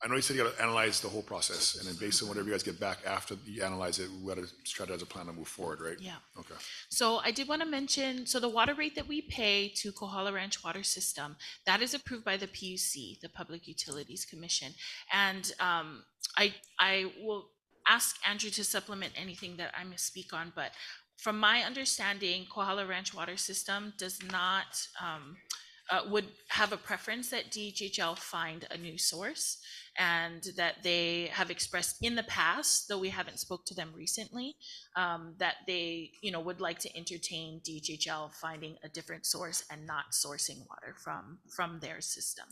I know you said you gotta analyze the whole process, and then based on whatever you guys get back after you analyze it, we gotta strategize a plan to move forward, right? Yeah. Okay. So I did want to mention, so the water rate that we pay to Kohala Ranch Water System, that is approved by the PUC, the Public Utilities Commission. And I will ask Andrew to supplement anything that I misspeak on, but from my understanding, Kohala Ranch Water System does not, would have a preference that DHHL find a new source, and that they have expressed in the past, though we haven't spoke to them recently, that they, would like to entertain DHHL finding a different source and not sourcing water from their system.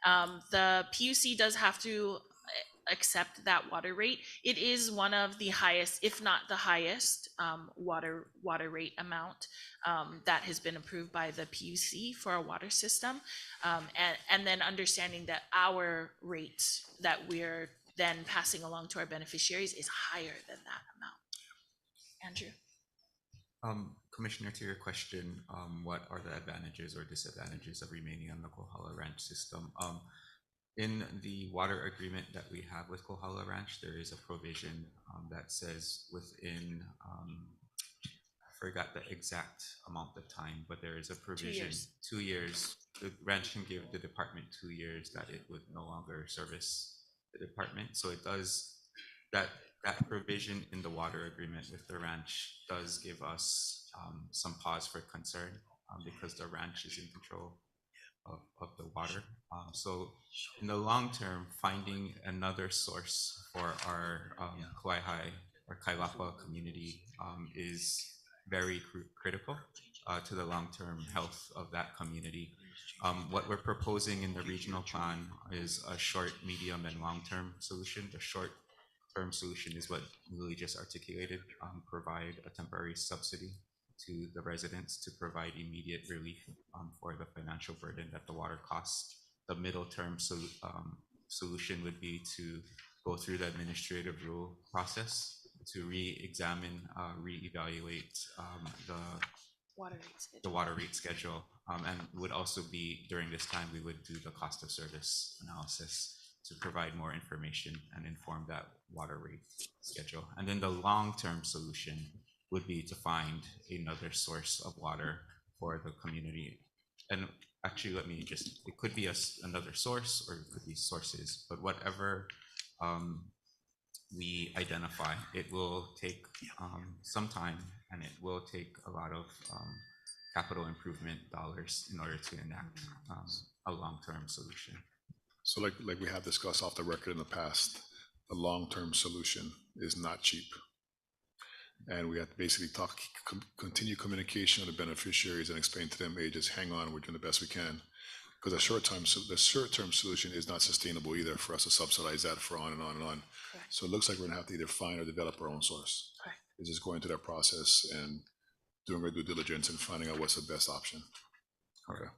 The PUC does have to accept that water rate. It is one of the highest, if not the highest, water rate amount that has been approved by the PUC for a water system, and then understanding that our rates that we're then passing along to our beneficiaries is higher than that amount. Andrew. Commissioner, to your question, what are the advantages or disadvantages of remaining on the Kohala Ranch system? In the water agreement that we have with Kohala Ranch, there is a provision that says within, I forgot the exact amount of time, but there is a provision, 2 years, the ranch can give the department 2 years that it would no longer service the department. So it does, that provision in the water agreement with the ranch does give us some pause for concern because the ranch is in control of the water. So in the long term, finding another source for our Kauai or Kalaupapa community is very critical to the long-term health of that community. What we're proposing in the regional plan is a short, medium, and long-term solution. The short-term solution is what Lily just articulated, provide a temporary subsidy to the residents to provide immediate relief for the financial burden that the water costs. The middle term solution would be to go through the administrative rule process to re-examine, re-evaluate the water rate schedule, and would also be during this time we would do the cost of service analysis to provide more information and inform that water rate schedule. And then the long-term solution would be to find another source of water for the community. And actually, let me just, it could be another source or it could be sources, but whatever we identify, it will take some time and it will take a lot of capital improvement dollars in order to enact a long-term solution. So like we have discussed off the record in the past, the long-term solution is not cheap. And we have to basically continue communication with the beneficiaries and explain to them, hey, just hang on, we're doing the best we can. Because the short-term solution is not sustainable either for us to subsidize that for on and on and on. Correct. So it looks like we're gonna have to either find or develop our own source. Correct. It's just going through that process and doing our due diligence and finding out what's the best option. Okay,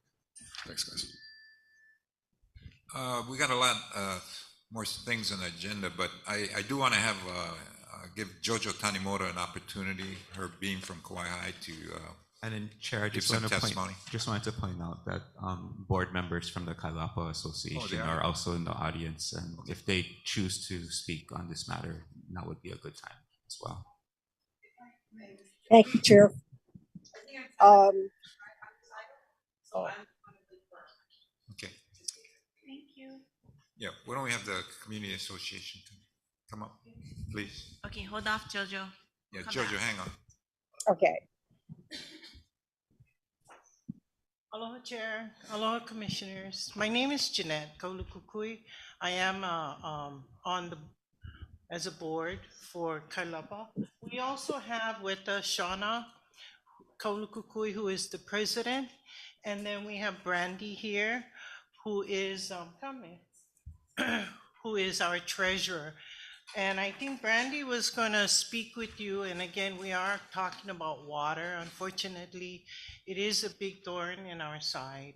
thanks guys. We got a lot more things on the agenda, but I do want to have give Jojo Tanimura an opportunity, her being from Kauai, to and then Chair, I give just some wanted testimony. to point out that board members from the Kalaupapa Association are also in the audience, and if they choose to speak on this matter, that would be a good time as well. Thank you, Chair. Okay. Thank you. Yeah, why don't we have the community association come up, please? Okay, hold off, Jojo. Yeah, Come Jojo, back. hang on. Okay. Aloha Chair, aloha Commissioners. My name is Jeanette Kaulukukui. I am on the as a board for Kalaupapa. We also have with us Shauna Kaulukukui, who is the president, and then we have Brandy here, who is who is our treasurer. And I think Brandy was going to speak with you. And again, we are talking about water. Unfortunately, it is a big thorn in our side.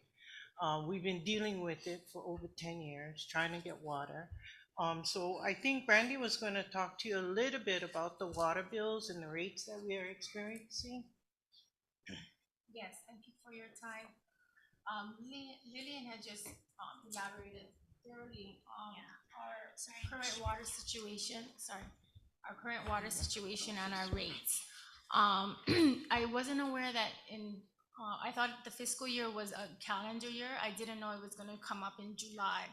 We've been dealing with it for over 10 years, trying to get water. So I think Brandy was going to talk to you a little bit about the water bills and the rates that we are experiencing. Yes, thank you for your time. Lillian had just elaborated thoroughly on current water situation, our current water situation and our rates. I wasn't aware that I thought the fiscal year was a calendar year. I didn't know it was gonna come up in July.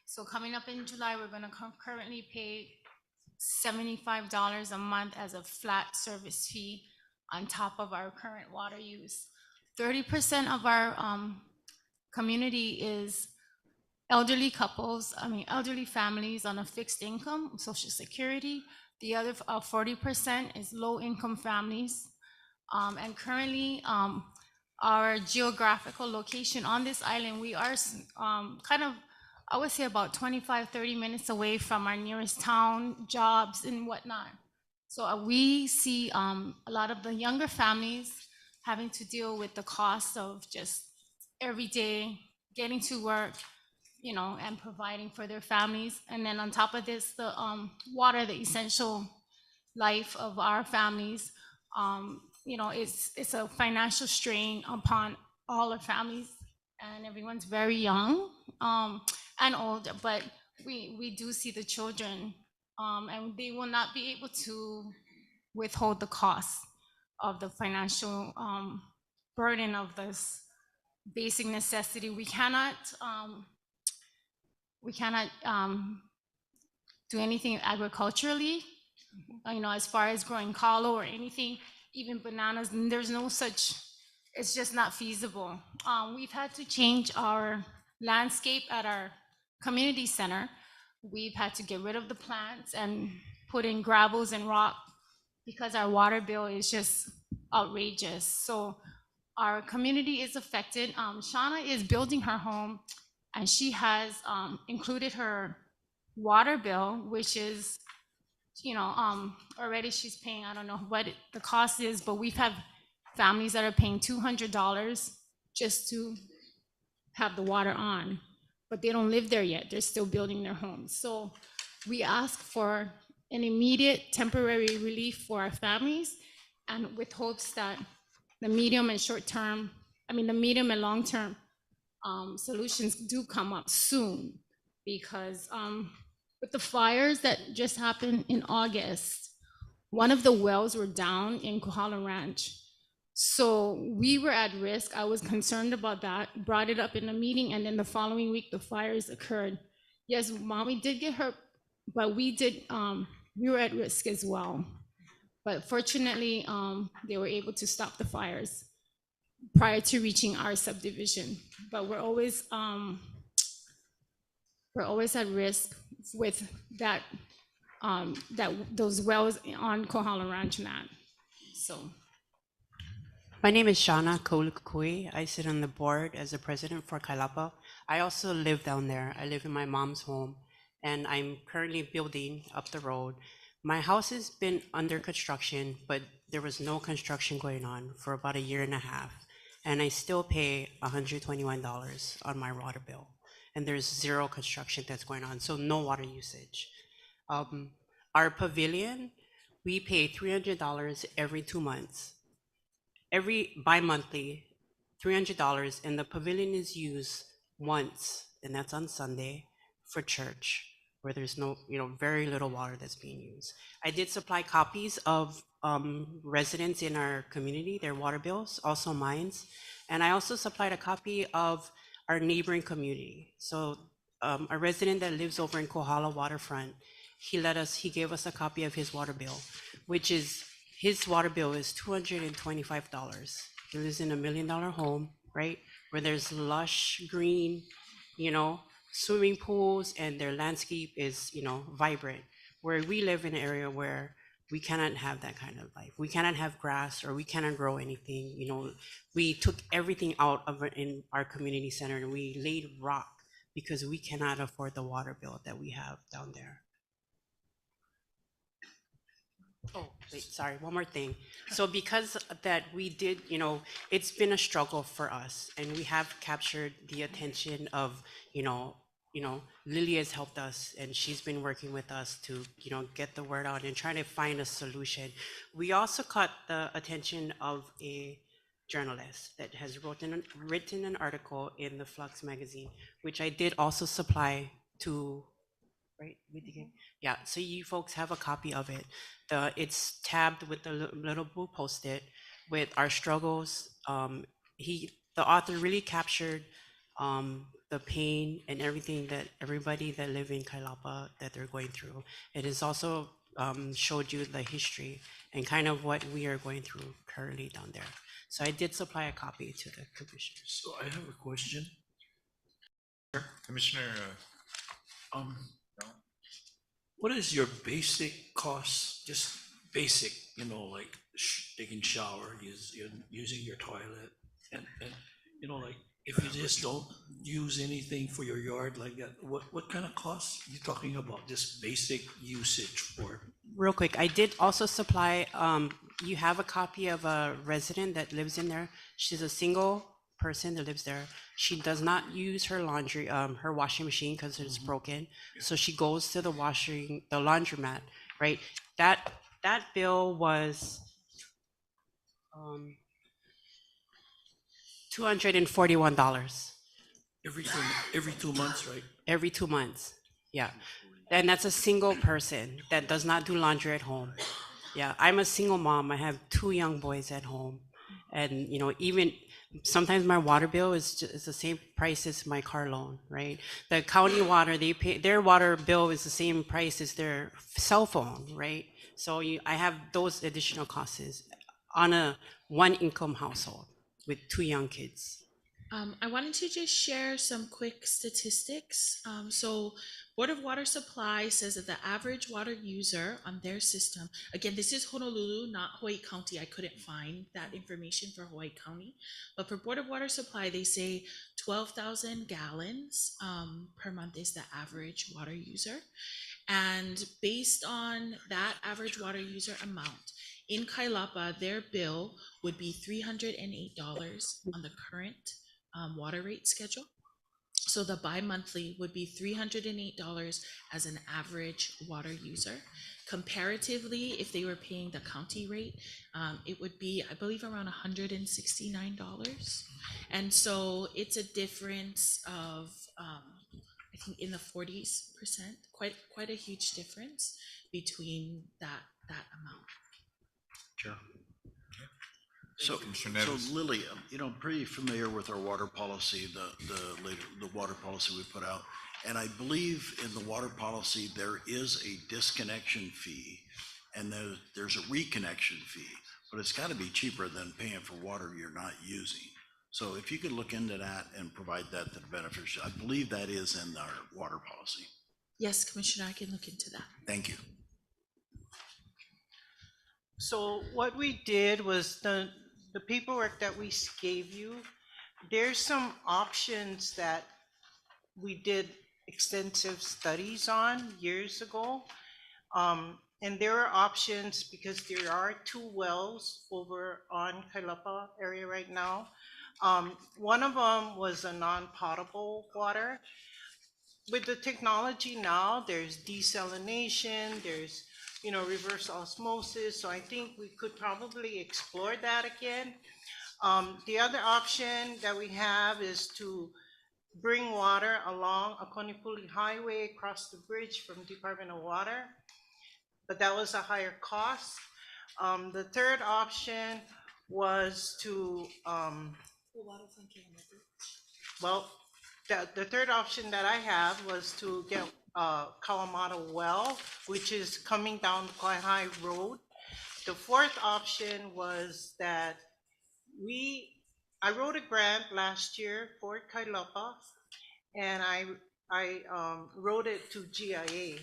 So coming up in July, we're gonna currently pay $75 a month as a flat service fee on top of our current water use. 30% of our community is elderly couples, elderly families on a fixed income, Social Security. The other 40% is low-income families. And currently, our geographical location on this island, we are kind of, I would say about 25, 30 minutes away from our nearest town, jobs and whatnot. So we see a lot of the younger families having to deal with the cost of just every day getting to work, and providing for their families. And then on top of this, the water, the essential life of our families, it's a financial strain upon all our families, and everyone's very young and old, but we do see the children, and they will not be able to withhold the cost of the financial burden of this basic necessity. We cannot do anything agriculturally, as far as growing kalo or anything, even bananas. There's no such, it's just not feasible. We've had to change our landscape at our community center. We've had to get rid of the plants and put in gravels and rock because our water bill is just outrageous. So our community is affected. Shauna is building her home, and she has included her water bill, which is, already she's paying, I don't know what the cost is, but we've had families that are paying $200 just to have the water on, but they don't live there yet. They're still building their homes. So we ask for an immediate temporary relief for our families, and with hopes that the medium and short term, the medium and long term solutions do come up soon, because with the fires that just happened in August, one of the wells were down in Kohala Ranch. So we were at risk. I was concerned about that, brought it up in a meeting, and then the following week the fires occurred. Yes, mommy did get hurt, but we were at risk as well. But fortunately, they were able to stop the fires prior to reaching our subdivision. But we're always at risk with that, those wells on Kohala Ranch, Matt. So. My name is Shauna Kolukui. I sit on the board as a president for Kalaupapa. I also live down there. I live in my mom's home, and I'm currently building up the road. My house has been under construction, but there was no construction going on for about 1.5 years, and I still pay $121 on my water bill, and there's zero construction that's going on, so no water usage. Our pavilion, we pay $300 every 2 months. Every bi-monthly, $300, and the pavilion is used once, and that's on Sunday for church, where there's no, very little water that's being used. I did supply copies of residents in our community, their water bills, also mine's, and I also supplied a copy of our neighboring community. So a resident that lives over in Kohala waterfront, he gave us a copy of his water bill, which is, his water bill is $225. He lives in $1 million home, right? Where there's lush green, swimming pools, and their landscape is, vibrant. Where we live in an area where we cannot have that kind of life. We cannot have grass, or we cannot grow anything. We took everything out of it in our community center, and we laid rock because we cannot afford the water bill that we have down there. Oh, wait, sorry, one more thing. So because that we did, it's been a struggle for us, and we have captured the attention of, Lily has helped us, and she's been working with us to, get the word out and trying to find a solution. We also caught the attention of a journalist that has written an article in the Flux magazine, which I did also supply to right? Yeah, so you folks have a copy of it. It's tabbed with the little blue post-it with our struggles. The author really captured the pain and everything that everybody that live in Kailapa that they're going through. It has also showed you the history and kind of what we are going through currently down there. So I did supply a copy to the commissioners. So I have a question. Commissioner, What is your basic cost, just basic, like taking shower, using your toilet, and like if you just don't use anything for your yard like that, what kind of costs you talking about? Just basic usage for? Real quick, I did also supply, you have a copy of a resident that lives in there. She's a single person that lives there. She does not use her laundry, her washing machine because it's broken. So she goes to the laundromat, right? That bill was $241. Every 2 months, right? Every 2 months, yeah. And that's a single person that does not do laundry at home. Yeah, I'm a single mom. I have 2 young boys at home. And, even sometimes my water bill is the same price as my car loan, right? The county water, they pay, their water bill is the same price as their cell phone, right? So I have those additional costs on a 1 income household with 2 young kids. I wanted to just share some quick statistics. So Board of Water Supply says that the average water user on their system, again, this is Honolulu, not Hawaii County. I couldn't find that information for Hawaii County, but for Board of Water Supply, they say 12,000 gallons per month is the average water user. And based on that average water user amount, in Kailapa, their bill would be $308 on the current water rate schedule. So the bi-monthly would be $308 as an average water user. Comparatively, if they were paying the county rate, it would be, I believe, around $169. And so it's a difference of, I think, in the 40%, quite a huge difference between that amount. Sure. So Lily, I'm pretty familiar with our water policy, the water policy we put out. And I believe in the water policy, there is a disconnection fee and there's a reconnection fee, but it's got to be cheaper than paying for water you're not using. So if you could look into that and provide that to the beneficiary, I believe that is in our water policy. Yes, Commissioner, I can look into that. Thank you. So what we did was the paperwork that we gave you, there's some options that we did extensive studies on years ago. And there are options because there are 2 wells over on Kalaupapa area right now. One of them was a non-potable water. With the technology now, there's desalination, there's reverse osmosis. So I think we could probably explore that again. The other option that we have is to bring water along Akonipuli Highway across the bridge from Department of Water, but that was a higher cost. The third option was to, the third option that I have was to get Kalamata well, which is coming down the Kaihai Road. The fourth option was that I wrote a grant last year for Kailapa, and I wrote it to GIA.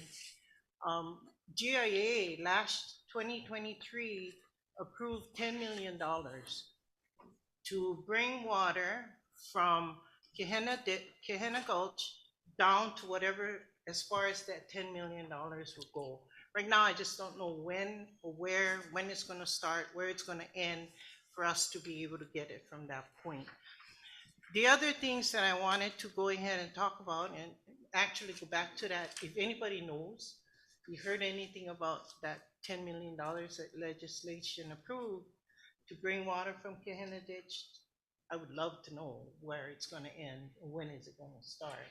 GIA last 2023 approved $10 million to bring water from Kehena Gulch down to whatever, as far as that $10 million will go. Right now, I just don't know when or where, when it's going to start, where it's going to end for us to be able to get it from that point. The other things that I wanted to go ahead and talk about and actually go back to that, if anybody knows, you heard anything about that $10 million that legislation approved to bring water from Kehena Ditch, I would love to know where it's going to end and when is it going to start.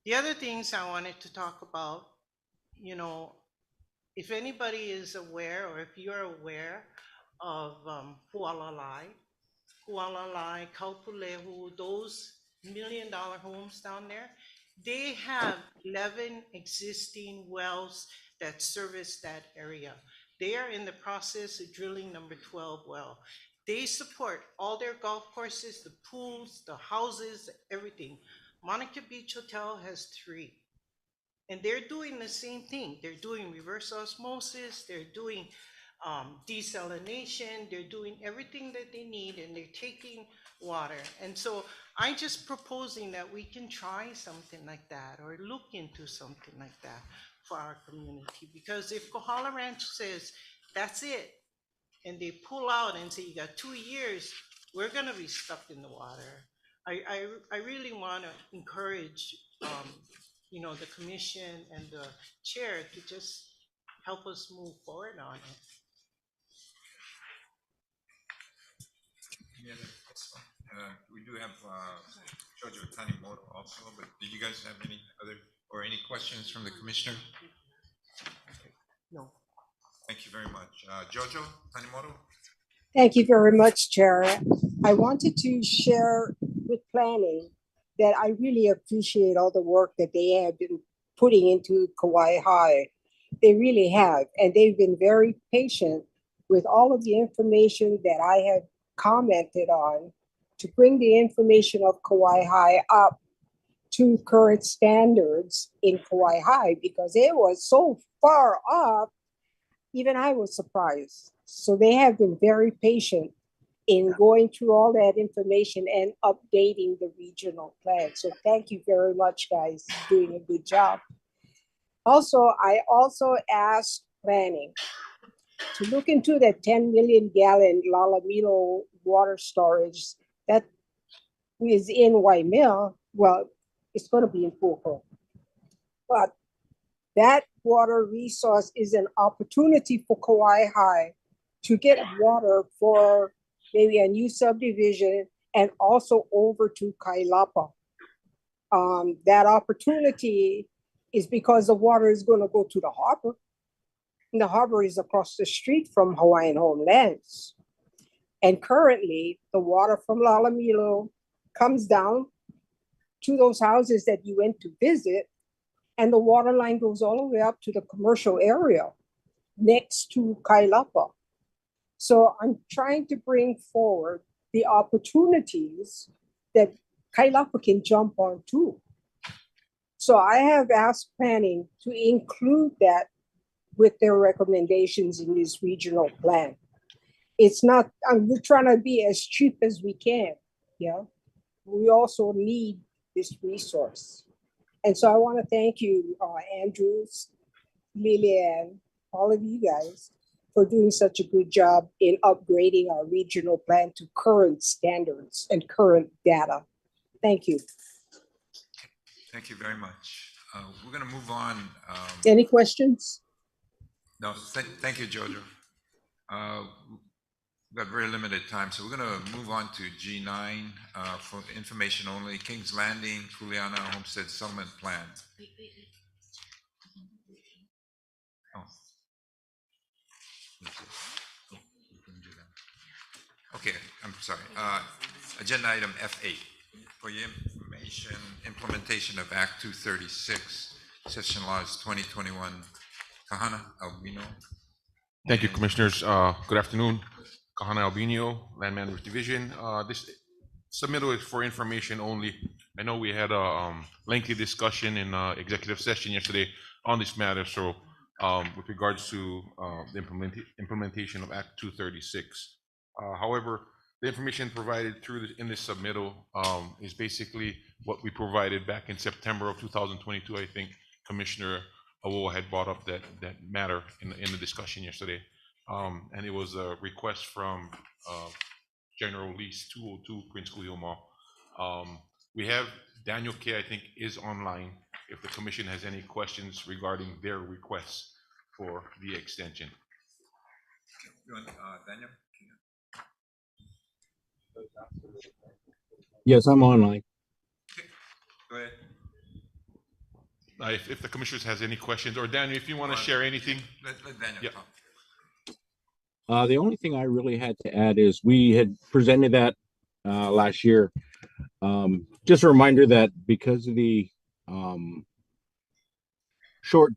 The other things I wanted to talk about, you know, if anybody is aware or if you're aware of Hualalai, Kaupulehu, those $1 million homes down there, they have 11 existing wells that service that area. They are in the process of drilling number 12 well. They support all their golf courses, the pools, the houses, everything. Monica Beach Hotel has 3. And they're doing the same thing. They're doing reverse osmosis, they're doing desalination, they're doing everything that they need, and they're taking water. And so I'm just proposing that we can try something like that or look into something like that for our community. Because if Kohala Ranch says, that's it, and they pull out and say, you got 2 years, we're gonna be stuck in the water. I really wanna encourage you know, the commission and the chair to just help us move forward on it. Yeah, that's fine. We do have Jojo Tanimoto also, but did you guys have any other or any questions from the commissioner? No. Thank you very much. Jojo Tanimoto? Thank you very much, Chair. I wanted to share with planning that I really appreciate all the work that they have been putting into Kauai High. They really have, and they've been very patient with all of the information that I have commented on to bring the information of Kauai High up to current standards in Kauai High, because it was so far off, even I was surprised. So they have been very patient in going through all that information and updating the regional plan. So thank you very much, guys, doing a good job. Also, I also asked planning to look into that 10 million gallon Lalamilo water storage that is in Waimea. Well, it's going to be in Puukapu. But that water resource is an opportunity for Kauai High to get water for maybe a new subdivision and also over to Kalaupapa. That opportunity is because the water is going to go to the harbor. And the harbor is across the street from Hawaiian homelands. And currently, the water from Lalamilo comes down to those houses that you went to visit, and the water line goes all the way up to the commercial area next to Kalaupapa. So I'm trying to bring forward the opportunities that Kalaupapa can jump on too. So I have asked planning to include that with their recommendations in this regional plan. It's not, we're trying to be as cheap as we can, yeah? We also need this resource. And so I want to thank you, Andrews, Lillian, all of you guys for doing such a good job in upgrading our regional plan to current standards and current data. Thank you. Thank you very much. We're going to move on. Any questions? No, thank you, Jojo. We've got very limited time, so we're going to move on to G9 for information only. Kings Landing, Kuleana Homestead Settlement Plan. Oh. Okay, I'm sorry. Agenda item F8 for your information, implementation of Act 236, Session Laws 2021. Kahana Albino. Thank you, Commissioners. Good afternoon. Kahana Albino, Land Management Division. This submittal is for information only. I know we had a lengthy discussion in executive session yesterday on this matter. So with regards to the implementation of Act 236. However, the information provided through in this submittal is basically what we provided back in September of 2022. I think Commissioner Awoa had brought up that matter in the discussion yesterday. And it was a request from General Lease 202 Prince Kuhio Mall. We have Daniel K, I think, is online if the commission has any questions regarding their requests for the extension. You want, Daniel? Yes, I'm online. Okay. Go ahead. if the commissioners has any questions, or Daniel, if you want to share anything. Let Daniel Yeah. talk. The only thing I really had to add is we had presented that last year. Just a reminder that because of the short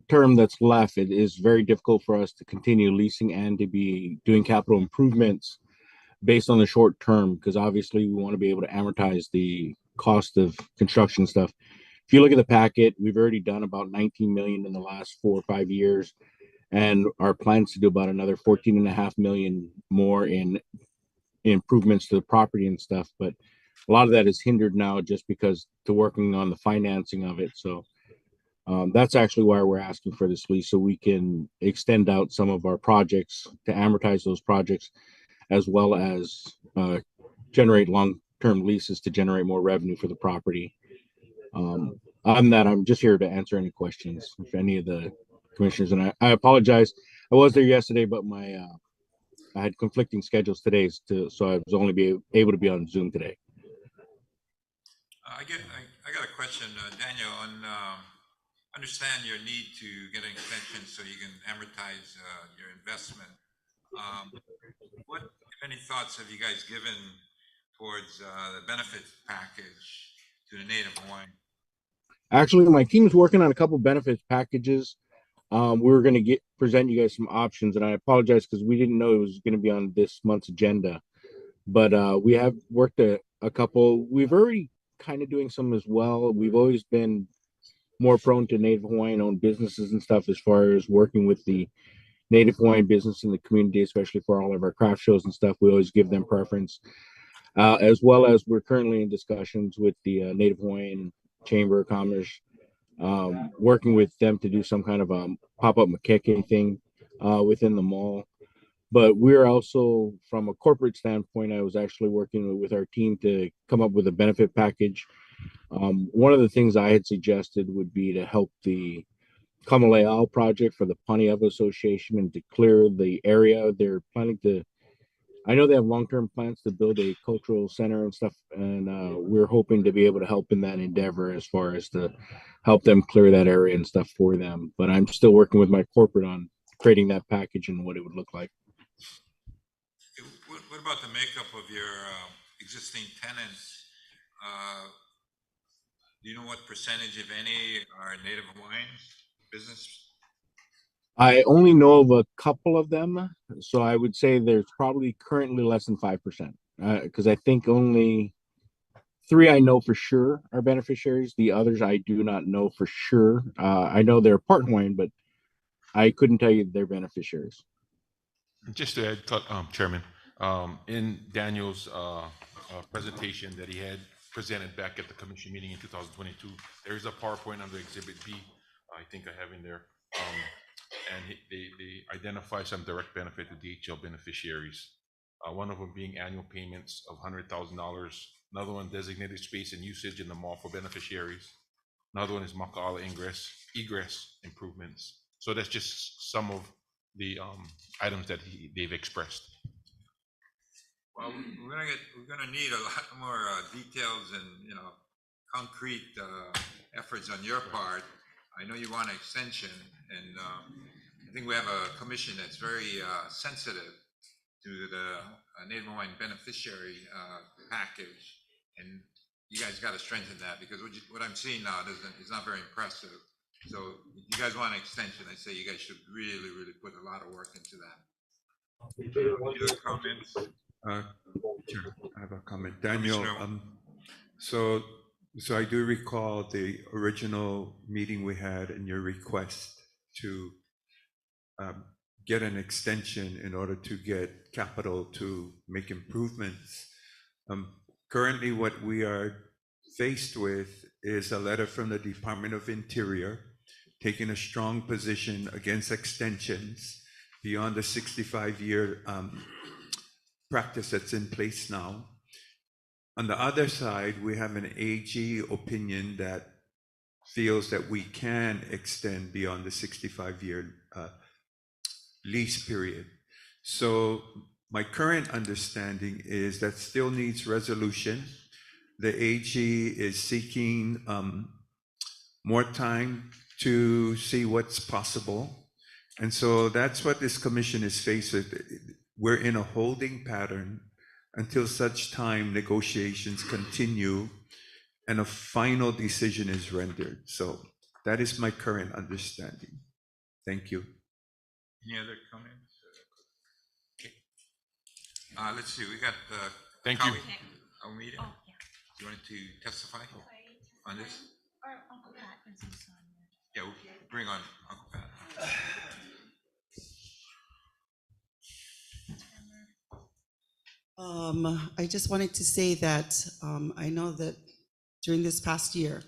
term that's left, it is very difficult for us to continue leasing and to be doing capital improvements based on the short term, because obviously we want to be able to amortize the cost of construction stuff. If you look at the packet, we've already done about 19 million in the last 4 or 5 years, and our plans to do about another 14.5 million more in improvements to the property and stuff. But a lot of that is hindered now just because to working on the financing of it. So that's actually why we're asking for this lease, so we can extend out some of our projects to amortize those projects, as well as generate long-term leases to generate more revenue for the property. Other than that, I'm just here to answer any questions if any of the commissioners, and I apologize. I was there yesterday, but I had conflicting schedules today, so I was only able to be on Zoom today. I got a question, Daniel, on understand your need to get an extension so you can amortize your investment. What, if any, thoughts have you guys given towards the benefits package to the Native Hawaiian? Actually, my team's working on a couple benefits packages. We were going to present you guys some options, and I apologize because we didn't know it was going to be on this month's agenda. But we have worked a couple. We've already kind of doing some as well. We've always been more prone to Native Hawaiian owned businesses and stuff, as far as working with the Native Hawaiian business in the community, especially for all of our craft shows and stuff. We always give them preference, as well as we're currently in discussions with the Native Hawaiian Chamber of Commerce, working with them to do some kind of a pop-up makeke thing within the mall. But we're also, from a corporate standpoint, I was actually working with our team to come up with a benefit package. One of the things I had suggested would be to help the Kamaleao project for the Paneava Association and to clear the area. They're planning to, I know they have long-term plans to build a cultural center and stuff, and we're hoping to be able to help in that endeavor as far as to help them clear that area and stuff for them. But I'm still working with my corporate on creating that package and what it would look like. What about the makeup of your existing tenants? Do you know what percentage, if any, are Native Hawaiian business? I only know of a couple of them, so I would say there's probably currently less than 5%, because I think only 3 I know for sure are beneficiaries. The others I do not know for sure. I know they're part Hawaiian, but I couldn't tell you they're beneficiaries. Just to add, Chairman, in Daniel's presentation that he had presented back at the commission meeting in 2022, there is a PowerPoint under Exhibit B, I think I have in there, and they identify some direct benefit to DHL beneficiaries. One of them being annual payments of $100,000. Another one, designated space and usage in the mall for beneficiaries. Another one is Maka'ala egress improvements. So that's just some of the items that they've expressed. Well, we're gonna need a lot more details and concrete efforts on your part. I know you want an extension, and I think we have a commission that's very sensitive to the Native Hawaiian beneficiary package, and you guys got to strengthen that, because what I'm seeing now is not very impressive. So if you guys want an extension, I say you guys should really, really put a lot of work into that. Any comments? Sure, I have a comment. Daniel, so I do recall the original meeting we had and your request to get an extension in order to get capital to make improvements. Currently, what we are faced with is a letter from the Department of Interior taking a strong position against extensions beyond the 65-year practice that's in place now. On the other side, we have an AG opinion that feels that we can extend beyond the 65-year lease period. So my current understanding is that still needs resolution. The AG is seeking more time to see what's possible. And so that's what this commission is faced with. We're in a holding pattern until such time negotiations continue and a final decision is rendered. So that is my current understanding. Thank you. Any other comments? Okay. Let's see, we got Thank you. Almeida. You wanted to testify on this? Or Uncle Pat is also on there. Yeah, we'll bring on Uncle Pat. I just wanted to say that I know that during this past year,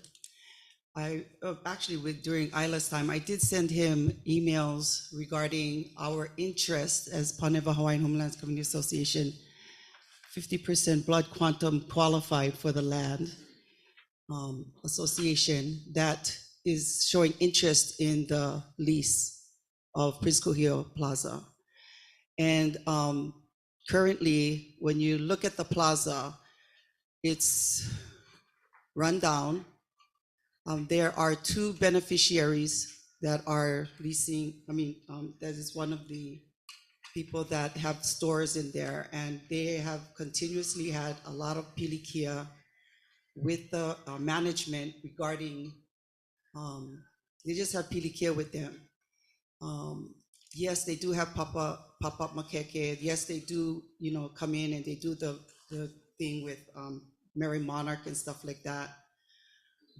during Isla's time, I did send him emails regarding our interest as Paneva Hawaiian Homelands Community Association, 50% blood quantum qualified for the land association that is showing interest in the lease of Prince Kuhio Plaza. And currently, when you look at the plaza, it's run down. There are two beneficiaries that are leasing. That is one of the people that have stores in there, and they have continuously had a lot of pilikia with the management regarding, they just have pilikia with them. Yes, they do have pop-up makeke. Yes, they do, come in and they do the thing with Mary Monarch and stuff like that.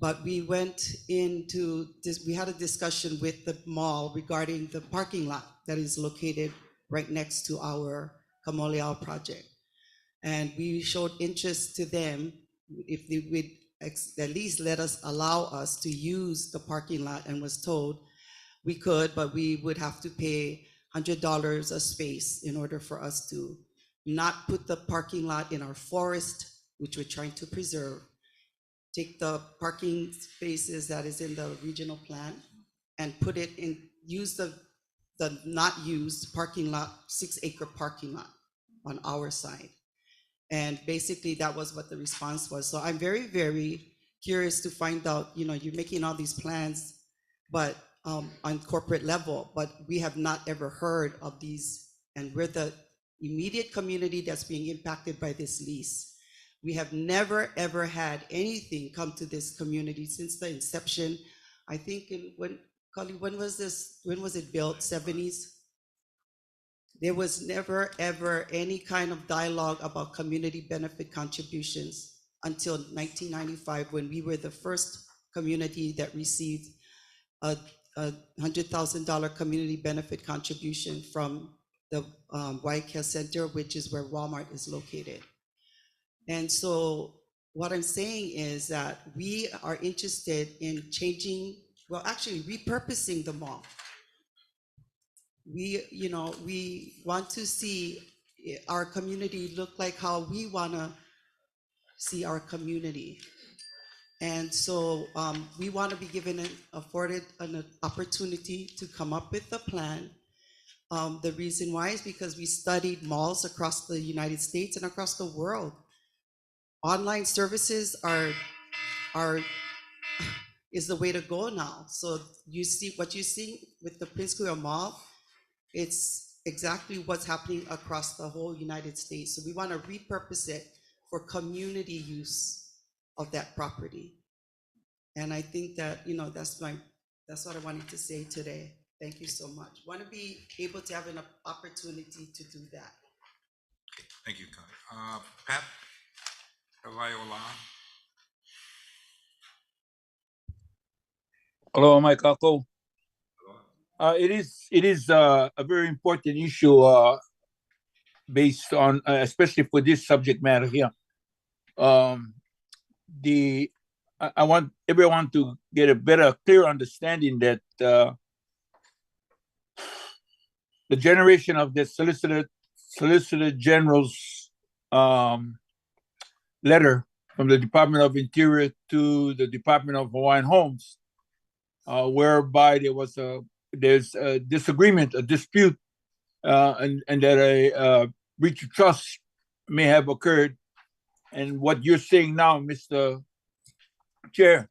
But we went into this, we had a discussion with the mall regarding the parking lot that is located right next to our Kamoleao project. And we showed interest to them if they would at least allow us to use the parking lot, and was told we could, but we would have to pay $100 a space in order for us to not put the parking lot in our forest, which we're trying to preserve. Take the parking spaces that is in the regional plan and put it in, use the not used parking lot, 6-acre parking lot on our side. And basically that was what the response was. So I'm very, very curious to find out, you're making all these plans, but on corporate level, but we have not ever heard of these, and we're the immediate community that's being impacted by this lease. We have never, ever had anything come to this community since the inception. I think when was it built? 70s? There was never, ever any kind of dialogue about community benefit contributions until 1995, when we were the first community that received a $100,000 community benefit contribution from the Waikea Center, which is where Walmart is located. And so what I'm saying is that we are interested in repurposing the mall. We want to see our community look like how we want to see our community. And so we want to be afforded an opportunity to come up with a plan. The reason why is because we studied malls across the United States and across the world. Online services is the way to go now. So you see what you see with the Prince Kuhio Mall, it's exactly what's happening across the whole United States. So we want to repurpose it for community use of that property. And I think that, that's what I wanted to say today. Thank you so much. Want to be able to have an opportunity to do that. Thank you, Connie. Pat Kalaiola. Hello, Mike Kako. It is a very important issue based on, especially for this subject matter here. I want everyone to get a clear understanding that the generation of the Solicitor General's letter from the Department of Interior to the Department of Hawaiian Homes, whereby there's a disagreement, a dispute, and that a breach of trust may have occurred. And what you're saying now, Mr. Chair,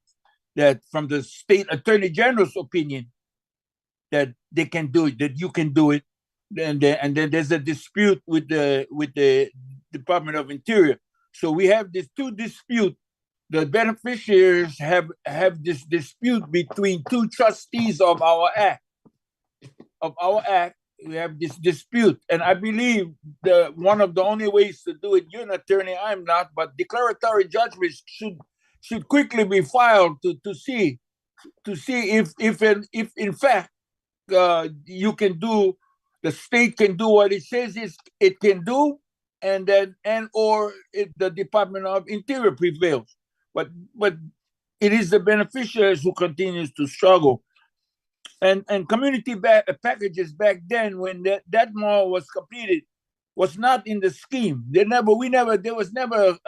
that from the state attorney general's opinion that they can do it, that you can do it, and then there's a dispute with the Department of Interior. So we have these two disputes. The beneficiaries have this dispute between two trustees of our act. We have this dispute, and I believe one of the only ways to do it. You're an attorney, I'm not, but declaratory judgments should quickly be filed to see if in fact you can do, the state can do what it says it can do, and the Department of Interior prevails. But it is the beneficiaries who continues to struggle. And community packages back then, when that mall was completed, was not in the scheme. There was never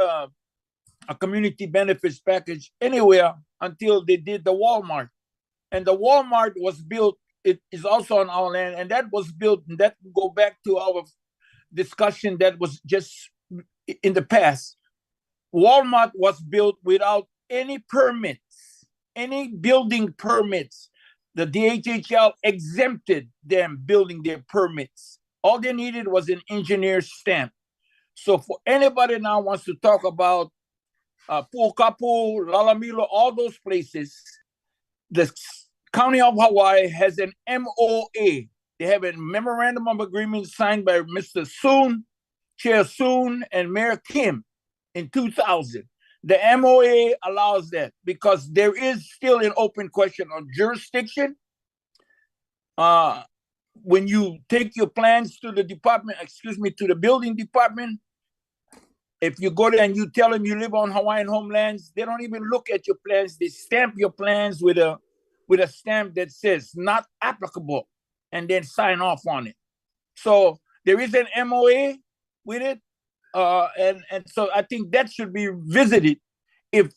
a community benefits package anywhere until they did the Walmart. And the Walmart was built, it is also on our land, and that was built, and that go back to our discussion that was just in the past. Walmart was built without any permits, any building permits. The DHHL exempted them building their permits. All they needed was an engineer's stamp. So for anybody now wants to talk about Puukapu, Lalamilo, all those places, the County of Hawaii has an MOA. They have a memorandum of agreement signed by Mr. Soon, Chair Soon, and Mayor Kim in 2000. The MOA allows that because there is still an open question on jurisdiction. When you take your plans to the to the building department, if you go there and you tell them you live on Hawaiian homelands, they don't even look at your plans. They stamp your plans with a stamp that says not applicable, and then sign off on it. So there is an MOA with it. And so I think that should be visited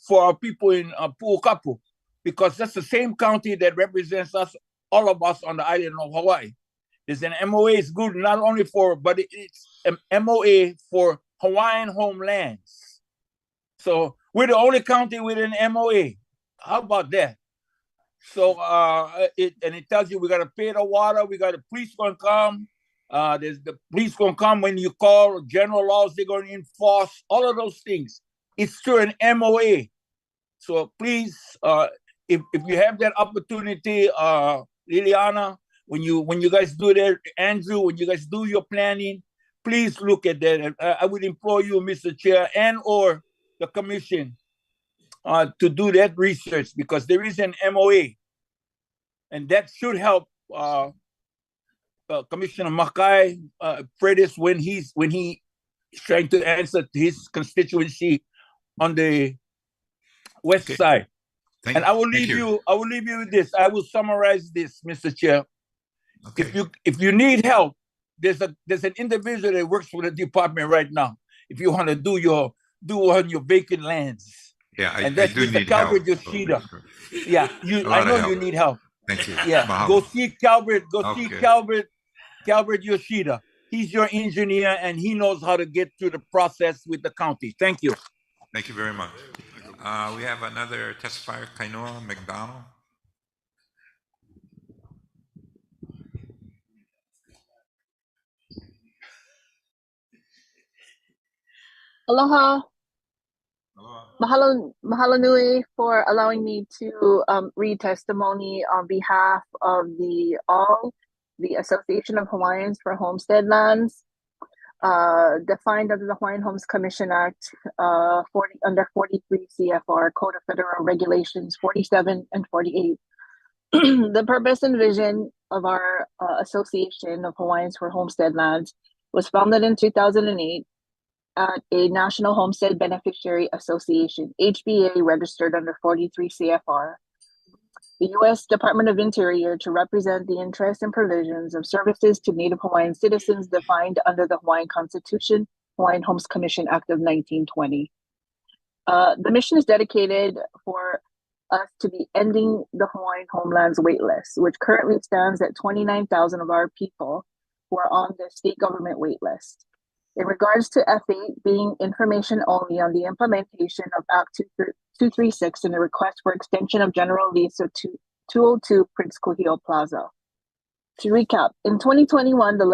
for our people in Puukapu, because that's the same county that represents us, all of us on the island of Hawaii. There's an MOA. It's good not only but it's an MOA for Hawaiian homelands. So we're the only county with an MOA. How about that? So it tells you we got to pay the water. We got the police gonna come. There's the police gonna come when you call. General laws they're gonna enforce. All of those things. It's through an MOA. So please, if you have that opportunity, Liliana, when you guys do that, Andrew, when you guys do your planning, please look at that. I would implore you, Mr. Chair, and or the commission, to do that research, because there is an MOA, and that should help Commissioner Makai Fredis when he's trying to answer to his constituency on the west side. I will leave you with this. I will summarize this, Mr. Chair. Okay. If you need help, there's an individual that works for the department right now. If you want to do on your vacant lands. Yeah, I and that's do Mr. need Calvert help. Yoshida. Yeah, I know you need help. Thank you. Yeah, Mahalo. go see Calvert. Okay. See Calvert Yoshida. He's your engineer, and he knows how to get through the process with the county. Thank you. Thank you very much. We have another testifier, Kainoa McDonald. Aloha. Mahalo nui for allowing me to read testimony on behalf of the Association of Hawaiians for Homestead Lands, defined under the Hawaiian Homes Commission Act, under 43 CFR Code of Federal Regulations 47 and 48. The purpose and vision of our Association of Hawaiians for Homestead Lands was founded in 2008 at a National Homestead Beneficiary Association, HBA, registered under 43 CFR, the U.S. Department of Interior, to represent the interests and provisions of services to Native Hawaiian citizens defined under the Hawaiian Constitution, Hawaiian Homes Commission Act of 1920. The mission is dedicated for us to be ending the Hawaiian homelands waitlist, which currently stands at 29,000 of our people who are on the state government waitlist. In regards to F8 being information only on the implementation of Act 236 and the request for extension of general lease of 202 Prince Kuhio Plaza. To recap, in 2021, the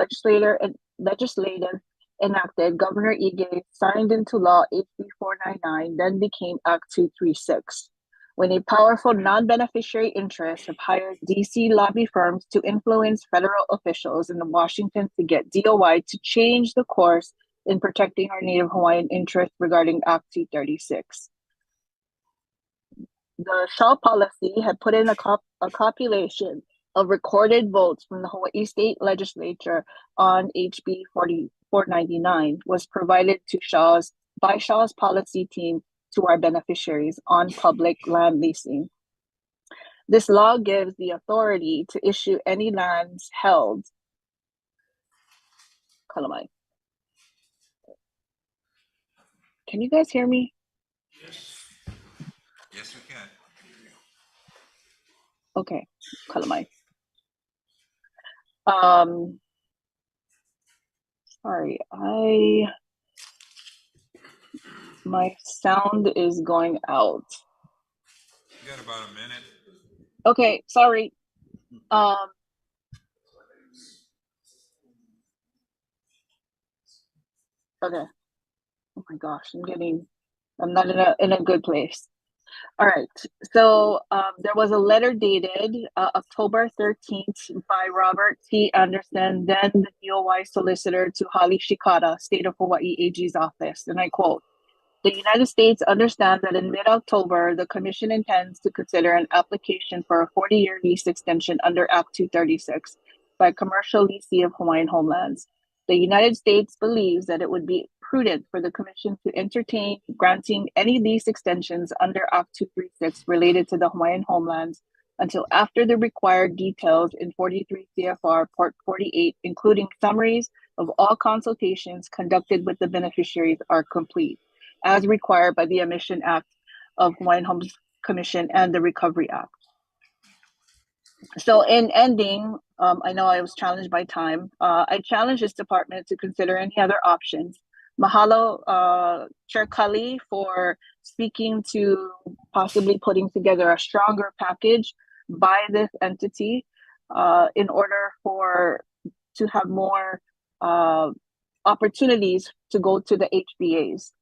legislative enacted Governor Ige signed into law HB 499, then became Act 236, when a powerful non-beneficiary interests have hired DC lobby firms to influence federal officials in Washington to get DOI to change the course in protecting our Native Hawaiian interests regarding Act 236. The Shaw policy had put in a compilation of recorded votes from the Hawaii State Legislature on HB 499 was provided to Shaw's policy team to our beneficiaries on public land leasing. This law gives the authority to issue any lands held. Kalamai. Can you guys hear me? Yes, we can. Okay, Kalamai. Sorry, my sound is going out. You got about a minute. Okay, sorry. Okay. Oh my gosh, I'm not in a good place. All right. So there was a letter dated October 13th by Robert T. Anderson, then the DOI solicitor, to Hali Shikata, State of Hawaii AG's office. And I quote, "The United States understands that in mid-October, the Commission intends to consider an application for a 40-year lease extension under Act 236 by commercial lessee of Hawaiian homelands. The United States believes that it would be prudent for the Commission to entertain granting any lease extensions under Act 236 related to the Hawaiian homelands until after the required details in 43 CFR Part 48, including summaries of all consultations conducted with the beneficiaries, are complete, as required by the Emission Act of Hawaiian Homes Commission and the Recovery Act." So in ending, I know I was challenged by time. I challenge this department to consider any other options. Mahalo, Chair Cully, for speaking to possibly putting together a stronger package by this entity in order to have more opportunities to go to the HBAs.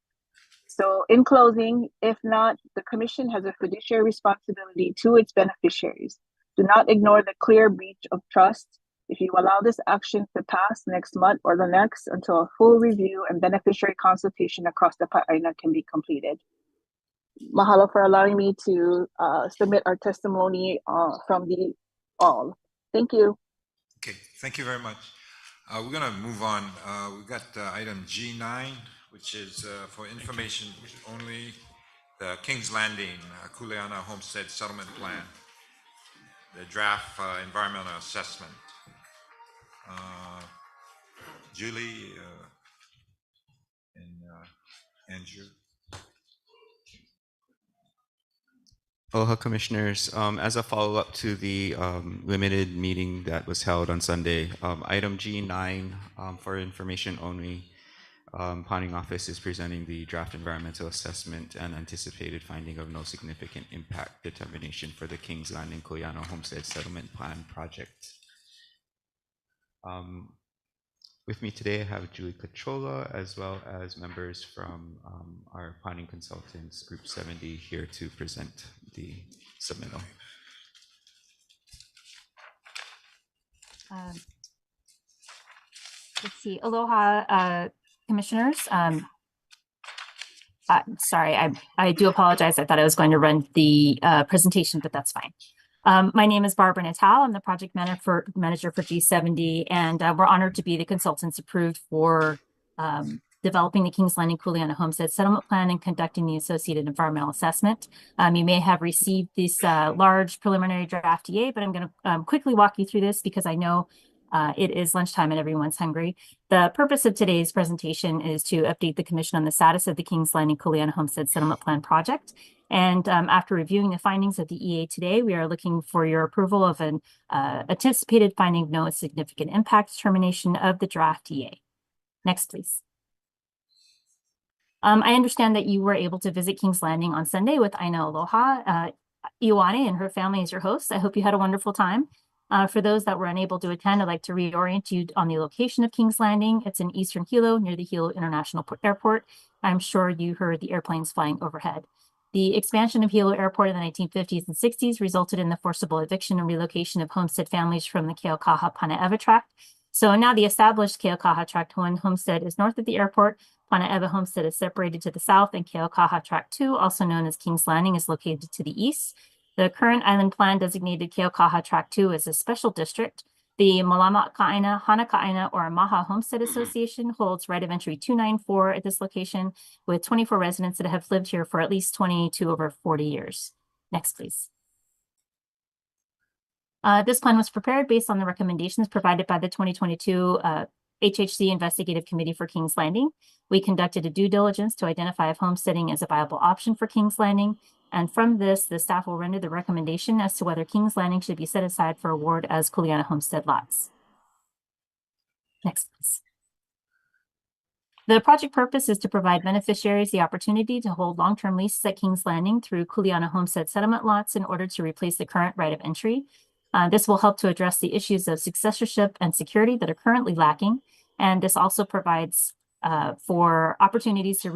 So in closing, if not, the Commission has a fiduciary responsibility to its beneficiaries. Do not ignore the clear breach of trust. If you allow this action to pass next month or the next until a full review and beneficiary consultation across the Pa'aina can be completed. Mahalo for allowing me to submit our testimony from the all. Thank you. Okay, thank you very much. We're gonna move on. We've got item G9, which is for information only, the King's Landing, Kuleana Homestead Settlement Plan, the draft environmental assessment. Julie and Andrew. Aloha, Commissioners. As a follow-up to the limited meeting that was held on Sunday, item G9 for information only, Planning Office is presenting the draft environmental assessment and anticipated finding of no significant impact determination for the King's Landing Kuleana Homestead Settlement Plan project. With me today, I have Julie Cachola, as well as members from our planning consultants, Group 70, here to present the submittal. Let's see. Aloha, Commissioners. Sorry, I do apologize. I thought I was going to run the presentation, but that's fine. My name is Barbara Natal. I'm the project manager for G70, and we're honored to be the consultants approved for developing the King's Landing Kuleana Homestead Settlement Plan and conducting the associated environmental assessment. You may have received this large preliminary draft EA, but I'm going to quickly walk you through this because I know it is lunchtime and everyone's hungry. The purpose of today's presentation is to update the Commission on the status of the King's Landing Kuleana Homestead Settlement Plan project. And after reviewing the findings of the EA today, we are looking for your approval of an anticipated finding of no significant impact determination of the draft EA. Next, please. I understand that you were able to visit King's Landing on Sunday with Aina Aloha. Ioane and her family as your hosts. I hope you had a wonderful time. For those that were unable to attend, I'd like to reorient you on the location of King's Landing. It's in Eastern Hilo near the Hilo International Airport. I'm sure you heard the airplanes flying overhead. The expansion of Hilo Airport in the 1950s and 60s resulted in the forcible eviction and relocation of homestead families from the Keaukaha Panaeva tract. So now the established Keaukaha Tract 1 homestead is north of the airport. Panaeva Homestead is separated to the south, and Keaukaha Tract 2, also known as Kings Landing, is located to the east. The current island plan designated Keaukaha Tract 2 as a special district. The Malama Ka'aina, Hana Ka'aina, or Maha Homestead Association holds right of entry 294 at this location, with 24 residents that have lived here for at least 20 to over 40 years. Next, please. This plan was prepared based on the recommendations provided by the 2022 HHC Investigative Committee for Kings Landing. We conducted a due diligence to identify if homesteading is a viable option for Kings Landing. And from this, the staff will render the recommendation as to whether Kings Landing should be set aside for award as Kuleana homestead lots. Next, please. The project purpose is to provide beneficiaries the opportunity to hold long-term leases at Kings Landing through Kuleana homestead settlement lots in order to replace the current right of entry. This will help to address the issues of successorship and security that are currently lacking. And this also provides for opportunities to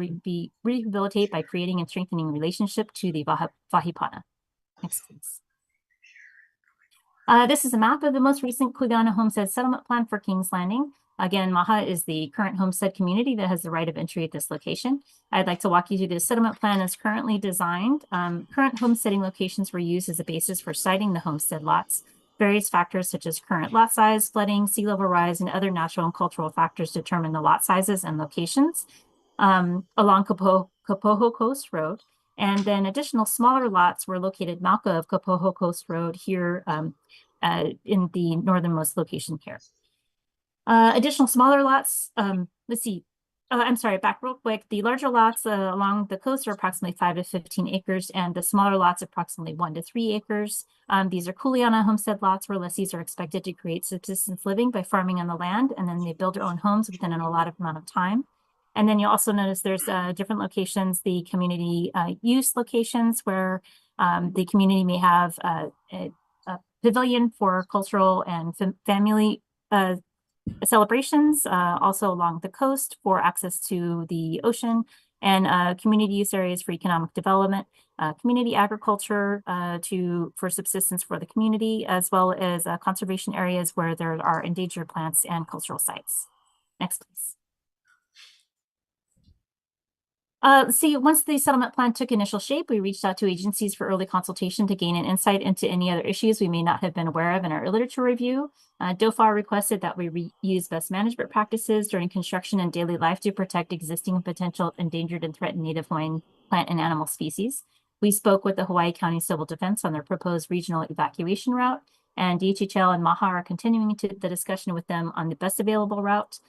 rehabilitate by creating and strengthening relationship to the Vahipana. Next, please. This is a map of the most recent Kuleana homestead settlement plan for Kings Landing. Again, Maha is the current homestead community that has the right of entry at this location. I'd like to walk you through the settlement plan as currently designed. Current homesteading locations were used as a basis for siting the homestead lots. Various factors such as current lot size, flooding, sea level rise, and other natural and cultural factors determine the lot sizes and locations along Kapoho Coast Road. And then additional smaller lots were located Malka of Kapoho Coast Road here in the northernmost location here. Additional smaller lots, let's see. I'm sorry, back real quick. The larger lots along the coast are approximately 5 to 15 acres, and the smaller lots approximately 1 to 3 acres. These are Kuleana homestead lots where lessees are expected to create subsistence living by farming on the land, and then they build their own homes within an allotted amount of time. And then you also notice there's different locations, the community use locations where the community may have a pavilion for cultural and family celebrations, also along the coast for access to the ocean, and community use areas for economic development, community agriculture for subsistence for the community, as well as conservation areas where there are endangered plants and cultural sites. Next, please. Once the settlement plan took initial shape, we reached out to agencies for early consultation to gain an insight into any other issues we may not have been aware of in our literature review. DOFAR requested that we use best management practices during construction and daily life to protect existing and potential endangered and threatened native Hawaiian plant and animal species. We spoke with the Hawaii County Civil Defense on their proposed regional evacuation route, and DHHL and MAHA are continuing the discussion with them on the best available route.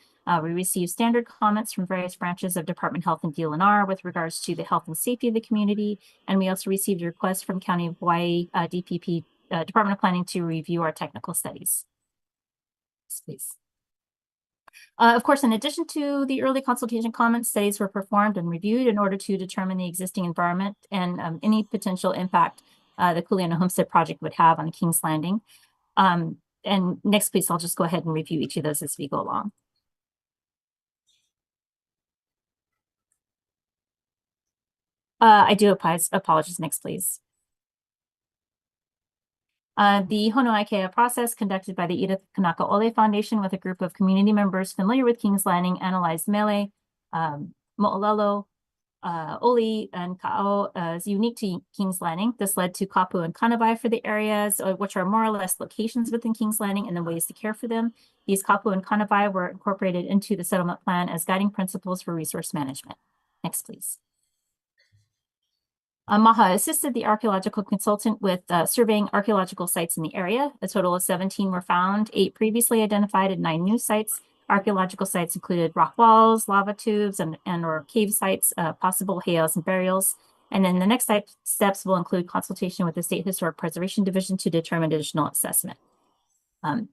We received standard comments from various branches of Department of Health and DLNR with regards to the health and safety of the community. And we also received a request from County of Hawaii DPP, Department of Planning, to review our technical studies. Please. Of course, in addition to the early consultation comments, studies were performed and reviewed in order to determine the existing environment and any potential impact the Kuleana Homestead project would have on Kings Landing. And next, please, I'll just go ahead and review each of those as we go along. I do apologize. Next, please. The Honoaikea process conducted by the Edith Kanaka Ole Foundation with a group of community members familiar with Kings Landing analyzed mele, mo'olelo, oli, and ka'ao is unique to Kings Landing. This led to kapu and kanawai for the areas, which are more or less locations within Kings Landing, and the ways to care for them. These kapu and kanawai were incorporated into the settlement plan as guiding principles for resource management. Next, please. MAHA assisted the archaeological consultant with surveying archaeological sites in the area. A total of 17 were found, 8 previously identified, and 9 new sites. Archaeological sites included rock walls, lava tubes, and or cave sites, possible heiaus and burials. And then the next steps will include consultation with the State Historic Preservation Division to determine additional assessment.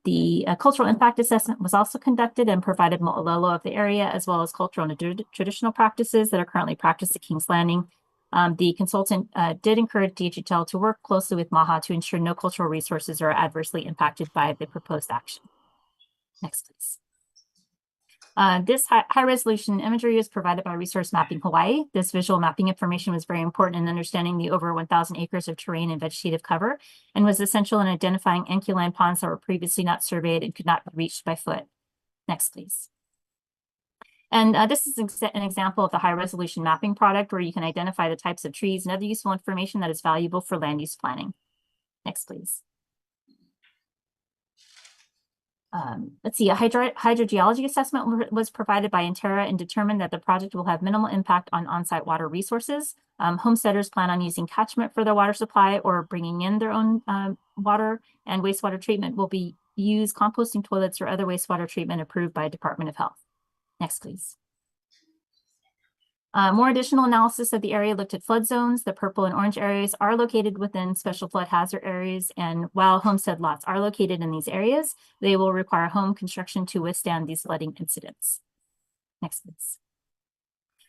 The cultural impact assessment was also conducted and provided mo'olelo of the area, as well as cultural and traditional practices that are currently practiced at Kings Landing. The consultant did encourage DHHL to work closely with MAHA to ensure no cultural resources are adversely impacted by the proposed action. Next, please. This high-resolution imagery is provided by Resource Mapping Hawaii. This visual mapping information was very important in understanding the over 1,000 acres of terrain and vegetative cover, and was essential in identifying anchuline ponds that were previously not surveyed and could not be reached by foot. Next, please. And this is an example of the high-resolution mapping product where you can identify the types of trees and other useful information that is valuable for land use planning. Next, please. Let's see, a hydrogeology assessment was provided by Intera and determined that the project will have minimal impact on on-site water resources. Homesteaders plan on using catchment for their water supply or bringing in their own water, and wastewater treatment will be used composting toilets or other wastewater treatment approved by Department of Health. Next, please. More additional analysis of the area looked at flood zones. The purple and orange areas are located within special flood hazard areas, and while homestead lots are located in these areas, they will require home construction to withstand these flooding incidents. Next, please.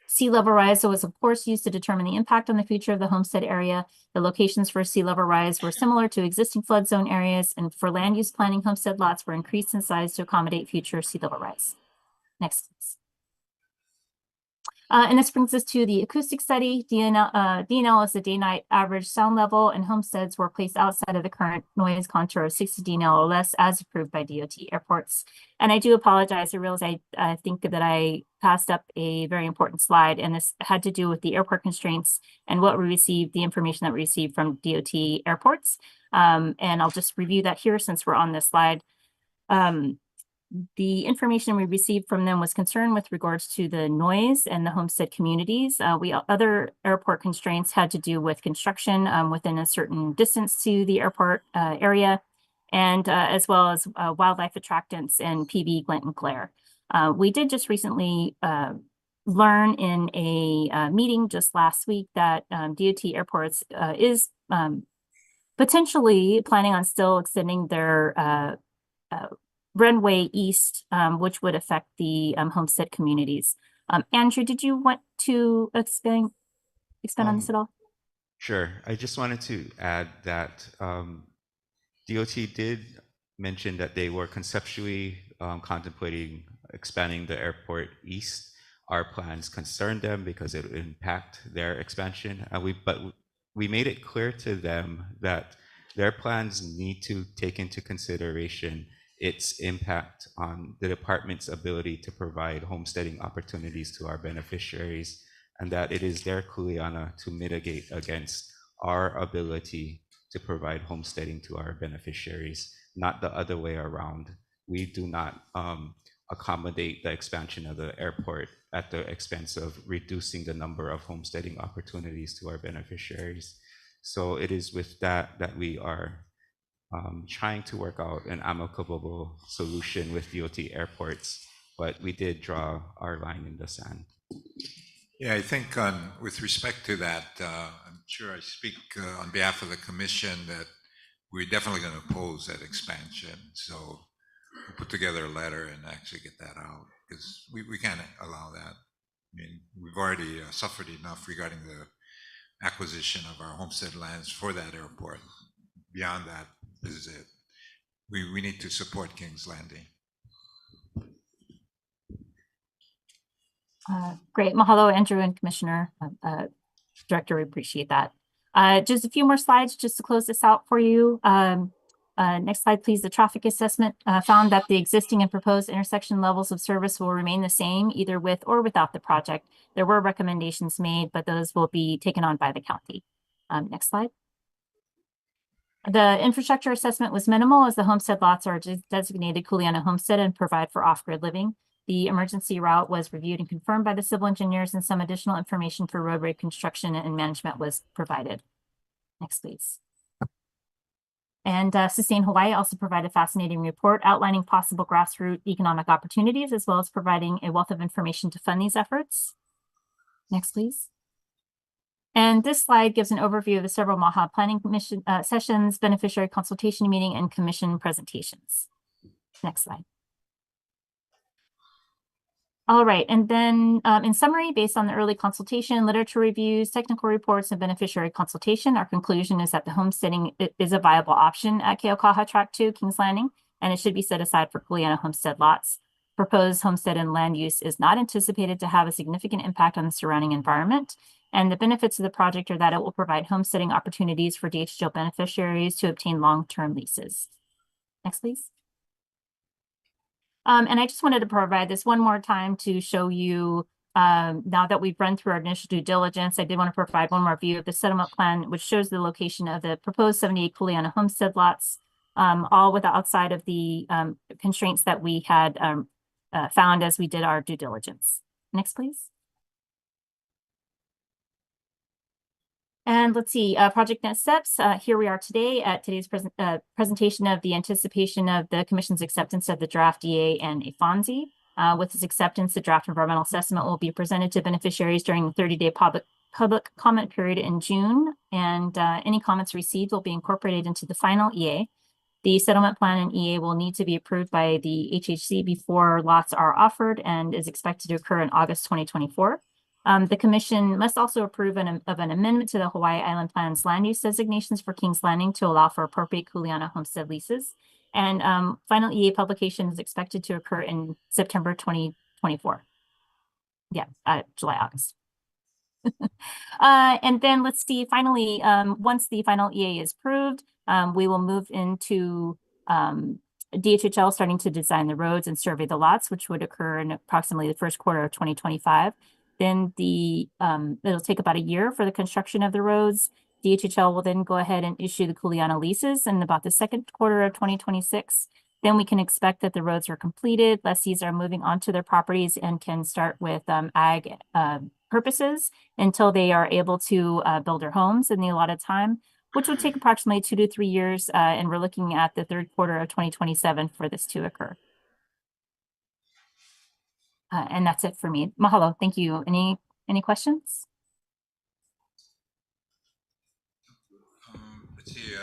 Sea level rise was, of course, used to determine the impact on the future of the homestead area. The locations for sea level rise were similar to existing flood zone areas, and for land use planning, homestead lots were increased in size to accommodate future sea level rise. Next, please. And this brings us to the acoustic study. DNL is the day-night average sound level, and homesteads were placed outside of the current noise contour of 60 DNL or less as approved by DOT airports. And I do apologize. I realize I think that I passed up a very important slide, and this had to do with the airport constraints and what we received, the information that we received from DOT airports. And I'll just review that here since we're on this slide. The information we received from them was concerned with regards to the noise and the homestead communities. Other airport constraints had to do with construction within a certain distance to the airport area, and as well as wildlife attractants and PV glint and glare. We did just recently learn in a meeting just last week that DOT Airports is potentially planning on still extending their runway east, which would affect the homestead communities. Andrew, did you want to expand on this at all? Sure. I just wanted to add that DOT did mention that they were conceptually contemplating expanding the airport east. Our plans concerned them because it would impact their expansion. But we made it clear to them that their plans need to take into consideration its impact on the department's ability to provide homesteading opportunities to our beneficiaries, and that it is their kuleana to mitigate against our ability to provide homesteading to our beneficiaries, not the other way around. We do not accommodate the expansion of the airport at the expense of reducing the number of homesteading opportunities to our beneficiaries. So it is with that that we are trying to work out an amicable solution with DOT airports, but we did draw our line in the sand. Yeah, I think with respect to that, I'm sure I speak on behalf of the commission that we're definitely going to oppose that expansion. So we'll put together a letter and actually get that out, because we can't allow that. I mean, we've already suffered enough regarding the acquisition of our homestead lands for that airport. Beyond that, this is it. We need to support Kings Landing. Great. Mahalo, Andrew and Commissioner Director, we appreciate that. Just a few more slides just to close this out for you. Next slide, please. The traffic assessment found that the existing and proposed intersection levels of service will remain the same either with or without the project. There were recommendations made, but those will be taken on by the county. Next slide. The infrastructure assessment was minimal as the homestead lots are designated kuleana homestead and provide for off-grid living. The emergency route was reviewed and confirmed by the civil engineers, and some additional information for roadway construction and management was provided. Next, please. And Sustain Hawaii also provided a fascinating report outlining possible grassroots economic opportunities, as well as providing a wealth of information to fund these efforts. Next, please. And this slide gives an overview of the several MAHA planning commission sessions, beneficiary consultation meeting, and commission presentations. Next slide. All right, and then in summary, based on the early consultation, literature reviews, technical reports, and beneficiary consultation, our conclusion is that the homesteading is a viable option at Keaukaha Tract 2, Kings Landing, and it should be set aside for Kuleana homestead lots. Proposed homestead and land use is not anticipated to have a significant impact on the surrounding environment, and the benefits of the project are that it will provide homesteading opportunities for DHGL beneficiaries to obtain long-term leases. Next, please. And I just wanted to provide this one more time to show you, now that we've run through our initial due diligence, I did want to provide one more view of the settlement plan, which shows the location of the proposed 78 Kuleana homestead lots, all with outside of the constraints that we had found as we did our due diligence. Next, please. And let's see, project next steps. Here we are today at today's presentation of the anticipation of the Commission's acceptance of the draft EA and a FONSI. With this acceptance, the draft environmental assessment will be presented to beneficiaries during the 30-day public comment period in June, and any comments received will be incorporated into the final EA. The settlement plan and EA will need to be approved by the HHC before lots are offered and is expected to occur in August 2024. The Commission must also approve an amendment to the Hawaii Island Plan's land use designations for Kings Landing to allow for appropriate Kuleana homestead leases. And final EA publication is expected to occur in September 2024. Yeah, July, August. And then let's see, finally, once the final EA is approved, we will move into DHHL starting to design the roads and survey the lots, which would occur in approximately the first quarter of 2025. Then it'll take about a year for the construction of the roads. DHHL will then go ahead and issue the Kuleana leases in about the second quarter of 2026. Then we can expect that the roads are completed. Lessees are moving onto their properties and can start with ag purposes until they are able to build their homes in the allotted time, which would take approximately 2 to 3 years. And we're looking at the third quarter of 2027 for this to occur. And that's it for me. Mahalo. Thank you. Any questions? Let's see.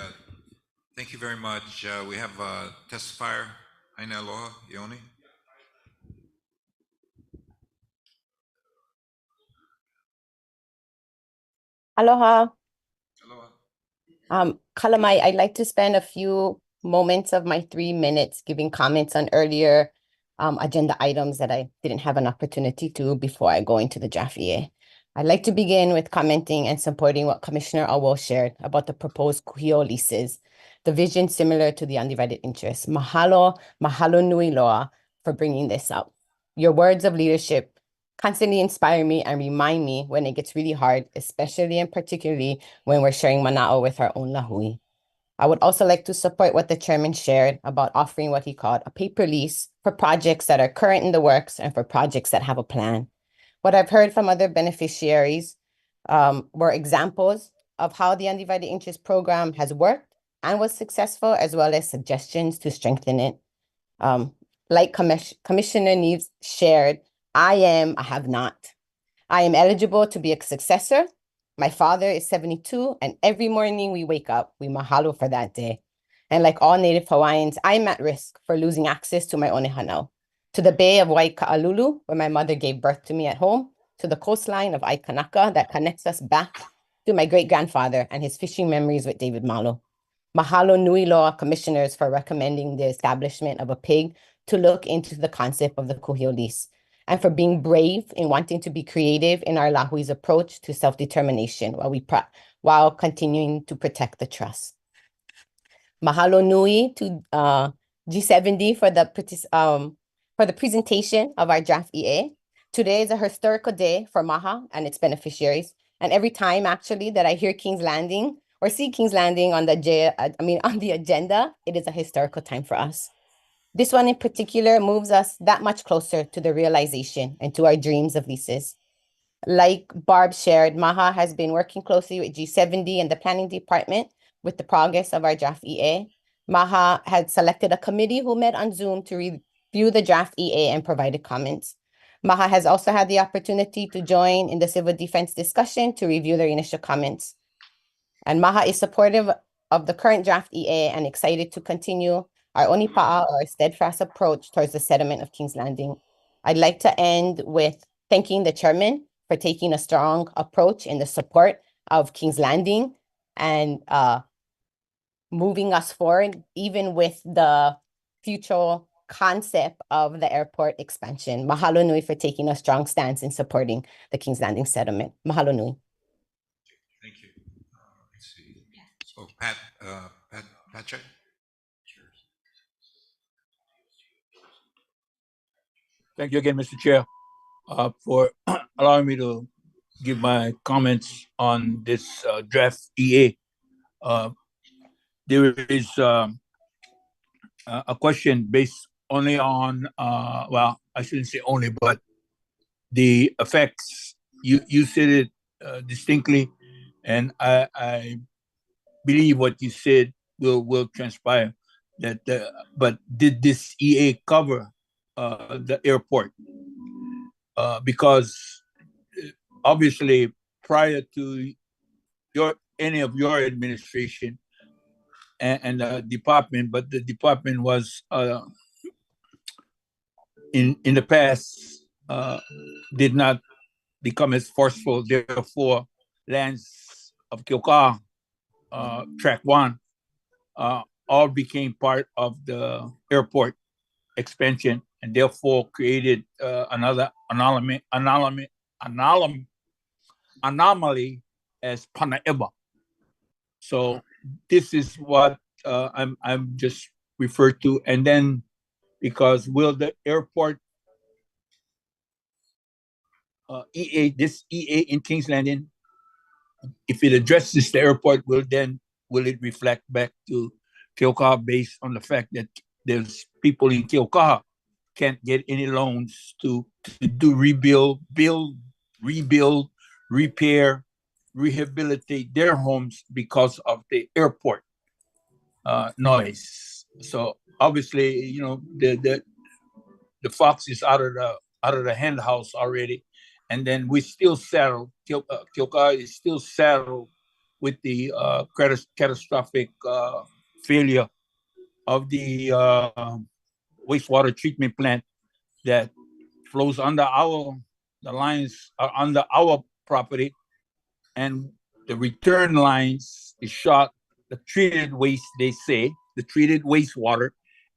Thank you very much. We have a testifier, Aina Aloha, Ioni. Aloha. Kalamai, I'd like to spend a few moments of my 3 minutes giving comments on earlier agenda items that I didn't have an opportunity to before I go into the draft EA. I'd like to begin with commenting and supporting what Commissioner Awo shared about the proposed Kuhio leases, the vision similar to the undivided interest. Mahalo, mahalo nui loa for bringing this up. Your words of leadership constantly inspire me and remind me when it gets really hard, especially and particularly when we're sharing mana'o with our own lahui. I would also like to support what the chairman shared about offering what he called a paper lease for projects that are current in the works and for projects that have a plan. What I've heard from other beneficiaries were examples of how the Undivided Interest Program has worked and was successful, as well as suggestions to strengthen it. Like Commissioner Neves shared, I have not. I am eligible to be a successor. My father is 72, and every morning we wake up, we mahalo for that day. And like all Native Hawaiians, I'm at risk for losing access to my onehanau, to the bay of Waika'alulu, where my mother gave birth to me at home, to the coastline of Aikanaka that connects us back to my great-grandfather and his fishing memories with David Malo. Mahalo nui loa, commissioners, for recommending the establishment of a PIG to look into the concept of the Kuhio lease, and for being brave in wanting to be creative in our lahui's approach to self-determination while continuing to protect the trust. Mahalo nui to G70 for the presentation of our draft EA. Today is a historical day for MAHA and its beneficiaries. And every time actually that I hear Kings Landing or see Kings Landing on the agenda, it is a historical time for us. This one in particular moves us that much closer to the realization and to our dreams of leases. Like Barb shared, MAHA has been working closely with G70 and the planning department with the progress of our draft EA. MAHA had selected a committee who met on Zoom to review the draft EA and provided comments. Maha has also had the opportunity to join in the civil defense discussion to review their initial comments. And Maha is supportive of the current draft EA and excited to continue our onipa'a, or steadfast approach towards the settlement of King's Landing. I'd like to end with thanking the chairman for taking a strong approach in the support of King's Landing and moving us forward, even with the future concept of the airport expansion. Mahalo nui for taking a strong stance in supporting the King's Landing settlement. Mahalo nui. Thank you. Let's see. So Patrick? Thank you again, Mr. Chair, for allowing me to give my comments on this draft EA. There is a question based only on, well, I shouldn't say only, but the effects. You said it distinctly, and I believe what you said will transpire. That, but did this EA cover the airport? Because obviously, prior to any of your administration and the department, but the department was in the past did not become as forceful. Therefore, lands of Kilka, Track 1, all became part of the airport expansion, and therefore created another anomaly as Panaiba. So this is what I'm just referred to, and then because will the airport EA, this EA in King's Landing, if it addresses the airport, will it reflect back to Kilka based on the fact that there's people in Kilka can't get any loans to do rebuild, repair, rehabilitate their homes because of the airport noise. So obviously, you know, the fox is out of the hen house already, and then we still saddled. Kilka is still saddled with the catastrophic failure of the wastewater treatment plant that flows under the lines are under our property, and the return lines is shot. The treated waste, they say, the treated wastewater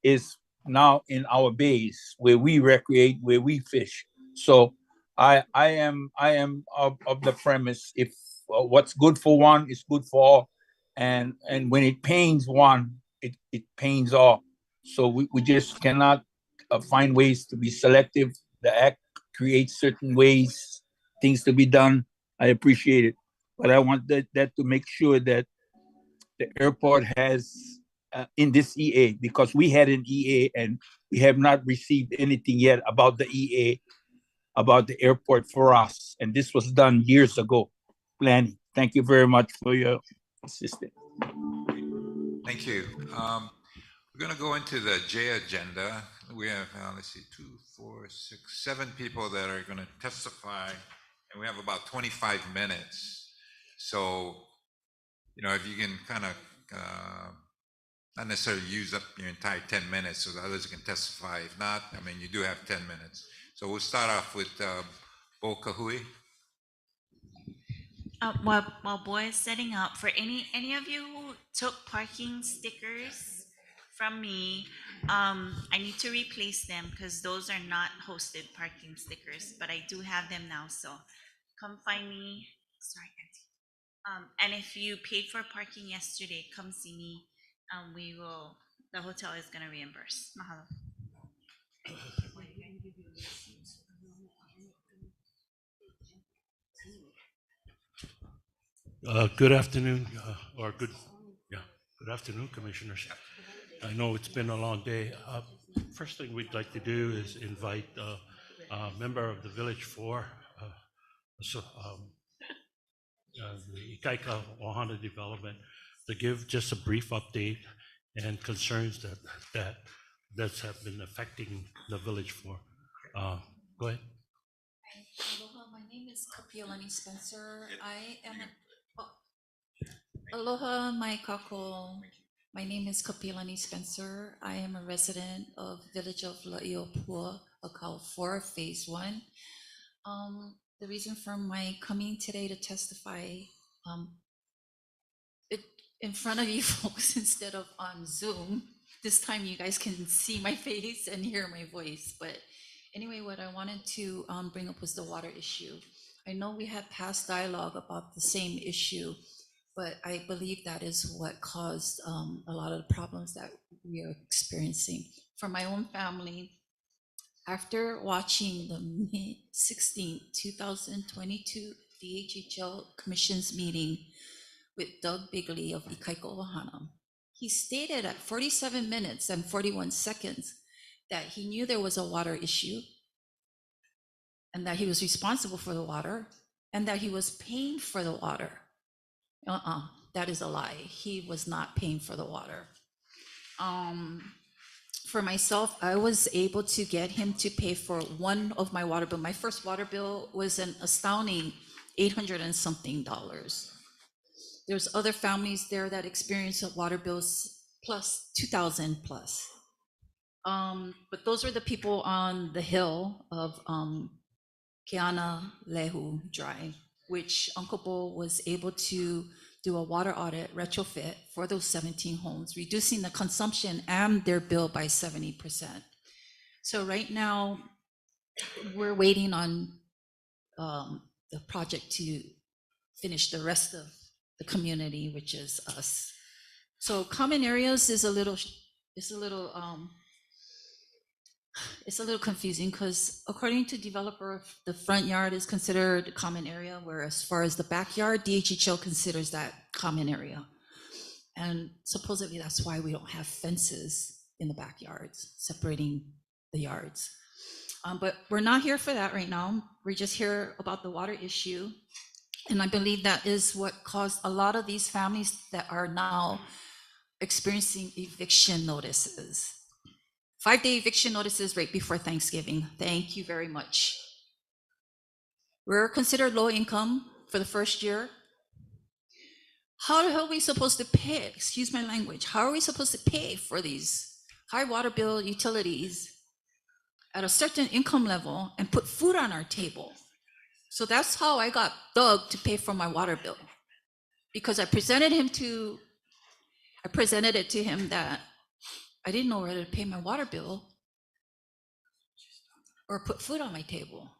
is now in our bays where we recreate, where we fish. So I am of the premise, if what's good for one is good for all, and when it pains one, it pains all. So we just cannot find ways to be selective. The act creates certain ways, things to be done. I appreciate it, but I want that to make sure that the airport has in this EA, because we had an EA and we have not received anything yet about the EA, about the airport for us. And this was done years ago, planning. Thank you very much for your assistance. Thank you. We're going to go into the J agenda. We have, let's see, 2, 4, 6, 7 people that are going to testify, and we have about 25 minutes. So, you know, if you can kind of not necessarily use up your entire 10 minutes so the others can testify. If not, I mean, you do have 10 minutes. So we'll start off with Bo Kahui. While Boy is setting up, for any of you who took parking stickers from me, I need to replace them because those are not hosted parking stickers, but I do have them now. So come find me. Sorry, Auntie. And if you paid for parking yesterday, come see me. The hotel is going to reimburse. Mahalo. Good afternoon, good afternoon, Commissioners. I know it's been a long day. First thing we'd like to do is invite a member of the Village 4, the Ikaika Wahana development, to give just a brief update and concerns that have been affecting the Village 4. Go ahead. Aloha, my name is Kapiolani Spencer. I am Aloha, my kako. My name is Kapiolani Spencer. I am a resident of Village of La'iopua, Akau 4, Phase 1. The reason for my coming today to testify in front of you folks instead of on Zoom. This time you guys can see my face and hear my voice. But anyway, what I wanted to bring up was the water issue. I know we had past dialogue about the same issue, but I believe that is what caused a lot of the problems that we are experiencing. For my own family, after watching the May 16, 2022 DHHL Commission's meeting with Doug Bigley of Ikaiko Ohana, he stated at 47 minutes and 41 seconds that he knew there was a water issue and that he was responsible for the water and that he was paying for the water. That is a lie. He was not paying for the water. For myself, I was able to get him to pay for one of my water bill. My first water bill was an astounding $800 and something. There's other families there that experience water bills plus 2,000 plus. But those are the people on the hill of Keana Lehu Drive, which Uncle Bo was able to do a water audit retrofit for those 17 homes, reducing the consumption and their bill by 70%. So right now, we're waiting on the project to finish the rest of the community, which is us. So common areas is a little confusing because according to developer, the front yard is considered a common area, whereas as far as the backyard, DHHL considers that common area. And supposedly that's why we don't have fences in the backyards separating the yards. But we're not here for that right now. We're just here about the water issue. And I believe that is what caused a lot of these families that are now experiencing eviction notices. 5-day eviction notices right before Thanksgiving. Thank you very much. We're considered low income for the first year. How the hell are we supposed to pay? Excuse my language. How are we supposed to pay for these high water bill utilities at a certain income level and put food on our table? So that's how I got Doug to pay for my water bill, because I presented it to him that I didn't know whether to pay my water bill or put food on my table.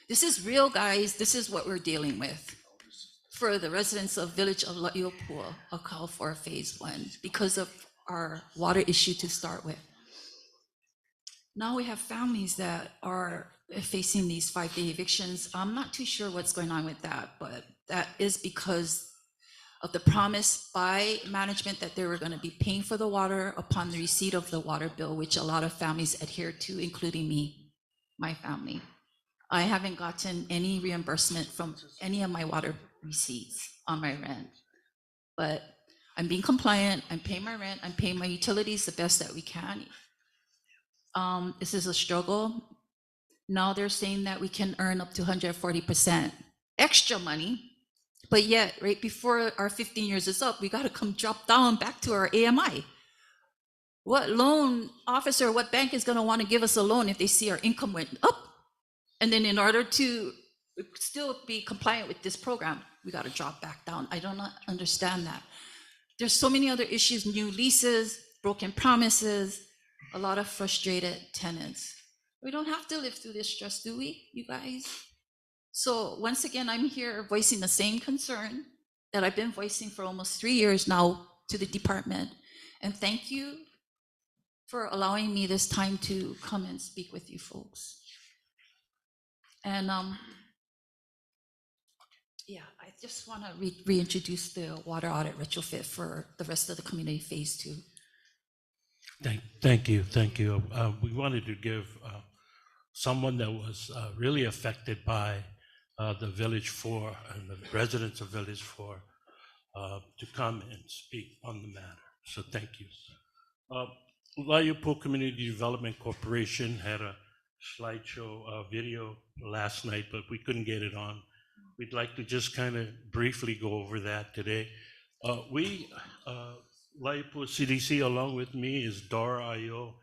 This is real, guys. This is what we're dealing with for the residents of Village of La'iopua, Akau 4 Phase 1, because of our water issue to start with. Now we have families that are facing these 5-day evictions. I'm not too sure what's going on with that, but that is because of the promise by management that they were going to be paying for the water upon the receipt of the water bill, which a lot of families adhere to, including me, my family. I haven't gotten any reimbursement from any of my water receipts on my rent, but I'm being compliant. I'm paying my rent. I'm paying my utilities the best that we can. This is a struggle. Now they're saying that we can earn up to 140% extra money, but yet right before our 15 years is up, we got to come drop down back to our AMI. What loan officer, what bank is going to want to give us a loan if they see our income went up? And then in order to still be compliant with this program, we got to drop back down. I do not understand that. There's so many other issues, new leases, broken promises, a lot of frustrated tenants. We don't have to live through this stress, do we, you guys? So once again, I'm here voicing the same concern that I've been voicing for almost 3 years now to the department. And thank you for allowing me this time to come and speak with you folks. And yeah, I just want to reintroduce the water audit retrofit for the rest of the community phase 2. Thank you. We wanted to give someone that was really affected by the Village 4 and the residents of Village 4 to come and speak on the matter. So thank you. La'iopua Community Development Corporation had a slideshow video last night, but we couldn't get it on. We'd like to just kind of briefly go over that today. Laipu CDC, along with me, is Dora Ayo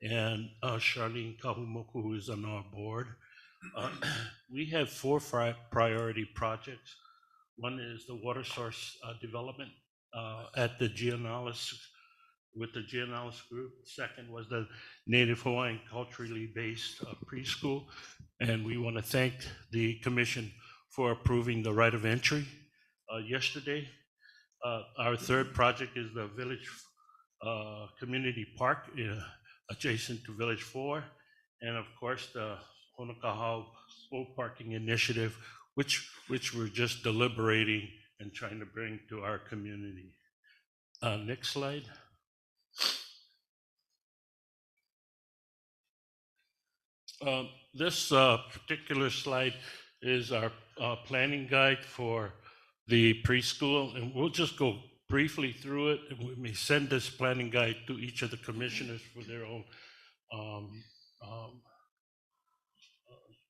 and Charlene Kahumoku, who is on our board. We have four priority projects. One is the water source development at the Giannalis, with the Giannalis group. Second was the Native Hawaiian culturally based preschool. And we want to thank the commission for approving the right of entry yesterday. Our third project is the Village Community Park adjacent to Village 4. And of course, the Honokahau Full Parking Initiative, which we're just deliberating and trying to bring to our community. Next slide. This particular slide is our planning guide for the preschool, and we'll just go briefly through it, and we may send this planning guide to each of the commissioners for their own.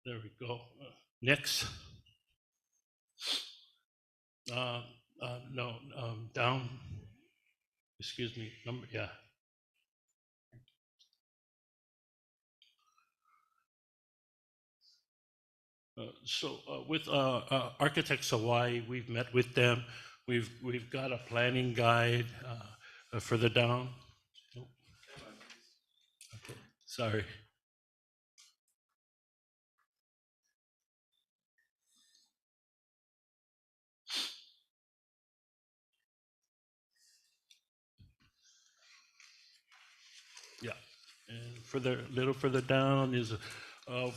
There we go. Next. No, down. Excuse me. Number, yeah. With Architects Hawaii, we've met with them. We've got a planning guide further down. Oh. Okay, sorry. Yeah, and a little further down is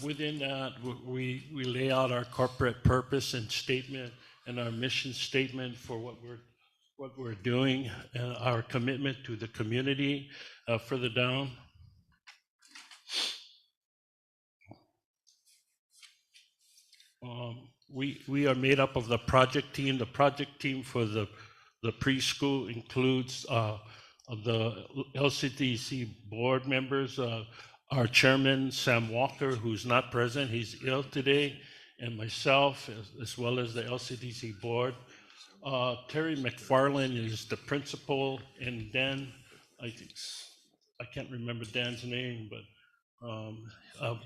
within that we lay out our corporate purpose and statement and our mission statement for what we're doing, our commitment to the community. Further down. We are made up of the project team. The project team for the preschool includes the LCTC board members, our chairman, Sam Walker, who's not present, he's ill today, and myself, as well as the LCTC board. Terry McFarland is the principal, and Dan, I can't remember Dan's name, but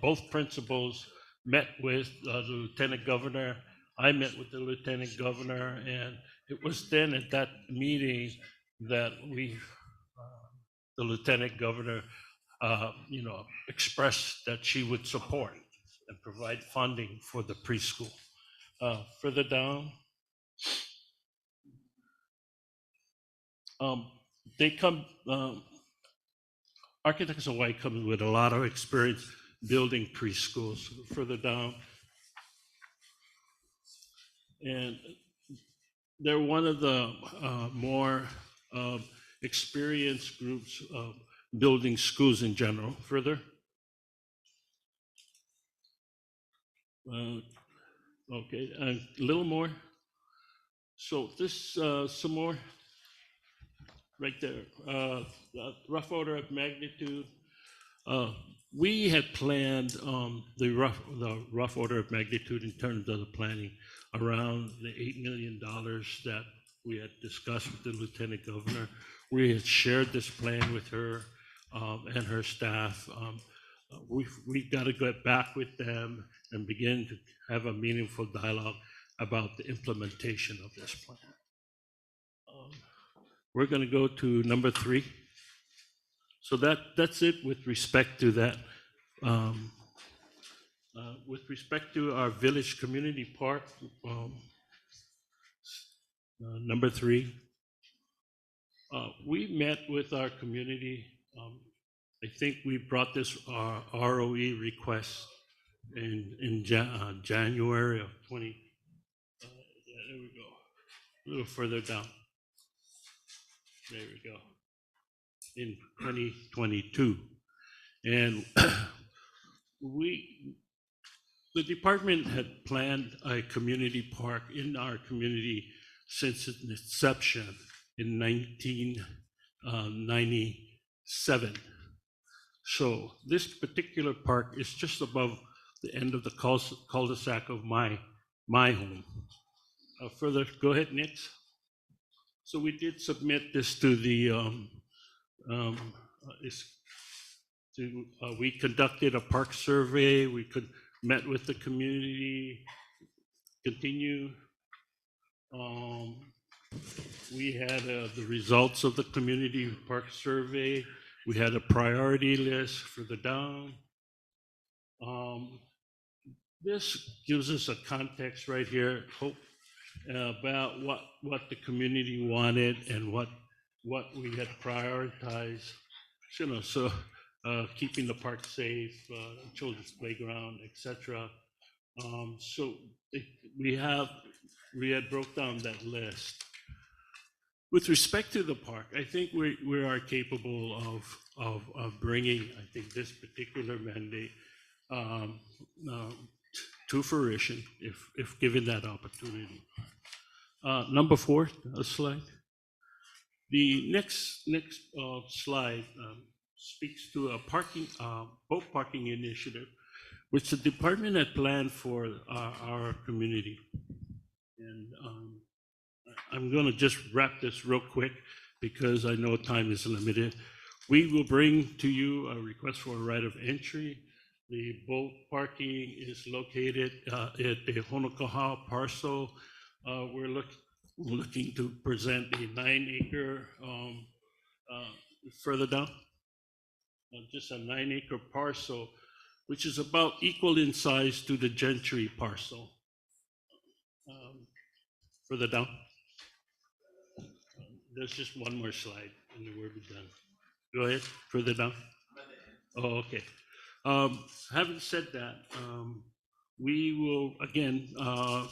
both principals met with the lieutenant governor. I met with the lieutenant governor, and it was then at that meeting that the lieutenant governor, expressed that she would support and provide funding for the preschool. Further down, Architects Hawaii comes with a lot of experience building preschools. Further down, and they're one of the more experienced groups building schools in general. Further. Okay, a little more. So this, some more, right there. Rough order of magnitude. We had planned the rough order of magnitude in terms of the planning around the $8 million that we had discussed with the lieutenant governor. We had shared this plan with her and her staff. We've got to get back with them and begin to have a meaningful dialogue about the implementation of this plan. We're going to go to number 3. So that's it with respect to that. With respect to our village community park, number 3, we met with our community. I think we brought this ROE request in January of 20. There we go. A little further down. There we go. In 2022, and the department had planned a community park in our community since its inception in 1997. So this particular park is just above the end of the cul-de-sac of my home. Further, go ahead, Nix. So we did submit this to the we conducted a park survey. We met with the community. Continue. We had the results of the community park survey. We had a priority list further down. This gives us a context right here, Hope, about what the community wanted and what we had prioritized. You know, so keeping the park safe, children's playground, etc. So we had broke down that list. With respect to the park, I think we are capable of bringing, I think, this particular mandate to fruition if given that opportunity. Number 4, slide. The next slide speaks to a boat parking initiative, which the department had planned for our community. And I'm going to just wrap this real quick because I know time is limited. We will bring to you a request for a right of entry. The boat parking is located at the Honokaha parcel. We're looking to present a 9-acre, further down, just a 9-acre parcel, which is about equal in size to the Gentry parcel. Further down. There's just one more slide and then we'll be done. Go ahead, further down. Oh, okay. Having said that, we will again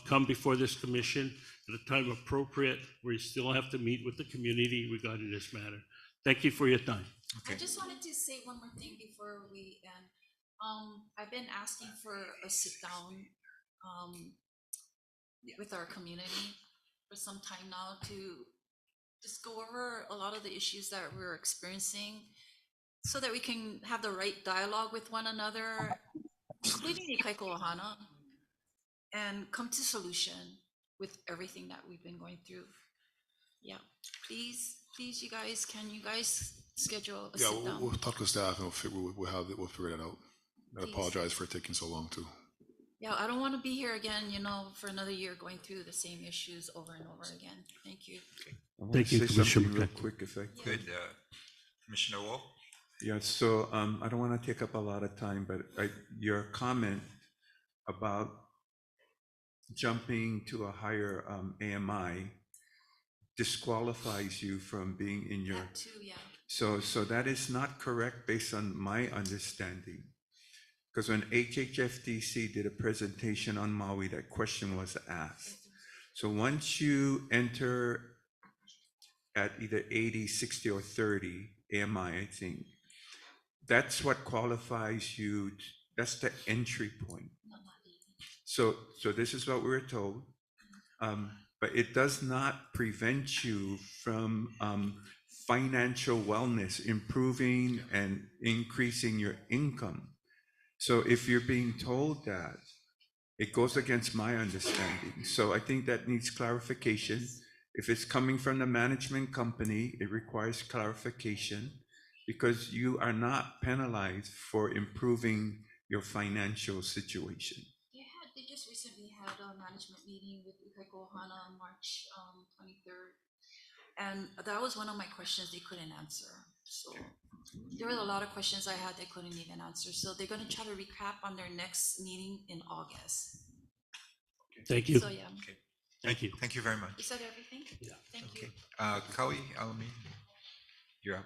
come before this commission at a time appropriate. We still have to meet with the community regarding this matter. Thank you for your time. Okay. I just wanted to say one more thing before we end. I've been asking for a sit down with our community for some time now to just go over a lot of the issues that we're experiencing so that we can have the right dialogue with one another, including the Kaiko'ohana, and come to solution with everything that we've been going through. Yeah, please, you guys, can you guys schedule a sit down? We'll talk to staff and we'll figure that out. I apologize for it taking so long too. Yeah, I don't want to be here again, for another year going through the same issues over and over again. Thank you. Thank you, Commissioner. Real quick, if I could. Good. Commissioner Wolf? Yeah, so I don't want to take up a lot of time, but your comment about jumping to a higher AMI disqualifies you from being in your... That too, yeah. So that is not correct based on my understanding. Because when HHFDC did a presentation on Maui, that question was asked. So once you enter at either 80, 60, or 30 AMI, I think, that's what qualifies you. That's the entry point. So this is what we were told. But it does not prevent you from financial wellness, improving and increasing your income. So if you're being told that, it goes against my understanding. So I think that needs clarification. If it's coming from the management company, it requires clarification because you are not penalized for improving your financial situation. They just recently had a management meeting with Kaiko'ohana on March 23rd. And that was one of my questions they couldn't answer. So there were a lot of questions I had they couldn't even answer. So they're going to try to recap on their next meeting in August. Thank you. So yeah. Okay. Thank you. Thank you very much. Is that everything? Yeah. Thank you. Kaui Alami, you're up.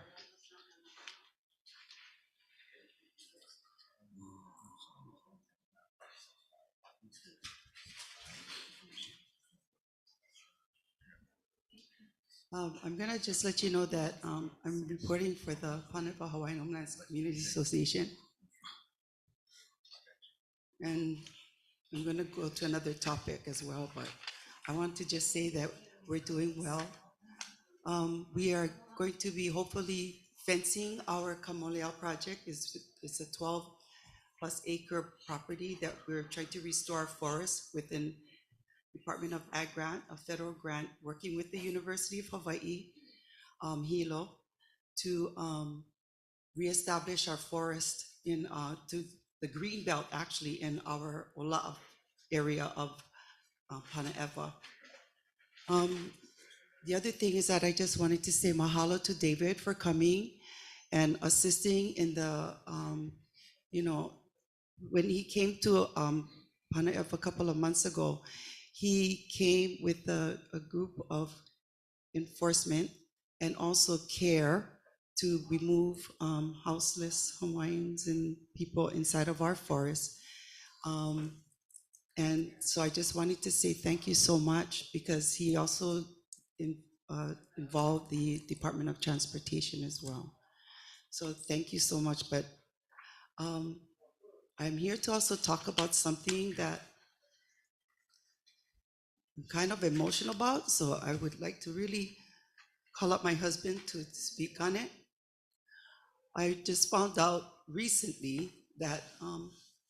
I'm going to just let you know that I'm reporting for the Kalaupapa Hawaiian Homelands Community Association. And I'm going to go to another topic as well, but I want to just say that we're doing well. We are going to be hopefully fencing our Kamoleao project. It's a 12 plus acre property that we're trying to restore our forest within Department of Ag grant, a federal grant, working with the University of Hawaii, Hilo, to reestablish our forest in to the green belt actually in our Ola area of Panaewa. The other thing is that I just wanted to say mahalo to David for coming and assisting in the, you know, when he came to Panaewa a couple of months ago, he came with a group of enforcement and also care to remove houseless Hawaiians and people inside of our forest. And so I just wanted to say thank you so much, because he also involved the Department of Transportation as well. So thank you so much. But I'm here to also talk about something that I'm kind of emotional about. So I would like to really call up my husband to speak on it. I just found out recently that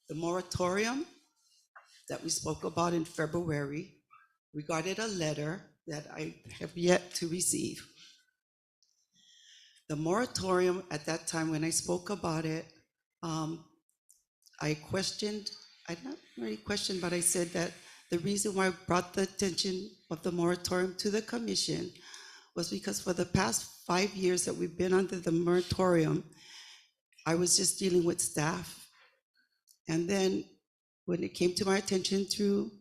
the moratorium that we spoke about in February regarded a letter that I have yet to receive. The moratorium at that time, when I spoke about it, I not really questioned, but I said that the reason why I brought the attention of the moratorium to the commission was because for the past 5 years that we've been under the moratorium, I was just dealing with staff. And then when it came to my attention through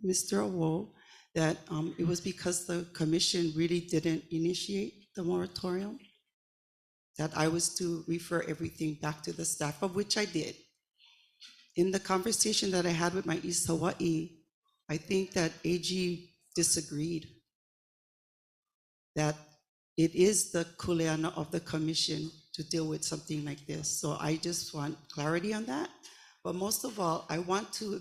Mr. Awo, that it was because the commission really didn't initiate the moratorium, that I was to refer everything back to the staff, of which I did. In the conversation that I had with my East Hawaii, I think that AG disagreed that it is the kuleana of the commission to deal with something like this. So I just want clarity on that. But most of all, I want to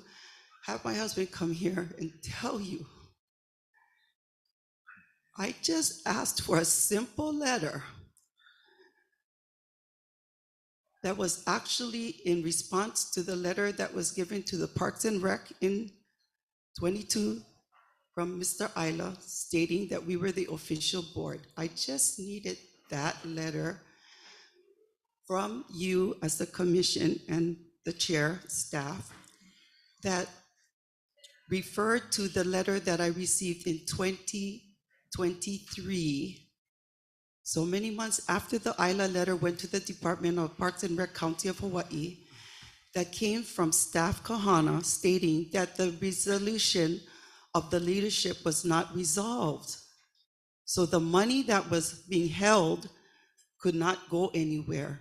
have my husband come here and tell you, I just asked for a simple letter that was actually in response to the letter that was given to the Parks and Rec in 22 from Mr. Isla stating that we were the official board. I just needed that letter from you as the commission and the chair staff that referred to the letter that I received in 2023. So many months after the Isla letter went to the Department of Parks and Rec County of Hawaii, that came from staff Kahana stating that the resolution of the leadership was not resolved. So the money that was being held could not go anywhere.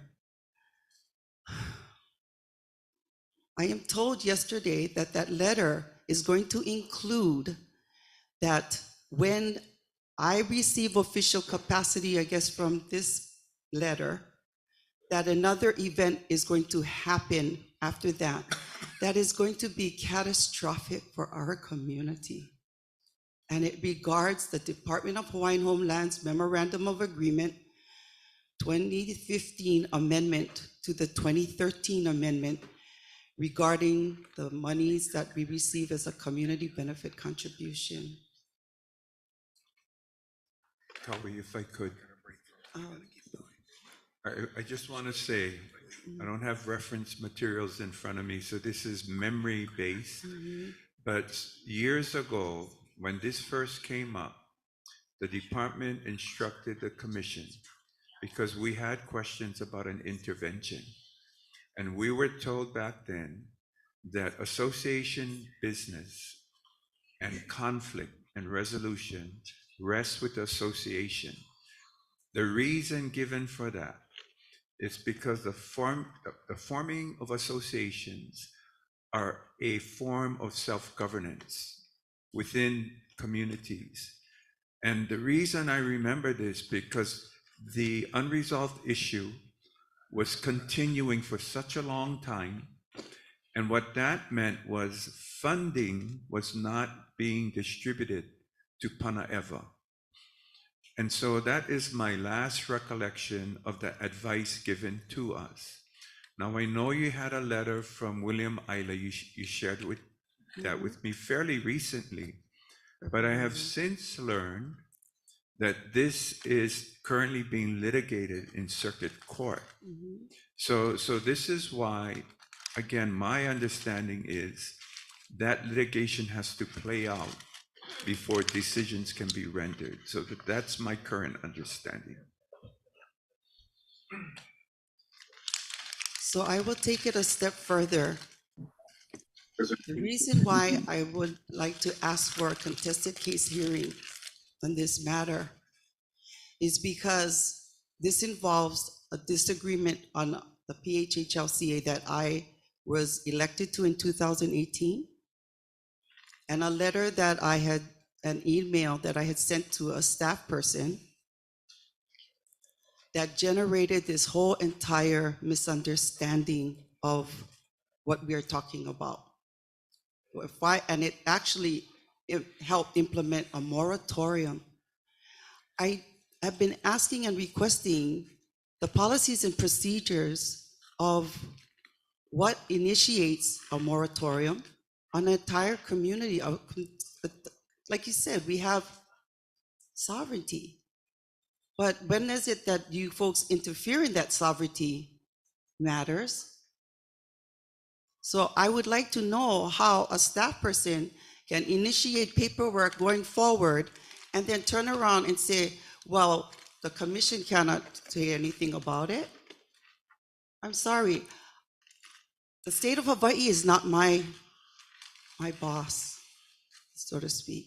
I am told yesterday that that letter is going to include that when I receive official capacity, I guess from this letter, that another event is going to happen after that. That is going to be catastrophic for our community. And it regards the Department of Hawaiian Homeland's Memorandum of Agreement 2015 amendment to the 2013 amendment regarding the monies that we receive as a community benefit contribution. Kawi, if I could. I just want to say, I don't have reference materials in front of me, so this is memory based. But years ago, when this first came up, the department instructed the commission, because we had questions about an intervention. And we were told back then that association business and conflict and resolution rests with the association. The reason given for that is because the forming of associations are a form of self-governance within communities. And the reason I remember this, because the unresolved issue was continuing for such a long time. And what that meant was funding was not being distributed to Panaewa. And so that is my last recollection of the advice given to us. Now, I know you had a letter from William Isla, you shared that with me fairly recently, but I have since learned that this is currently being litigated in circuit court. So this is why, again, my understanding is that litigation has to play out before decisions can be rendered. So that's my current understanding. So I will take it a step further. The reason why I would like to ask for a contested case hearing on this matter is because this involves a disagreement on the PHHLCA that I was elected to in 2018, and a letter that I had, an email that I had sent to a staff person that generated this whole entire misunderstanding of what we are talking about. And it actually helped implement a moratorium. I have been asking and requesting the policies and procedures of what initiates a moratorium on an entire community. Like you said, we have sovereignty. But when is it that you folks interfere in that sovereignty matters? So I would like to know how a staff person can initiate paperwork going forward and then turn around and say, well, the commission cannot say anything about it. I'm sorry. The state of Hawaii is not my boss, so to speak.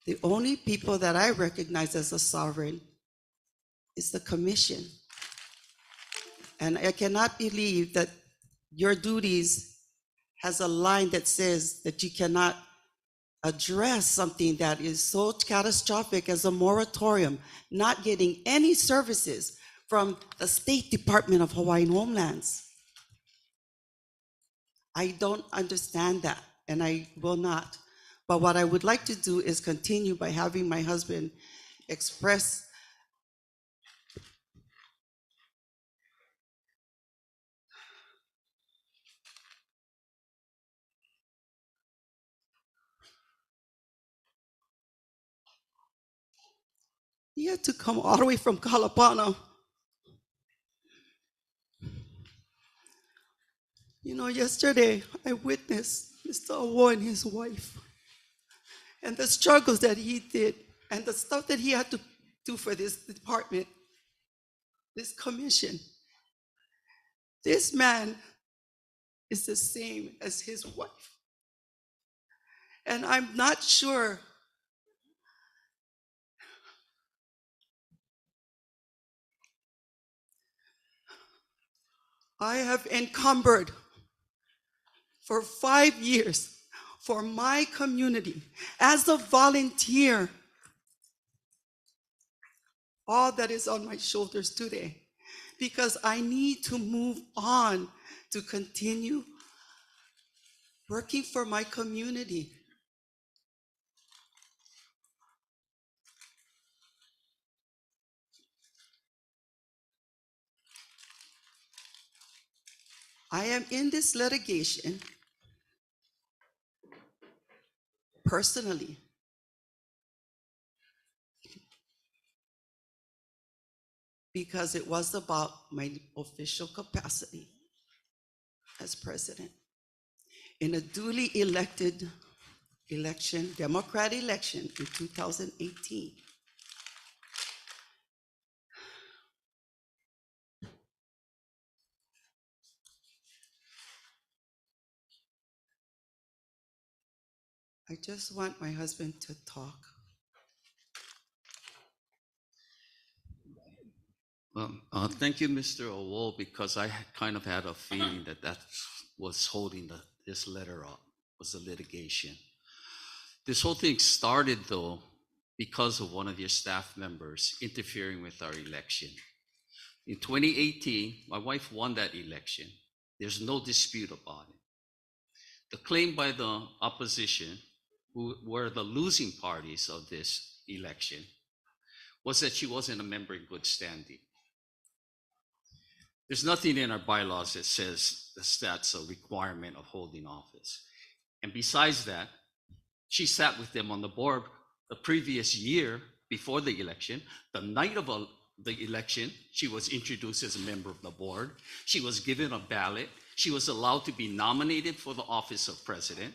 The only people that I recognize as a sovereign is the commission. And I cannot believe that your duties has a line that says that you cannot address something that is so catastrophic as a moratorium, not getting any services from the State Department of Hawaiian Homelands. I don't understand that, and I will not. But what I would like to do is continue by having my husband express he had to come all the way from Kalaupapa. You know, yesterday I witnessed Mr. Awo and his wife and the struggles that he did and the stuff that he had to do for this department, this commission. This man is the same as his wife. And I'm not sure I have encumbered for 5 years for my community as a volunteer. All that is on my shoulders today, because I need to move on to continue working for my community. I am in this litigation personally because it was about my official capacity as president. In a duly elected election, Democrat election in 2018, I just want my husband to talk. Thank you, Mr. Owo, because I kind of had a feeling that that was holding this letter up, was the litigation. This whole thing started, though, because of one of your staff members interfering with our election. In 2018, my wife won that election. There's no dispute about it. The claim by the opposition, who were the losing parties of this election, was that she wasn't a member in good standing. There's nothing in our bylaws that says that's a requirement of holding office. And besides that, she sat with them on the board the previous year before the election. The night of the election, she was introduced as a member of the board. She was given a ballot. She was allowed to be nominated for the office of president.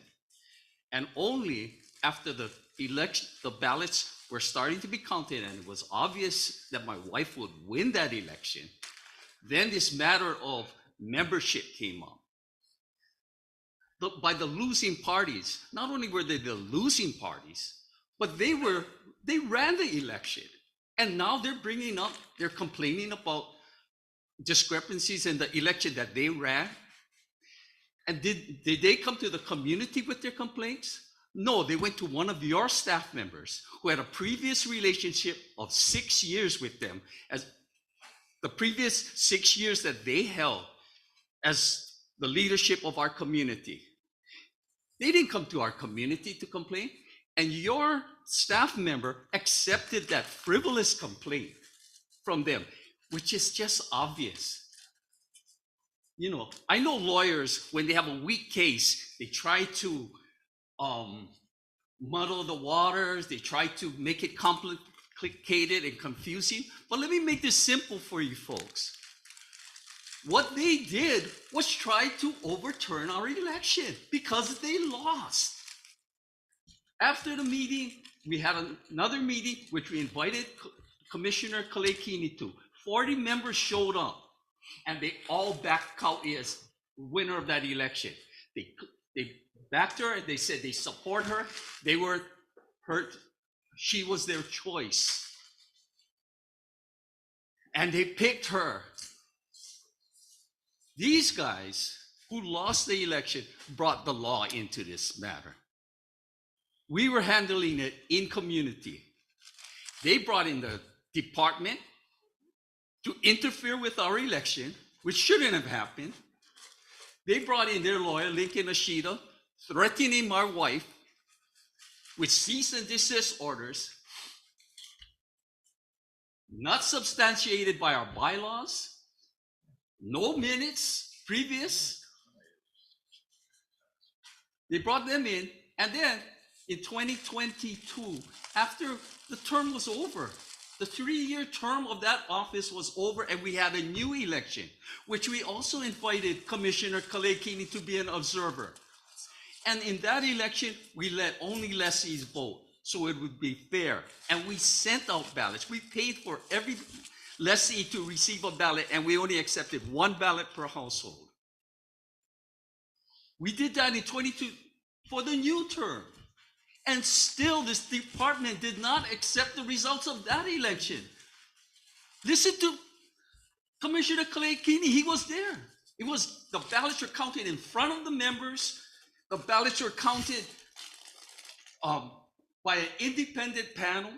And only after the election, the ballots were starting to be counted and it was obvious that my wife would win that election, then this matter of membership came up. By the losing parties, not only were they the losing parties, but they ran the election. And now they're complaining about discrepancies in the election that they ran. And did they come to the community with their complaints? No, they went to one of your staff members who had a previous relationship of 6 years with them, as the previous 6 years that they held as the leadership of our community. They didn't come to our community to complain, and your staff member accepted that frivolous complaint from them, which is just obvious. You know, I know lawyers, when they have a weak case, they try to muddle the waters, they try to make it complicated and confusing. But let me make this simple for you folks. What they did was try to overturn our election because they lost. After the meeting, we had another meeting, which we invited Commissioner Kalaupapa to. 40 members showed up, and they all backed Kauai as winner of that election. They backed her, and they said they support her. They were hurt. She was their choice. And they picked her. These guys who lost the election brought the law into this matter. We were handling it in community. They brought in the department to interfere with our election, which shouldn't have happened. They brought in their lawyer, Lincoln Ashita, threatening my wife with cease and desist orders, not substantiated by our bylaws, no minutes previous. They brought them in, and then in 2022, after the term was over, the 3-year term of that office was over, and we had a new election, which we also invited Commissioner Kalaupapa to be an observer. And in that election, we let only lessees vote, so it would be fair. And we sent out ballots. We paid for every lessee to receive a ballot, and we only accepted 1 ballot per household. We did that in 22 for the new term. And still, this department did not accept the results of that election. Listen to Commissioner Kalaupapa. He was there. It was, the ballots were counted in front of the members. The ballots were counted by an independent panel.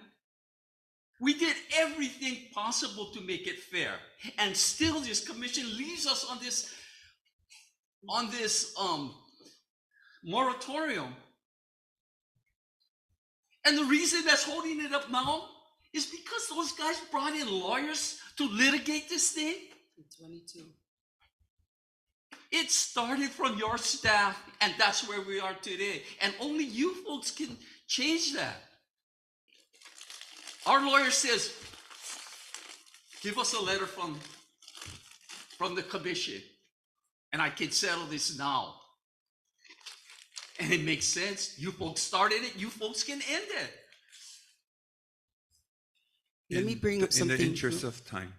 We did everything possible to make it fair. And still, this commission leaves us on this moratorium. And the reason that's holding it up now is because those guys brought in lawyers to litigate this thing. 22. It started from your staff, and that's where we are today. And only you folks can change that. Our lawyer says, give us a letter from the commission, and I can settle this now. And it makes sense. You folks started it. You folks can end it. Let me bring up something. In the interest of time,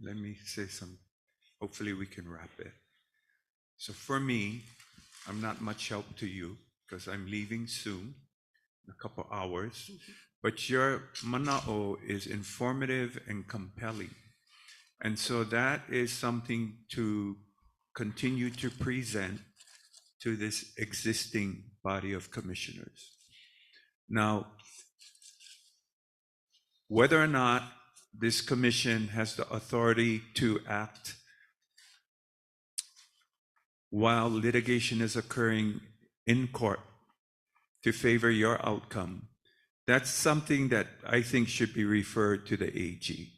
let me say something. Hopefully we can wrap it. So for me, I'm not much help to you because I'm leaving soon, in a couple hours. But your mana'o is informative and compelling. And so that is something to continue to present to this existing body of commissioners. Now, whether or not this commission has the authority to act while litigation is occurring in court to favor your outcome, That's something that I think should be referred to the AG.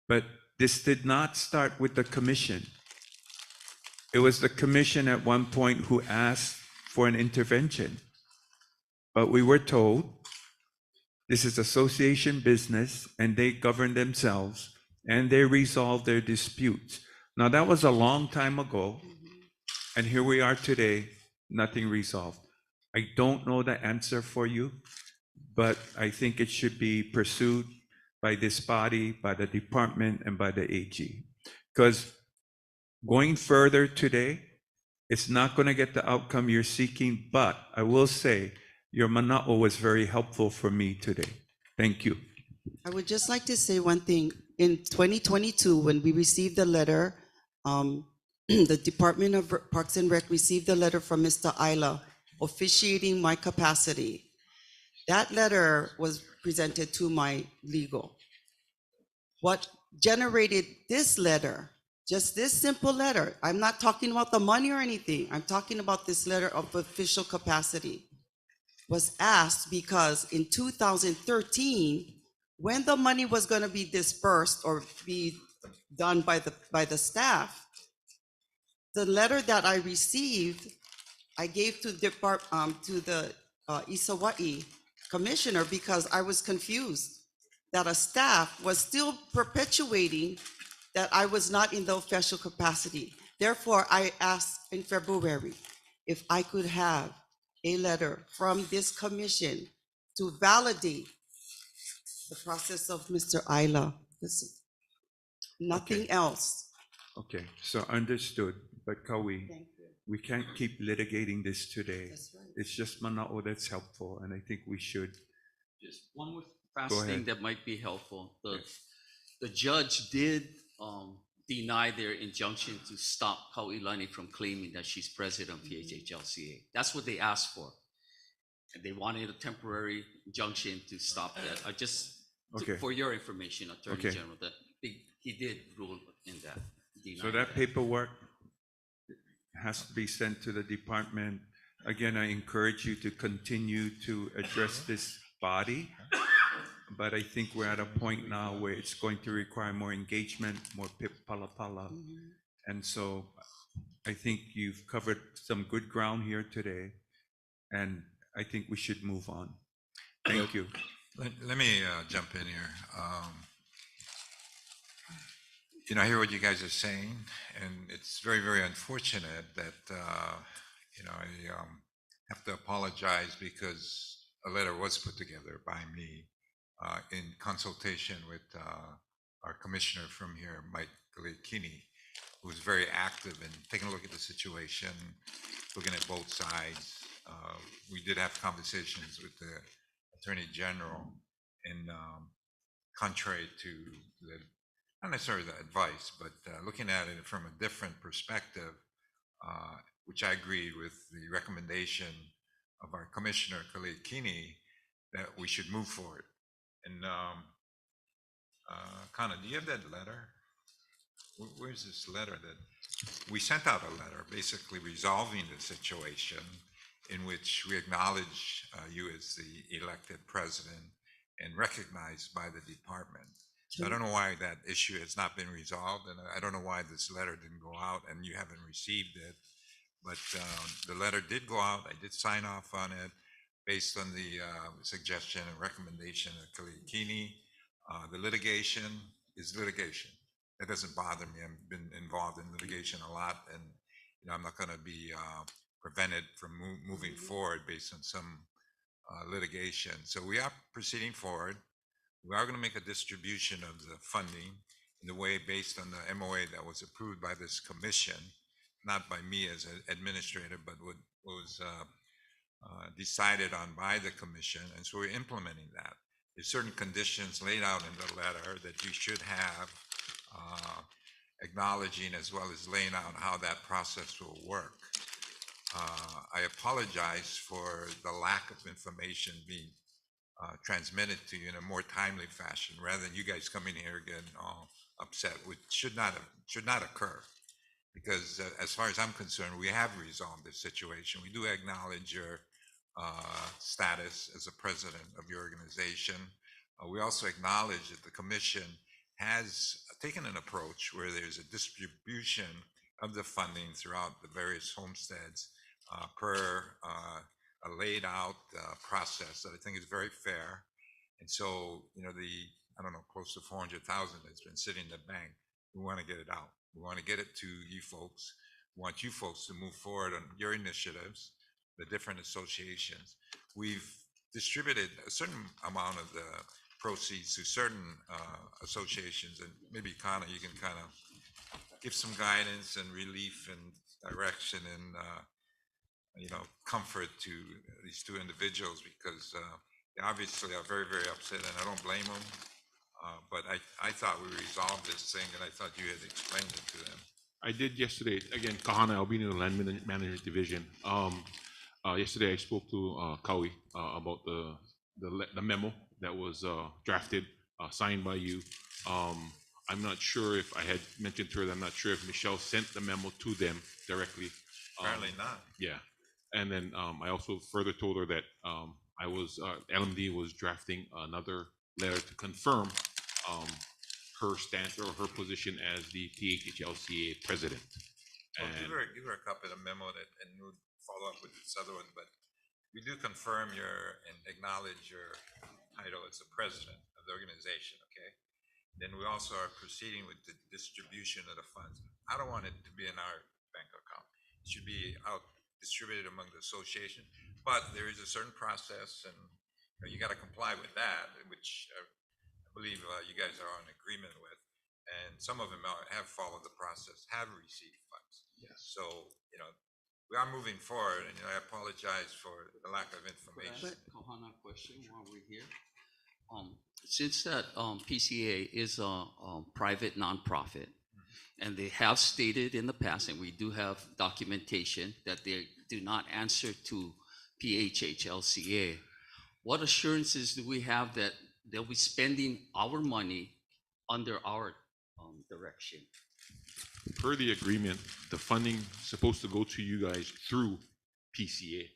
But this did not start with the commission. It was the commission at one point who asked for an intervention. But we were told this is association business and they govern themselves and they resolve their disputes. Now, that was a long time ago. And here we are today, nothing resolved. I don't know the answer for you, but I think it should be pursued by this body, by the department, and by the AG. Because going further today, it's not going to get the outcome you're seeking, but I will say your mana'o was very helpful for me today. Thank you. I would just like to say one thing. In 2022, when we received the letter, the Department of Parks and Rec received a letter from Mr. Isla officiating my capacity. That letter was presented to my legal. What generated this letter, just this simple letter, I'm not talking about the money or anything, I'm talking about this letter of official capacity, was asked because in 2013, when the money was going to be dispersed or be done by the staff, the letter that I received, I gave to the Isawai commissioner because I was confused that a staff was still perpetuating that I was not in the official capacity. Therefore, I asked in February if I could have a letter from this commission to validate the process of Mr. Isla. Nothing else. Okay, so understood, but Kawi, we can't keep litigating this today. That's right. It's just mana'o that's helpful, and I think we should. Just one more Go fast thing ahead. that might be helpful. The judge did deny their injunction to stop Kauilani from claiming that she's president of PHHLCA. That's what they asked for. And they wanted a temporary injunction to stop that. I just, Okay. for your information, Attorney Okay. General, that he did rule in that. So that paperwork has to be sent to the department. Again, I encourage you to continue to address this body, but I think we're at a point now where it's going to require more engagement, more palapala. And so I think you've covered some good ground here today, and I think we should move on. Thank you. Let me jump in here. I hear what you guys are saying, and it's very, very unfortunate that, I have to apologize because a letter was put together by me in consultation with our commissioner from here, Mike Kini, who was very active in taking a look at the situation, looking at both sides. We did have conversations with the Attorney General, and contrary to the, not necessarily the advice, but looking at it from a different perspective, which I agreed with the recommendation of our Commissioner, Khalid Kini, that we should move forward. And Kana, do you have that letter? Where's this letter that we sent out? A letter basically resolving the situation in which we acknowledge you as the elected president and recognized by the department. So I don't know why that issue has not been resolved, and I don't know why this letter didn't go out and you haven't received it. But the letter did go out. I did sign off on it based on the suggestion and recommendation of Khalid Kini. The litigation is litigation. That doesn't bother me. I've been involved in litigation a lot, and I'm not going to be prevented from moving forward based on some litigation. So we are proceeding forward. We are going to make a distribution of the funding in the way based on the MOA that was approved by this commission, not by me as an administrator, but what was decided on by the commission. And so we're implementing that. There's certain conditions laid out in the letter that you should have, acknowledging as well as laying out how that process will work. I apologize for the lack of information being transmitted to you in a more timely fashion, rather than you guys coming here getting all upset, which should not occur. Because as far as I'm concerned, we have resolved this situation. We do acknowledge your status as a president of your organization. We also acknowledge that the commission has taken an approach where there's a distribution of the funding throughout the various homesteads per a laid out process that I think is very fair. And so, you know, I don't know, close to 400,000 that's been sitting in the bank, we want to get it out. We want to get it to you folks. We want you folks to move forward on your initiatives, the different associations. We've distributed a certain amount of the proceeds to certain associations, and maybe Kana, you can kind of give some guidance and relief and direction and you know, comfort to these two individuals, because they obviously are very, very upset, and I don't blame them. But I thought we resolved this thing, and I thought you had explained it to them. I did yesterday. Again, Kahana Albino Land Management Division. Yesterday I spoke to Kaui about the memo that was drafted, signed by you. I'm not sure if I had mentioned to her that I'm not sure if Michelle sent the memo to them directly. Apparently not. Yeah. And then I also further told her that LMD was drafting another letter to confirm her stance or her position as the THHLCA president. Well, give her a copy of the memo and we'll follow up with this other one, but we do confirm and acknowledge your title as the president of the organization, okay? Then we also are proceeding with the distribution of the funds. I don't want it to be in our bank account. It should be out distributed among the association, but there is a certain process, and you got to comply with that, which I believe you guys are in agreement with. And some of them have followed the process, have received funds. Yes. So, you know, we are moving forward, and I apologize for the lack of information. Kahana, question while we're here. Since that PCA is a private nonprofit, and they have stated in the past, and we do have documentation that they do not answer to PHHLCA, what assurances do we have that they'll be spending our money under our direction? Per the agreement, the funding is supposed to go to you guys through PCA.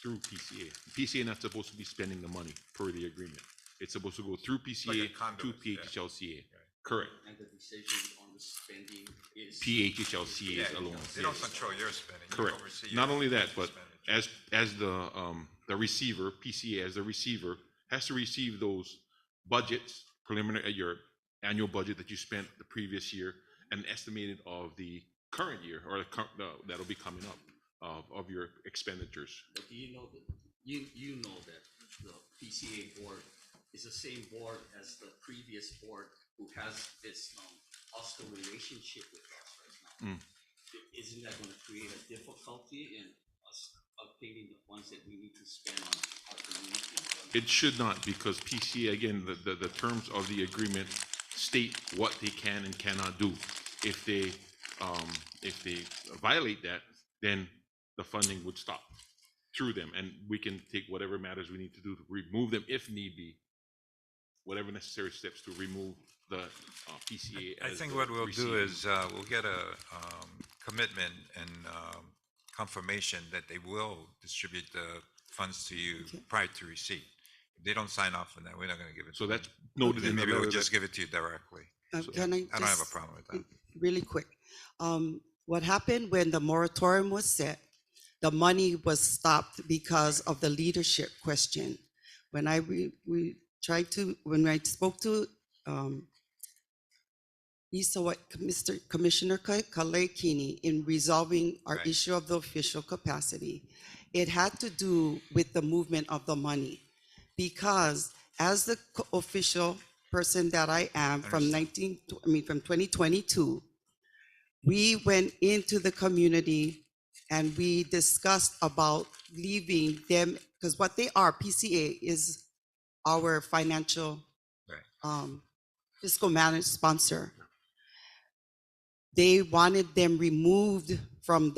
Through PCA. PCA not supposed to be spending the money per the agreement. It's supposed to go through PCA to PHHLCA. Yeah. Correct. And the decision on the spending is PHHLCA alone. They don't control your spending. Correct. Not only that, but as the receiver, PCA as the receiver has to receive those budgets, preliminary your annual budget that you spent the previous year, and estimated of the current year or that'll be coming up of your expenditures. But do you know that you know that the PCA board is the same board as the previous board who has this hostile relationship with us right now? Isn't that going to create a difficulty in us obtaining the funds that we need to spend on our community? It should not, because PCA, again, the terms of the agreement state what they can and cannot do. If they violate that, then the funding would stop through them, and we can take whatever matters we need to do to remove them if need be, whatever necessary steps to remove the PCA. I think what we'll do is we'll get a commitment and confirmation that they will distribute the funds to you prior to receipt. If they don't sign off on that, we're not going to give it. So that's noted in the maybe letter. we'll just give it to you directly. Can I don't have a problem with that. Really quick. What happened when the moratorium was set, the money was stopped because of the leadership question. When I spoke to Mr. Commissioner Kalaukini in resolving our issue of the official capacity, it had to do with the movement of the money, because as the official person that I am from 2022, we went into the community and we discussed about leaving them, because what they are, PCA is our financial fiscal managed sponsor. They wanted them removed from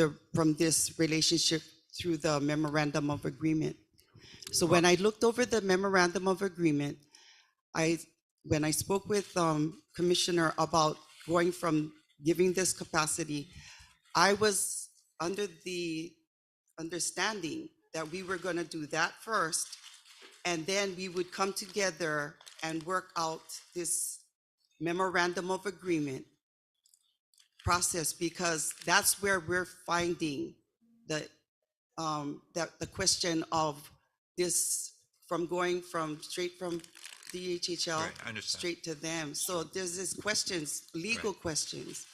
this relationship through the memorandum of agreement. So when I looked over the memorandum of agreement, when I spoke with Commissioner about going from giving this capacity, I was under the understanding that we were going to do that first, and then we would come together and work out this memorandum of agreement process, because that's where we're finding the that the question of this from going from straight from DHHL Right, I understand. straight to them. So there's these questions, legal questions.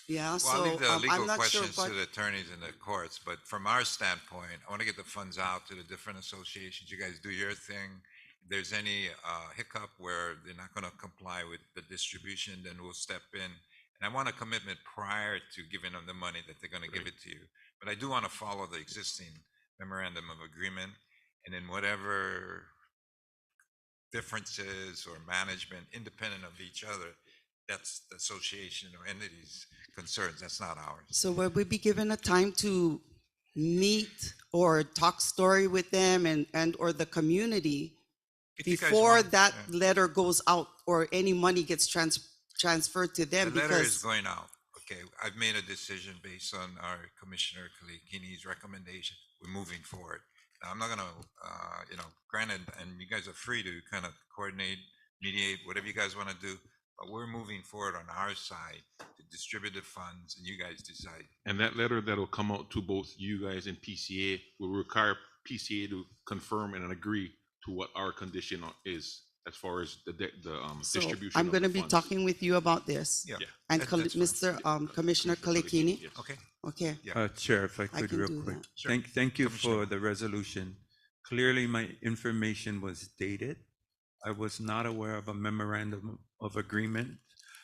Yeah, Well, so I'll leave the I'm legal not sure, questions but to the attorneys in the courts, but from our standpoint, I want to get the funds out to the different associations. You guys do your thing. If there's any hiccup where they're not going to comply with the distribution, then we'll step in. And I want a commitment prior to giving them the money that they're going to give it to you. But I do want to follow the existing memorandum of agreement, and then whatever differences or management independent of each other, that's the association or entities concerns. That's not ours. so will we be given a time to meet or talk story with them and or the community If you guys before want, that yeah. letter goes out or any money gets transferred to them? The letter is Because going out. Okay, I've made a decision based on our Commissioner Kalikini's recommendation. We're moving forward. Now, I'm not gonna, granted, and you guys are free to kind of coordinate, mediate, whatever you guys want to do, but we're moving forward on our side to distribute the funds, and you guys decide. And that letter that'll come out to both you guys and PCA will require PCA to confirm and agree to what our condition is as far as the so distribution. I'm of going to the be funds. talking with you about this. Yeah. And That's fine. Mr. Commissioner Kalikini. Yes. Okay. Okay. Chair, if I could can real do quick. that. Sure. Thank you Commissioner. for the resolution. Clearly, my information was dated. I was not aware of a memorandum of agreement,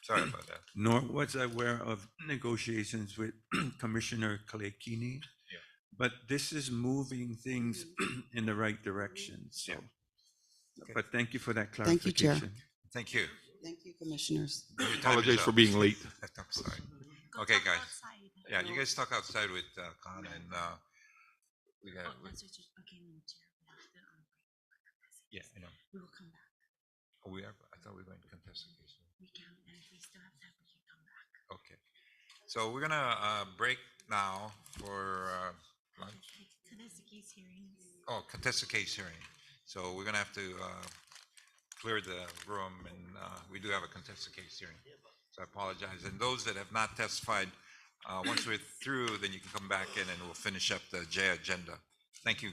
Sorry about that. nor was I aware of negotiations with Commissioner Kalekini. Yeah. But this is moving things in the right direction, so. Yeah. Okay. But thank you for that Thank you, Chair. clarification. Thank you. Thank you, Commissioners. Your time is Apologize for up. being late. I'm sorry. Okay, guys. Yeah, you guys talk outside with Khan and we got. Yeah, I know. We will come back. Oh, we are. I thought we were going to contest the case. We can, and if we still have time, we can come back. Okay. So we're gonna break now for lunch. Contested case hearings. Oh, contested case hearing. So we're gonna have to clear the room, and we do have a contested case hearing. So I apologize. And those that have not testified, once we're through, then you can come back in and we'll finish up the J agenda. Thank you.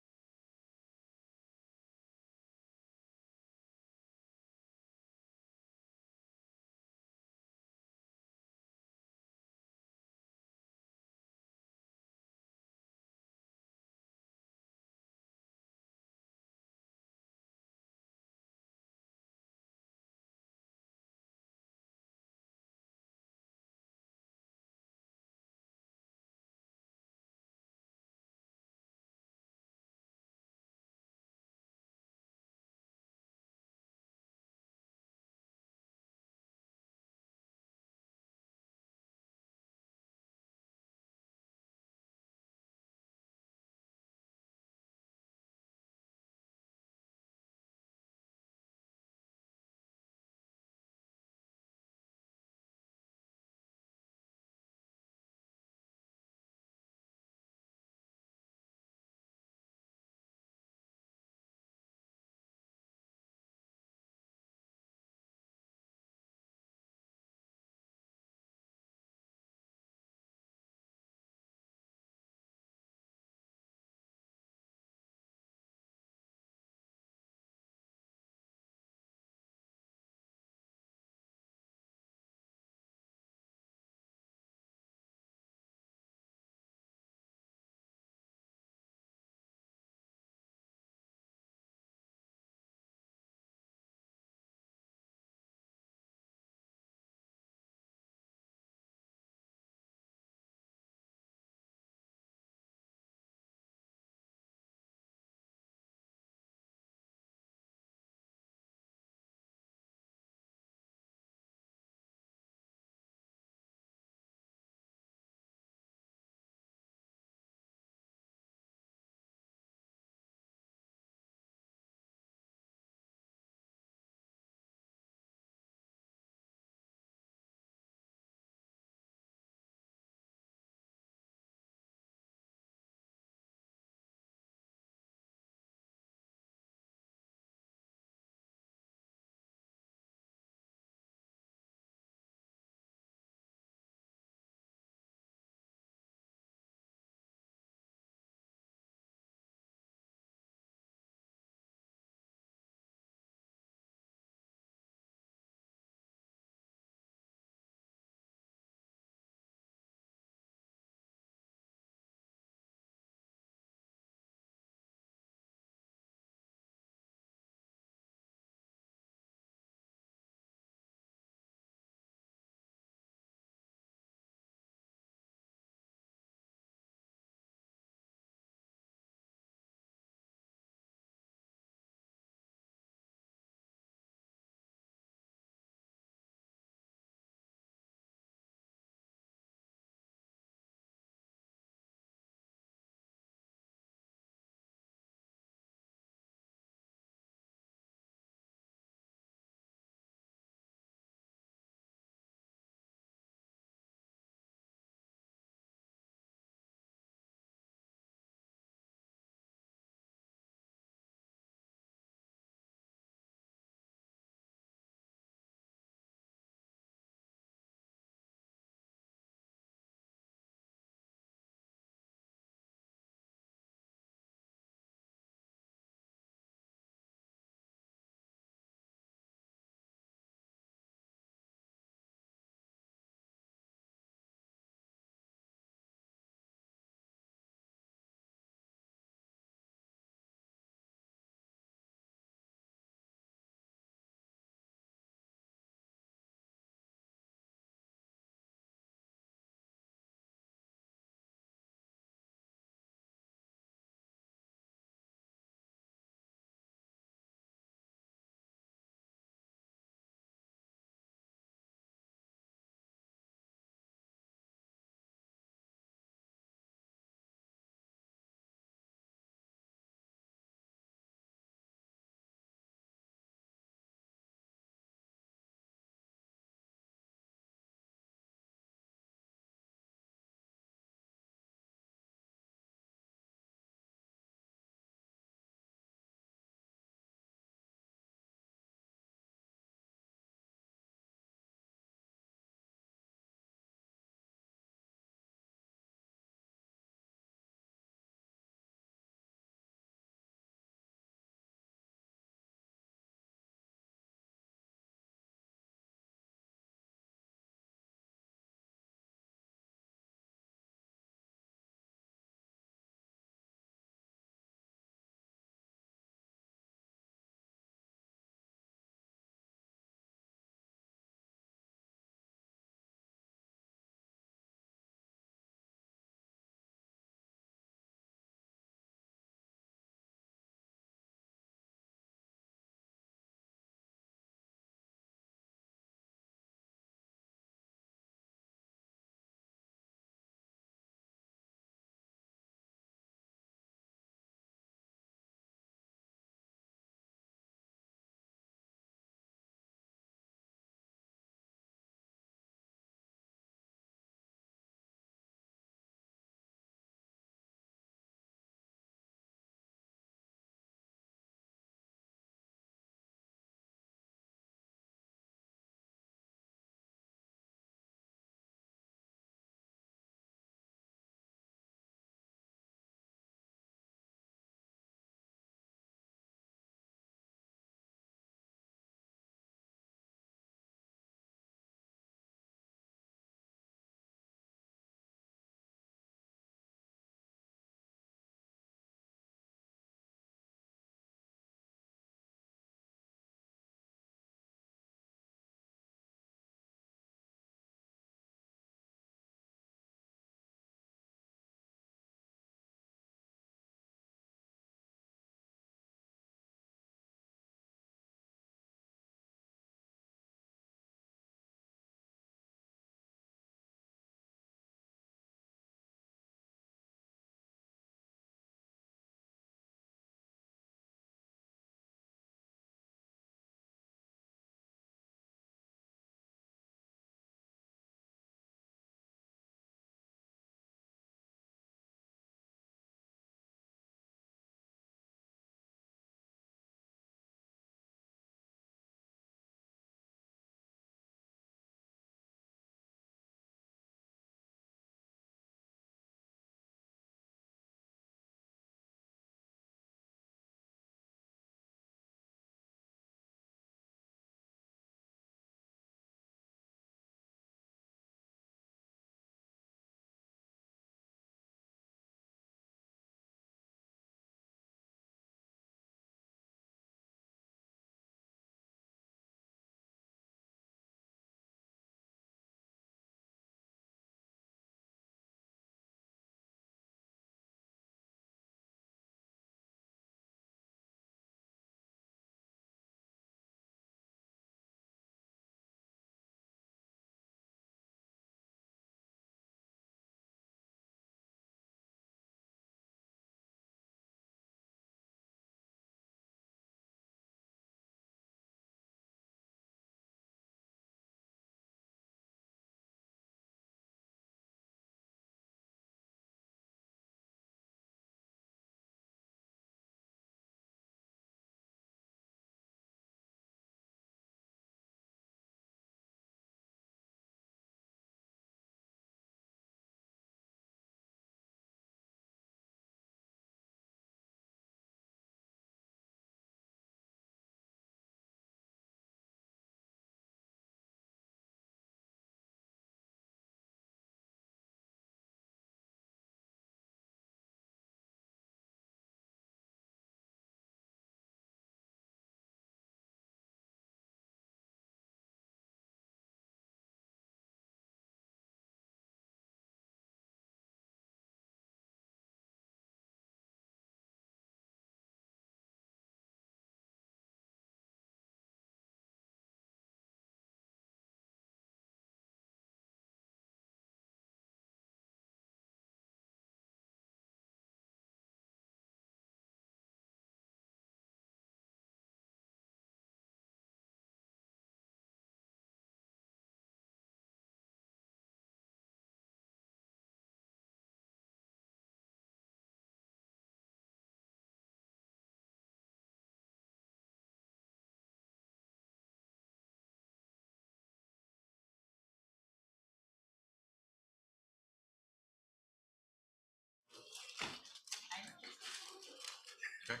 Okay.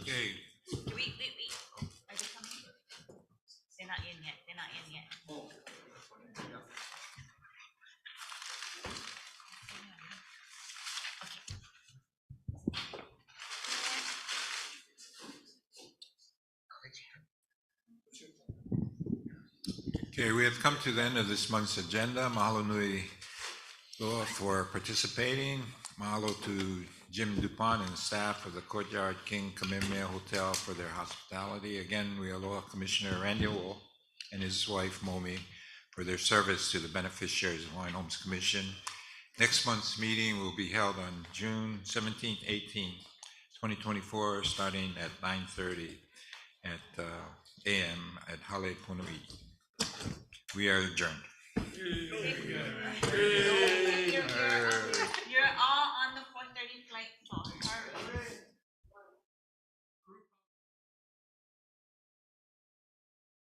Okay. Wait. Are they coming? They're not in yet. They're not in yet. Okay, we have come to the end of this month's agenda. Mahalo nui loa for participating. Mahalo to Jim Dupont and staff of the Courtyard King Kamehameha Hotel for their hospitality. Again, we aloha Commissioner Randy Wool and his wife Momi for their service to the beneficiaries of the Hawaiian Homes Commission. Next month's meeting will be held on June 17th, 18th, 2024, starting at 9:30 at a.m. at Hale Punui. We are adjourned.